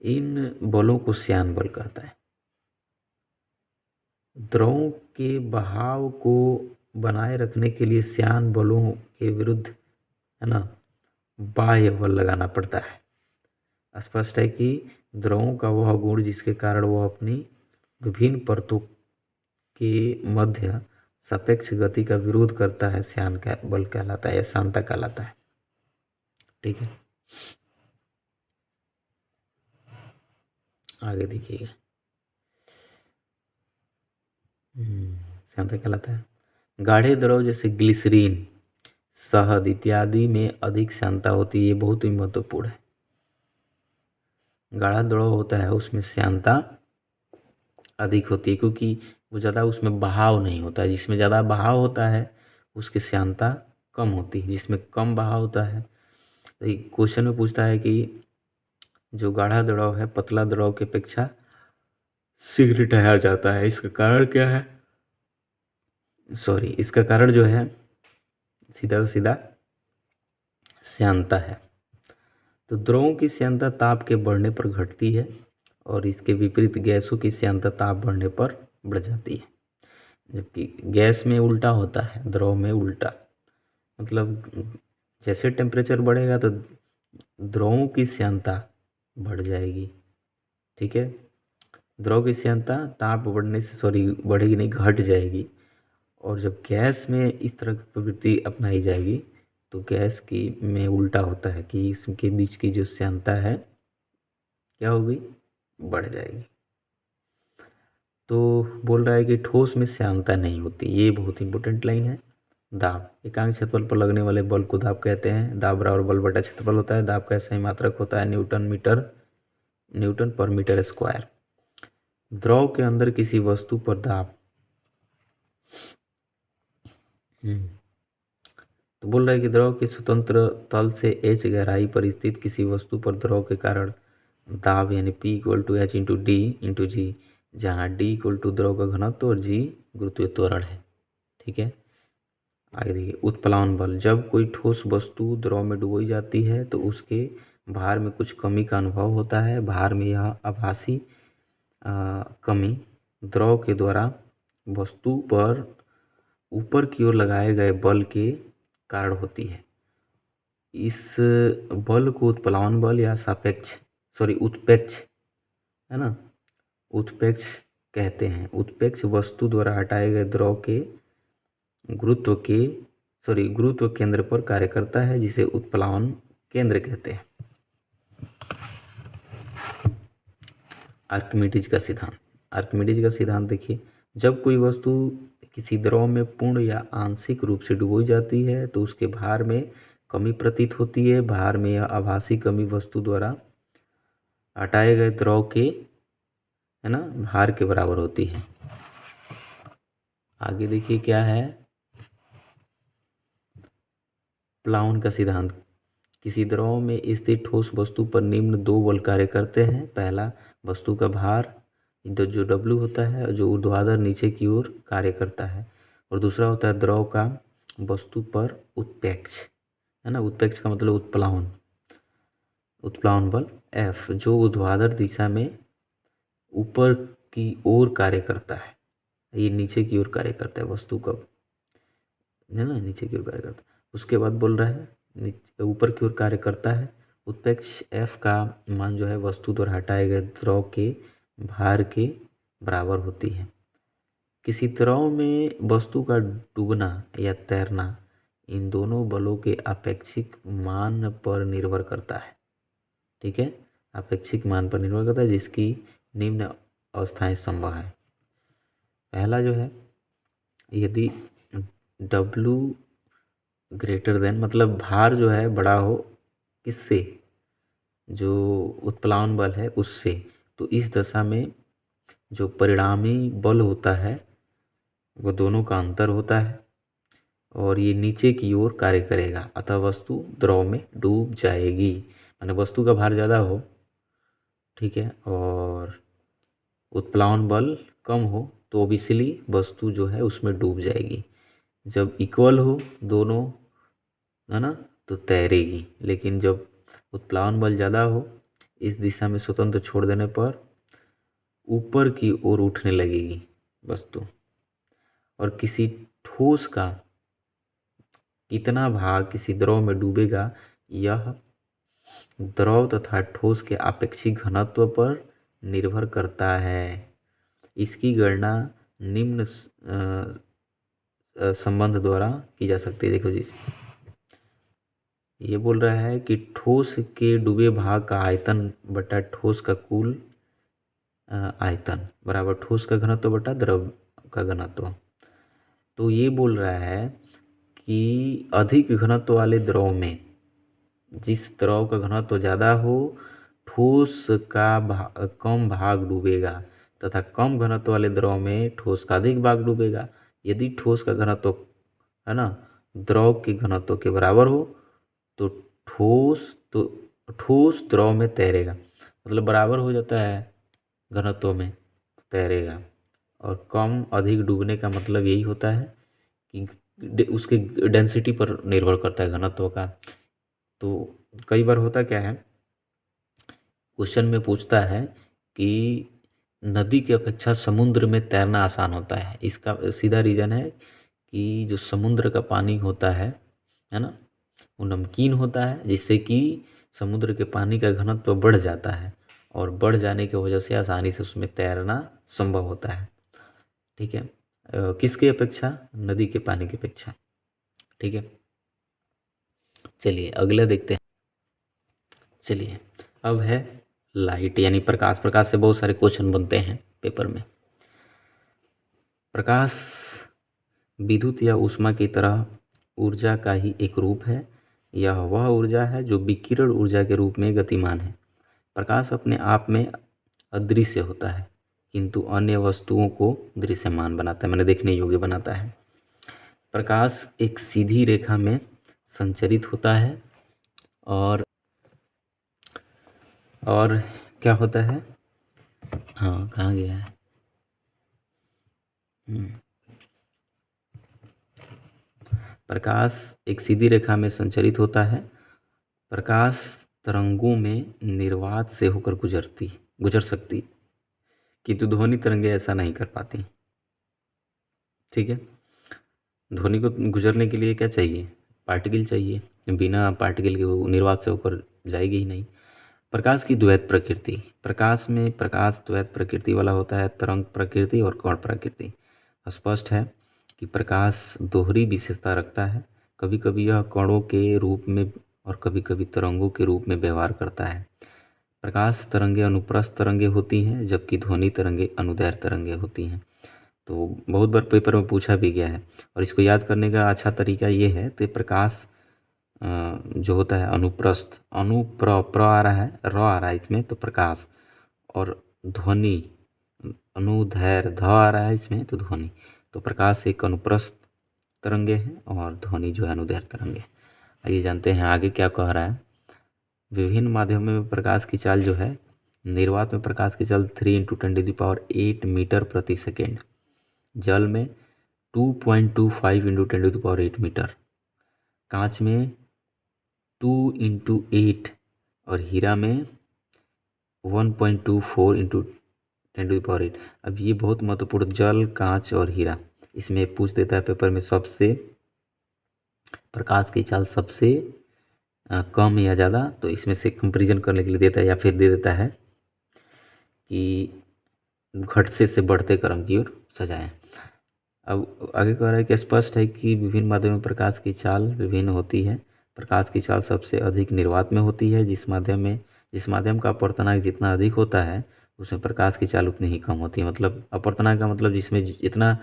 इन बलों को श्यान बल कहता है। द्रव के बहाव को बनाए रखने के लिए श्यान बलों के विरुद्ध, है ना, बाह्य बल लगाना पड़ता है। स्पष्ट है कि द्रवों का वह गुण जिसके कारण वह अपनी विभिन्न परतों के मध्य सापेक्ष गति का विरोध करता है, श्यान का बल कहलाता है या श्यानता कहलाता है। ठीक है, आगे देखिएगा। श्यानता कहलाता है। गाढ़े द्रव जैसे ग्लिसरीन, शहद इत्यादि में अधिक श्यानता होती है। ये बहुत ही महत्वपूर्ण है। गाढ़ा द्रव होता है उसमें श्यानता अधिक होती है, क्योंकि वो ज़्यादा उसमें बहाव नहीं होता है। जिसमें ज़्यादा बहाव होता है उसकी श्यानता कम होती है। जिसमें कम बहाव होता है, तो क्वेश्चन में पूछता है कि जो गाढ़ा द्रव है पतला द्रव की अपेक्षा शीघ्र ठहर जाता है, इसका कारण क्या है? इसका कारण जो है सीधा सीधा श्यानता है। तो द्रवों की श्यानता ताप के बढ़ने पर घटती है, और इसके विपरीत गैसों की श्यानता ताप बढ़ने पर बढ़ जाती है। जबकि गैस में उल्टा होता है, द्रव में उल्टा। मतलब जैसे टेम्परेचर बढ़ेगा तो द्रवों की श्यानता बढ़ जाएगी। ठीक है, द्रव की श्यानता ताप बढ़ने से बढ़ेगी नहीं, घट जाएगी। और जब गैस में इस तरह की प्रवृत्ति अपनाई जाएगी तो गैस की में उल्टा होता है कि इसके बीच की जो श्यानता है क्या होगी, बढ़ जाएगी। तो बोल रहा है कि ठोस में श्यानता नहीं होती, ये बहुत इंपॉर्टेंट लाइन है। दाब, एकांक क्षेत्रफल पर लगने वाले बल को दाब कहते हैं। दाब बराबर बल बटा क्षेत्रफल होता है। दाब का सही मात्रक होता है न्यूटन पर मीटर स्क्वायर। द्रव के अंदर किसी वस्तु पर दाब, तो बोल रहा है कि द्रव के स्वतंत्र तल से h गहराई पर स्थित किसी वस्तु पर द्रव के कारण दाब यानी P equal to h into d into g, जहाँ D इक्वल टू द्रव का घनत्व और G गुरुत्वीय त्वरण है। ठीक है, आगे देखिए उत्प्लावन बल। जब कोई ठोस वस्तु द्रव में डुबोई जाती है तो उसके भार में कुछ कमी का अनुभव होता है। भार में यह आभासी कमी द्रव के द्वारा वस्तु पर ऊपर की ओर लगाए गए बल के कारण होती है। इस बल को उत्प्लावन बल या उत्प्रेक्ष है ना, उत्प्रेक्ष कहते हैं। उत्प्रेक्ष वस्तु द्वारा हटाए गए द्रव के गुरुत्व केंद्र पर कार्य करता है, जिसे उत्प्लावन केंद्र कहते हैं। आर्किमिडीज का सिद्धांत देखिए, जब कोई वस्तु किसी द्रव में पूर्ण या आंशिक रूप से डुबोई जाती है तो उसके भार में कमी प्रतीत होती है। भार में यह आभासी कमी वस्तु द्वारा हटाए गए द्रव के है ना भार के बराबर होती है। आगे देखिए क्या है, प्लावन का सिद्धांत। किसी द्रव में स्थित ठोस वस्तु पर निम्न दो बल कार्य करते हैं। पहला, वस्तु का भार जो W होता है, जो ऊर्ध्वाधर नीचे की ओर कार्य करता है, और दूसरा होता है द्रव का वस्तु पर उत्प्रेक्ष, है ना। उत्प्रेक्ष का मतलब उत्प्लावन बल F, जो ऊर्ध्वाधर दिशा में ऊपर की ओर कार्य करता है। ये नीचे की ओर कार्य करता है, वस्तु का है ना नीचे की ओर कार्य करता है। उसके बाद बोल रहा है ऊपर की ओर कार्य करता है। उत्प्रेक्ष F का मान जो है वस्तु द्वारा हटाए गए द्रव के भार के बराबर होती है। किसी द्रव में वस्तु का डूबना या तैरना इन दोनों बलों के आपेक्षिक मान पर निर्भर करता है। ठीक है, आपेक्षिक मान पर निर्भर करता है, जिसकी निम्न अवस्थाएं संभव है। पहला जो है, यदि W ग्रेटर देन मतलब भार जो है बड़ा हो किससे, जो उत्प्लावन बल है उससे, तो इस दशा में जो परिणामी बल होता है वो दोनों का अंतर होता है और ये नीचे की ओर कार्य करेगा, अतः वस्तु द्रव में डूब जाएगी। माने वस्तु का भार ज़्यादा हो, ठीक है, और उत्प्लावन बल कम हो तो ऑब्वियसली वस्तु जो है उसमें डूब जाएगी। जब इक्वल हो दोनों, है ना, तो तैरेगी। लेकिन जब उत्प्लावन बल ज़्यादा हो, इस दिशा में स्वतंत्र छोड़ देने पर ऊपर की ओर उठने लगेगी वस्तु। और किसी ठोस का कितना भाग किसी द्रव में डूबेगा, यह द्रव तथा ठोस के आपेक्षिक घनत्व पर निर्भर करता है। इसकी गणना निम्न संबंध द्वारा की जा सकती है। देखो जी, ये बोल रहा है कि ठोस के डूबे भाग का आयतन बटा ठोस का कुल आयतन बराबर ठोस का घनत्व बटा द्रव का घनत्व। तो ये बोल रहा है कि अधिक घनत्व वाले द्रव में, जिस द्रव का घनत्व ज़्यादा हो, ठोस का कम भाग डूबेगा तथा कम घनत्व वाले द्रव में ठोस का अधिक भाग डूबेगा। यदि ठोस का घनत्व है ना द्रव के घनत्व के बराबर हो तो ठोस द्रव में तैरेगा, मतलब बराबर हो जाता है घनत्व में तैरेगा। और कम अधिक डूबने का मतलब यही होता है कि उसके डेंसिटी पर निर्भर करता है घनत्व का। तो कई बार होता क्या है, क्वेश्चन में पूछता है कि नदी की अपेक्षा समुद्र में तैरना आसान होता है। इसका सीधा रीज़न है कि जो समुद्र का पानी होता है ना, वो नमकीन होता है, जिससे कि समुद्र के पानी का घनत्व बढ़ जाता है और बढ़ जाने की वजह से आसानी से उसमें तैरना संभव होता है। ठीक है, किसके अपेक्षा, नदी के पानी की अपेक्षा। ठीक है, चलिए अगला देखते हैं। चलिए अब है लाइट यानी प्रकाश। प्रकाश से बहुत सारे क्वेश्चन बनते हैं पेपर में। प्रकाश विद्युत या ऊष्मा की तरह ऊर्जा का ही एक रूप है। यह वह ऊर्जा है जो विकिरण ऊर्जा के रूप में गतिमान है। प्रकाश अपने आप में अदृश्य होता है किंतु अन्य वस्तुओं को दृश्यमान बनाता है, मैंने देखने योग्य बनाता है। प्रकाश एक सीधी रेखा में संचरित होता है और क्या होता है, हाँ कहाँ गया है, प्रकाश एक सीधी रेखा में संचरित होता है। प्रकाश तरंगों में निर्वात से होकर गुजर सकती, किंतु ध्वनि तरंगें ऐसा नहीं कर पाती। ठीक है, ध्वनि को गुजरने के लिए क्या चाहिए, पार्टिकल चाहिए। बिना पार्टिकल के वो निर्वात से होकर जाएगी ही नहीं। प्रकाश की द्वैत प्रकृति। प्रकाश में प्रकाश द्वैत प्रकृति वाला होता है, तरंग प्रकृति और कण प्रकृति। स्पष्ट है कि प्रकाश दोहरी विशेषता रखता है। कभी कभी यह कणों के रूप में और कभी कभी तरंगों के रूप में व्यवहार करता है। प्रकाश तरंगें अनुप्रस्थ तरंगें होती हैं जबकि ध्वनि तरंगें अनुदैर्ध्य तरंगें होती हैं। तो बहुत बार पेपर में पूछा भी गया है और इसको याद करने का अच्छा तरीका ये है कि प्रकाश जो होता है अनुप्रस्थ, प्र आ रहा है, र आ रहा है इसमें तो प्रकाश, और ध्वनि अनुदैर्ध्य ध आ रहा है इसमें तो ध्वनि। तो प्रकाश एक अनुप्रस्थ तरंगे हैं और ध्वनि जो है अनुदैर्ध्य तरंगे। आइए जानते हैं आगे क्या कह रहा है। विभिन्न माध्यमों में प्रकाश की चाल जो है, निर्वात में प्रकाश की चाल 3 × 10⁸ मीटर प्रति सेकेंड, जल में 2.25 × 10⁸ मीटर, कांच में 2 × 8 और हीरा में 1.24 × 10⁸। अब ये बहुत महत्वपूर्ण, जल, कांच और हीरा, इसमें पूछ देता है पेपर में सबसे प्रकाश की चाल सबसे कम या ज़्यादा, तो इसमें से कंपेरिजन करने के लिए देता है या फिर दे देता है कि घटते से बढ़ते क्रम की ओर सजाएं। अब आगे कह रहा है कि स्पष्ट है कि विभिन्न माध्यमों में प्रकाश की चाल विभिन्न होती है। प्रकाश की चाल सबसे अधिक निर्वात में होती है। जिस माध्यम का अपवर्तनांक जितना अधिक होता है उसमें प्रकाश की चाल उतनी ही कम होती है। मतलब अपवर्तनांक का मतलब जिसमें जितना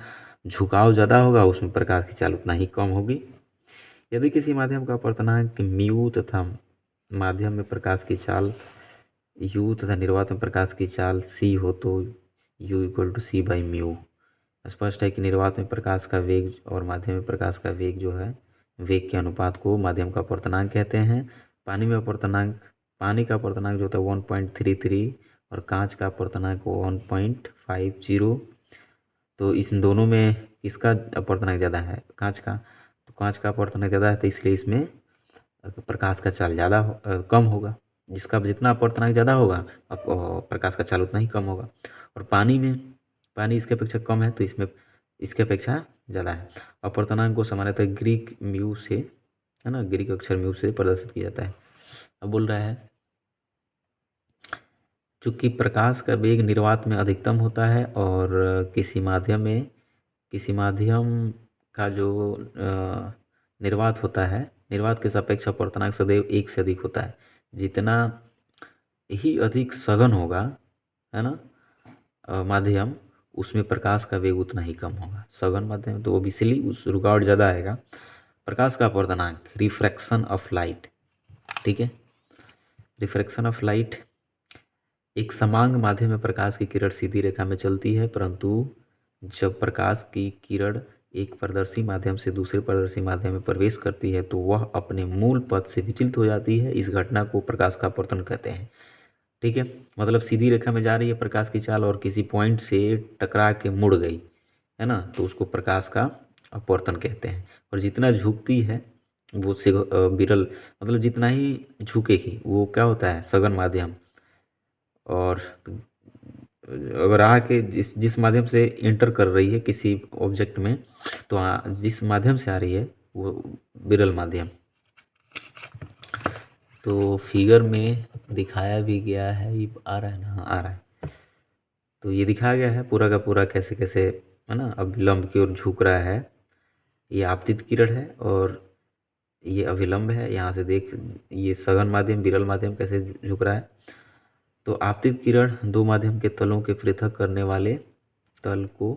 झुकाव ज़्यादा होगा उसमें प्रकाश की चाल उतना ही कम होगी। यदि किसी माध्यम का अपवर्तनांक म्यू तथा माध्यम में प्रकाश की चाल यू तथा निर्वात में प्रकाश की चाल सी हो तो U = C/μ। स्पष्ट है कि निर्वात में प्रकाश का वेग और माध्यम में प्रकाश का वेग जो है, वेग के अनुपात को माध्यम का अपवर्तनांक कहते हैं। पानी का अपवर्तनांक जो होता है 1.33 और कांच का अपवर्तनांक 1.50। तो इस दोनों में किसका अपवर्तनांक ज़्यादा है, कांच का। तो कांच का अपवर्तनांक ज़्यादा है तो इसलिए इसमें प्रकाश का चाल ज़्यादा कम होगा। जिसका जितना अपवर्तनांक ज़्यादा होगा प्रकाश का चाल उतना ही कम होगा। और पानी इसके अपेक्षा कम है तो इसमें इसके अपेक्षा ज़्यादा है। अपवर्तनांक को सामान्यतः ग्रीक म्यू से, है ना, ग्रीक अक्षर म्यू से प्रदर्शित किया जाता है। अब बोल रहा है चूँकि प्रकाश का वेग निर्वात में अधिकतम होता है और किसी माध्यम का जो निर्वात होता है, निर्वात के सापेक्ष अपवर्तनांक सदैव 1 से अधिक होता है। जितना ही अधिक सघन होगा, है ना, माध्यम, उसमें प्रकाश का वेग उतना ही कम होगा। सघन माध्यम तो ओबियसली उस रुकावट ज़्यादा आएगा। प्रकाश का अपवर्तनांक, रिफ्रैक्शन ऑफ लाइट, ठीक है, रिफ्रैक्शन ऑफ लाइट। एक समांग माध्यम में प्रकाश की किरण सीधी रेखा में चलती है, परंतु जब प्रकाश की किरण एक पारदर्शी माध्यम से दूसरे पारदर्शी माध्यम में प्रवेश करती है तो वह अपने मूल पथ से विचलित हो जाती है। इस घटना को प्रकाश का अपवर्तन कहते हैं। ठीक है, मतलब सीधी रेखा में जा रही है प्रकाश की चाल और किसी पॉइंट से टकरा के मुड़ गई, है ना, तो उसको प्रकाश का अपवर्तन कहते हैं। और जितना झुकती है वो विरल, मतलब जितना ही झुकेगी वो क्या होता है, सघन माध्यम। और अगर आके जिस माध्यम से एंटर कर रही है किसी ऑब्जेक्ट में, तो जिस माध्यम से आ रही है वो विरल माध्यम। तो फिगर में दिखाया भी गया है, ये आ रहा है ना, आ रहा है। तो ये दिखाया गया है पूरा का पूरा कैसे कैसे, है ना, अब लंब की ओर झुक रहा है। ये आपतित किरण है और ये अभिलंब है, यहाँ से देख ये सघन माध्यम विरल माध्यम कैसे झुक रहा है। तो आपतित किरण दो माध्यम के तलों के पृथक करने वाले तल को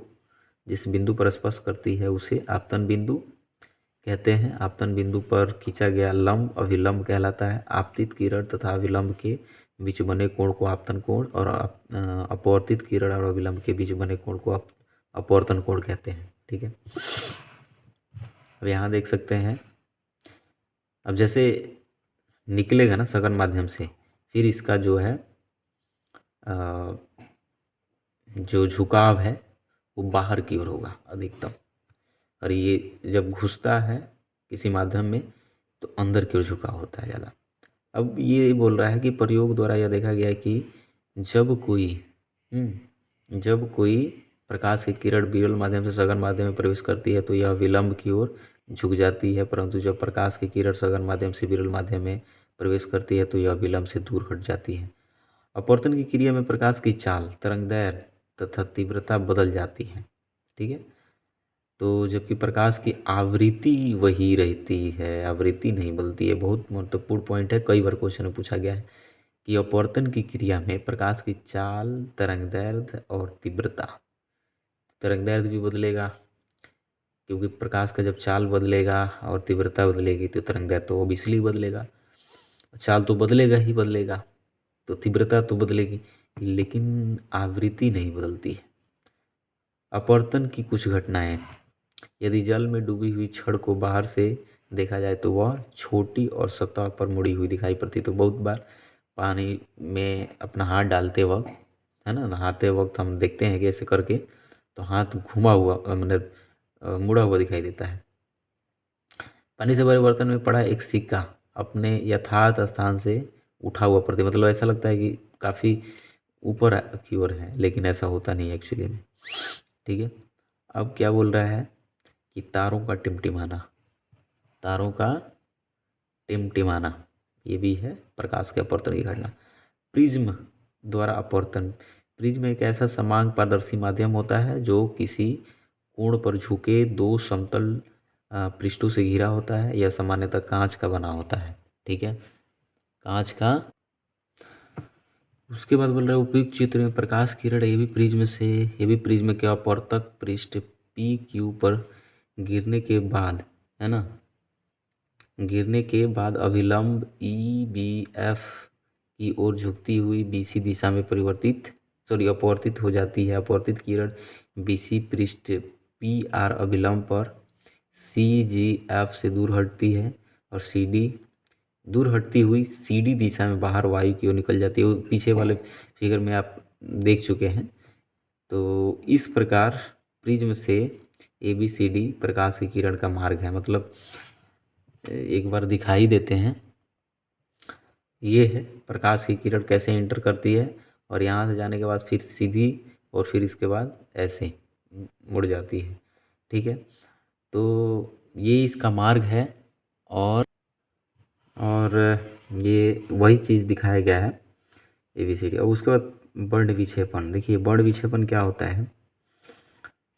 जिस बिंदु पर स्पर्श करती है उसे आपतन बिंदु कहते हैं। आपतन बिंदु पर खींचा गया लंब अभिलंब कहलाता है। आपतित किरण तथा अभिलंब के बीच बने कोण को आपतन कोण और अपवर्तित किरण और अभिलंब के बीच बने कोण को अपवर्तन कोण कहते हैं। ठीक है, अब यहाँ देख सकते हैं, अब जैसे निकलेगा ना सघन माध्यम से, फिर इसका जो है जो झुकाव है वो बाहर की ओर होगा अधिकतम, और ये जब घुसता है किसी माध्यम में तो अंदर की ओर झुकाव होता है ज़्यादा। अब ये बोल रहा है कि प्रयोग द्वारा यह देखा गया है कि जब कोई प्रकाश की किरण विरल माध्यम से सघन माध्यम में प्रवेश करती है तो यह विलंब की ओर झुक जाती है, परंतु जब प्रकाश की किरण सघन माध्यम से विरल माध्यम में प्रवेश करती है तो यह विलंब से दूर हट जाती है। अपवर्तन की क्रिया में प्रकाश की चाल, तरंगदैर्घ्य तथा तीव्रता बदल जाती है। ठीक है, तो जबकि प्रकाश की आवृत्ति वही रहती है, आवृत्ति नहीं बदलती है। बहुत महत्वपूर्ण पॉइंट है, कई बार क्वेश्चन में पूछा गया है कि अपवर्तन की क्रिया में प्रकाश की चाल, तरंगदैर्घ्य और तीव्रता, तरंगदैर्घ्य भी बदलेगा क्योंकि प्रकाश का जब चाल बदलेगा और तीव्रता बदलेगी तो तरंगदैर्घ्य तो ऑब्वियसली बदलेगा। चाल तो बदलेगा ही बदलेगा, तो तीव्रता तो बदलेगी, लेकिन आवृत्ति नहीं बदलती है। अपवर्तन की कुछ घटनाएं, यदि जल में डूबी हुई छड़ को बाहर से देखा जाए तो वह छोटी और सतह पर मुड़ी हुई दिखाई पड़ती। तो बहुत बार पानी में अपना हाथ डालते वक्त, है ना, नहाते वक्त हम देखते हैं कि ऐसे करके तो हाथ घुमा हुआ मतलब मुड़ा हुआ दिखाई देता है। पानी से भरे बर्तन में पड़ा एक सिक्का अपने यथार्थ स्थान से उठा हुआ प्रतीत, मतलब ऐसा लगता है कि काफ़ी ऊपर की ओर है, लेकिन ऐसा होता नहीं है एक्चुअली में। ठीक है, अब क्या बोल रहा है कि तारों का टिमटिमाना, तारों का टिमटिमाना ये भी है प्रकाश के अपवर्तन की घटना। प्रिज्म द्वारा अपवर्तन, प्रिज्म एक ऐसा समान पारदर्शी माध्यम होता है जो किसी कोण पर झुके दो समतल पृष्ठों से घिरा होता है। यह सामान्यतः कांच का बना होता है। ठीक है, कांच का। उसके बाद बोल रहे हैं उपयुक्त चित्र में प्रकाश किरण ये भी प्रिज्म के अपवर्तक पृष्ठ पी क्यू पर गिरने के बाद, है ना, गिरने के बाद अभिलंब ई बी एफ की ओर झुकती हुई बीसी दिशा में अपवर्तित हो जाती है। अपवर्तित किरण बीसी पृष्ठ पी आर अभिलंब पर सी जी एफ से दूर हटती है और दूर हटती हुई सीडी दिशा में बाहर वायु की ओर निकल जाती है। वो पीछे वाले फिगर में आप देख चुके हैं। तो इस प्रकार प्रिज्म से ABCD प्रकाश की किरण का मार्ग है, मतलब एक बार दिखाई देते हैं। ये है प्रकाश की किरण कैसे एंटर करती है और यहाँ से जाने के बाद फिर सीधी और फिर इसके बाद ऐसे मुड़ जाती है। ठीक है, तो ये इसका मार्ग है और ये वही चीज़ दिखाया गया है ABCD। और उसके बाद बर्ण विक्षेपण, देखिए बर्ण विक्षेपण क्या होता है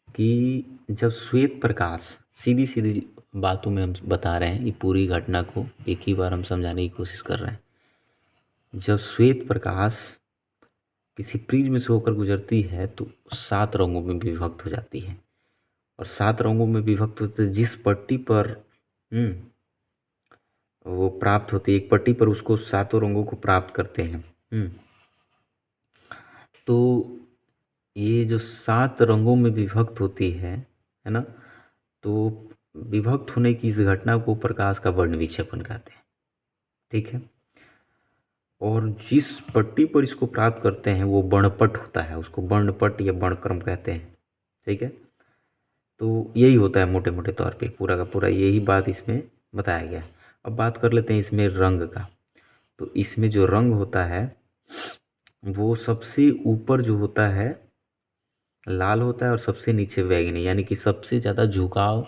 कि जब श्वेत प्रकाश, सीधी सीधी बातों में हम बता रहे हैं, ये पूरी घटना को एक ही बार हम समझाने की कोशिश कर रहे हैं। जब श्वेत प्रकाश किसी प्रिज्म से होकर गुजरती है तो 7 रंगों में विभक्त हो जाती है, और 7 रंगों में विभक्त होते जिस पट्टी पर वो प्राप्त होती है, एक पट्टी पर उसको 7 रंगों को प्राप्त करते हैं। तो ये जो 7 रंगों में विभक्त होती है ना, तो विभक्त होने की इस घटना को प्रकाश का वर्ण विक्षेपण कहते हैं। ठीक है, और जिस पट्टी पर इसको प्राप्त करते हैं वो वर्णपट होता है, उसको वर्णपट या वर्णक्रम कहते हैं। ठीक है, तो यही होता है मोटे मोटे तौर पे, पूरा का पूरा यही बात इसमें बताया गया है। अब बात कर लेते हैं इसमें रंग का। तो इसमें जो रंग होता है वो सबसे ऊपर जो होता है लाल होता है और सबसे नीचे बैंगनी, यानी कि सबसे ज़्यादा झुकाव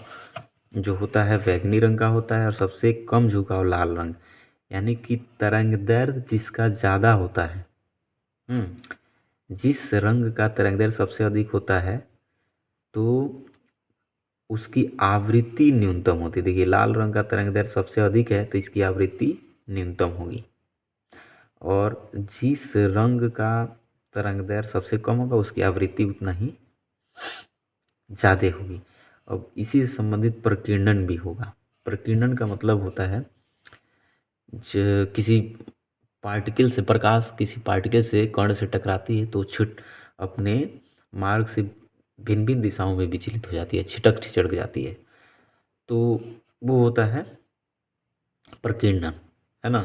जो होता है बैंगनी रंग का होता है और सबसे कम झुकाव लाल रंग, यानी कि तरंगदैर्घ्य जिसका ज़्यादा होता है, जिस रंग का तरंगदैर्घ्य सबसे अधिक होता है तो उसकी आवृत्ति न्यूनतम होती है। देखिए लाल रंग का तरंगदैर्घ्य सबसे अधिक है तो इसकी आवृत्ति न्यूनतम होगी, और जिस रंग का तरंगदैर्घ्य सबसे कम होगा उसकी आवृत्ति उतना ही ज़्यादा होगी। अब इसी से संबंधित प्रकीर्णन भी होगा। प्रकीर्णन का मतलब होता है किसी पार्टिकल से, प्रकाश किसी पार्टिकल से कण से टकराती है तो छिट अपने मार्ग से भिन्न भिन्न दिशाओं में विचलित हो जाती है, छिटक जाती है, तो वो होता है प्रकीर्णन, है ना।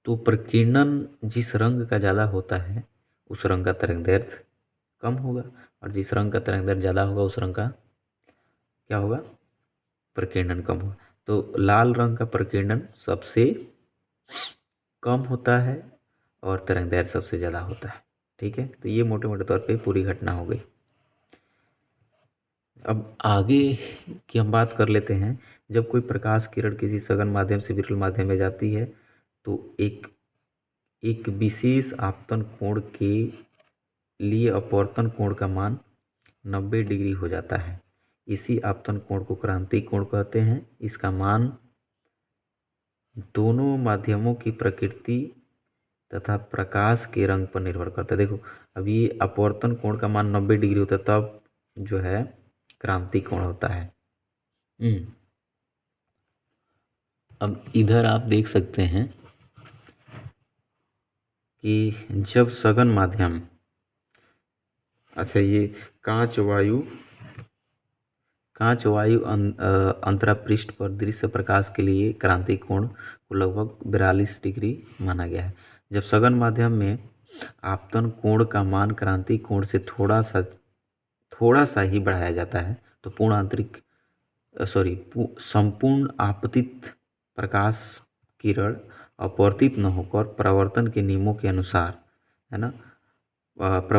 तो प्रकीर्णन जिस रंग का ज़्यादा होता है उस रंग का तरंगदैर्घ्य कम होगा, और जिस रंग का तरंगदैर्घ्य ज़्यादा होगा उस रंग का क्या होगा, प्रकीर्णन कम होगा। तो लाल रंग का प्रकीर्णन सबसे कम होता है और तरंगदैर्घ्य सबसे ज़्यादा होता है। ठीक है, तो ये मोटे मोटे तौर पे पूरी घटना हो गई। अब आगे की हम बात कर लेते हैं। जब कोई प्रकाश किरण किसी सघन माध्यम से विरल माध्यम में जाती है तो एक एक विशेष आपतन कोण के लिए अपवर्तन कोण का मान 90 डिग्री हो जाता है। इसी आपतन कोण को क्रांति कोण कहते हैं। इसका मान दोनों माध्यमों की प्रकृति तथा प्रकाश के रंग पर निर्भर करता है। देखो अब ये अपवर्तन कोण का मान 90 डिग्री होता है, तब जो है क्रांति कोण होता है। अब इधर आप देख सकते हैं कि जब सघन माध्यम, अच्छा ये कांच वायु अंतरापृष्ठ पर दृश्य प्रकाश के लिए क्रांति कोण को लगभग 42 डिग्री माना गया है। जब सघन माध्यम में आपतन कोण का मान क्रांति कोण से थोड़ा सा ही बढ़ाया जाता है तो संपूर्ण आपतित प्रकाश किरण अपवर्तित न होकर परावर्तन के नियमों के अनुसार, है ना,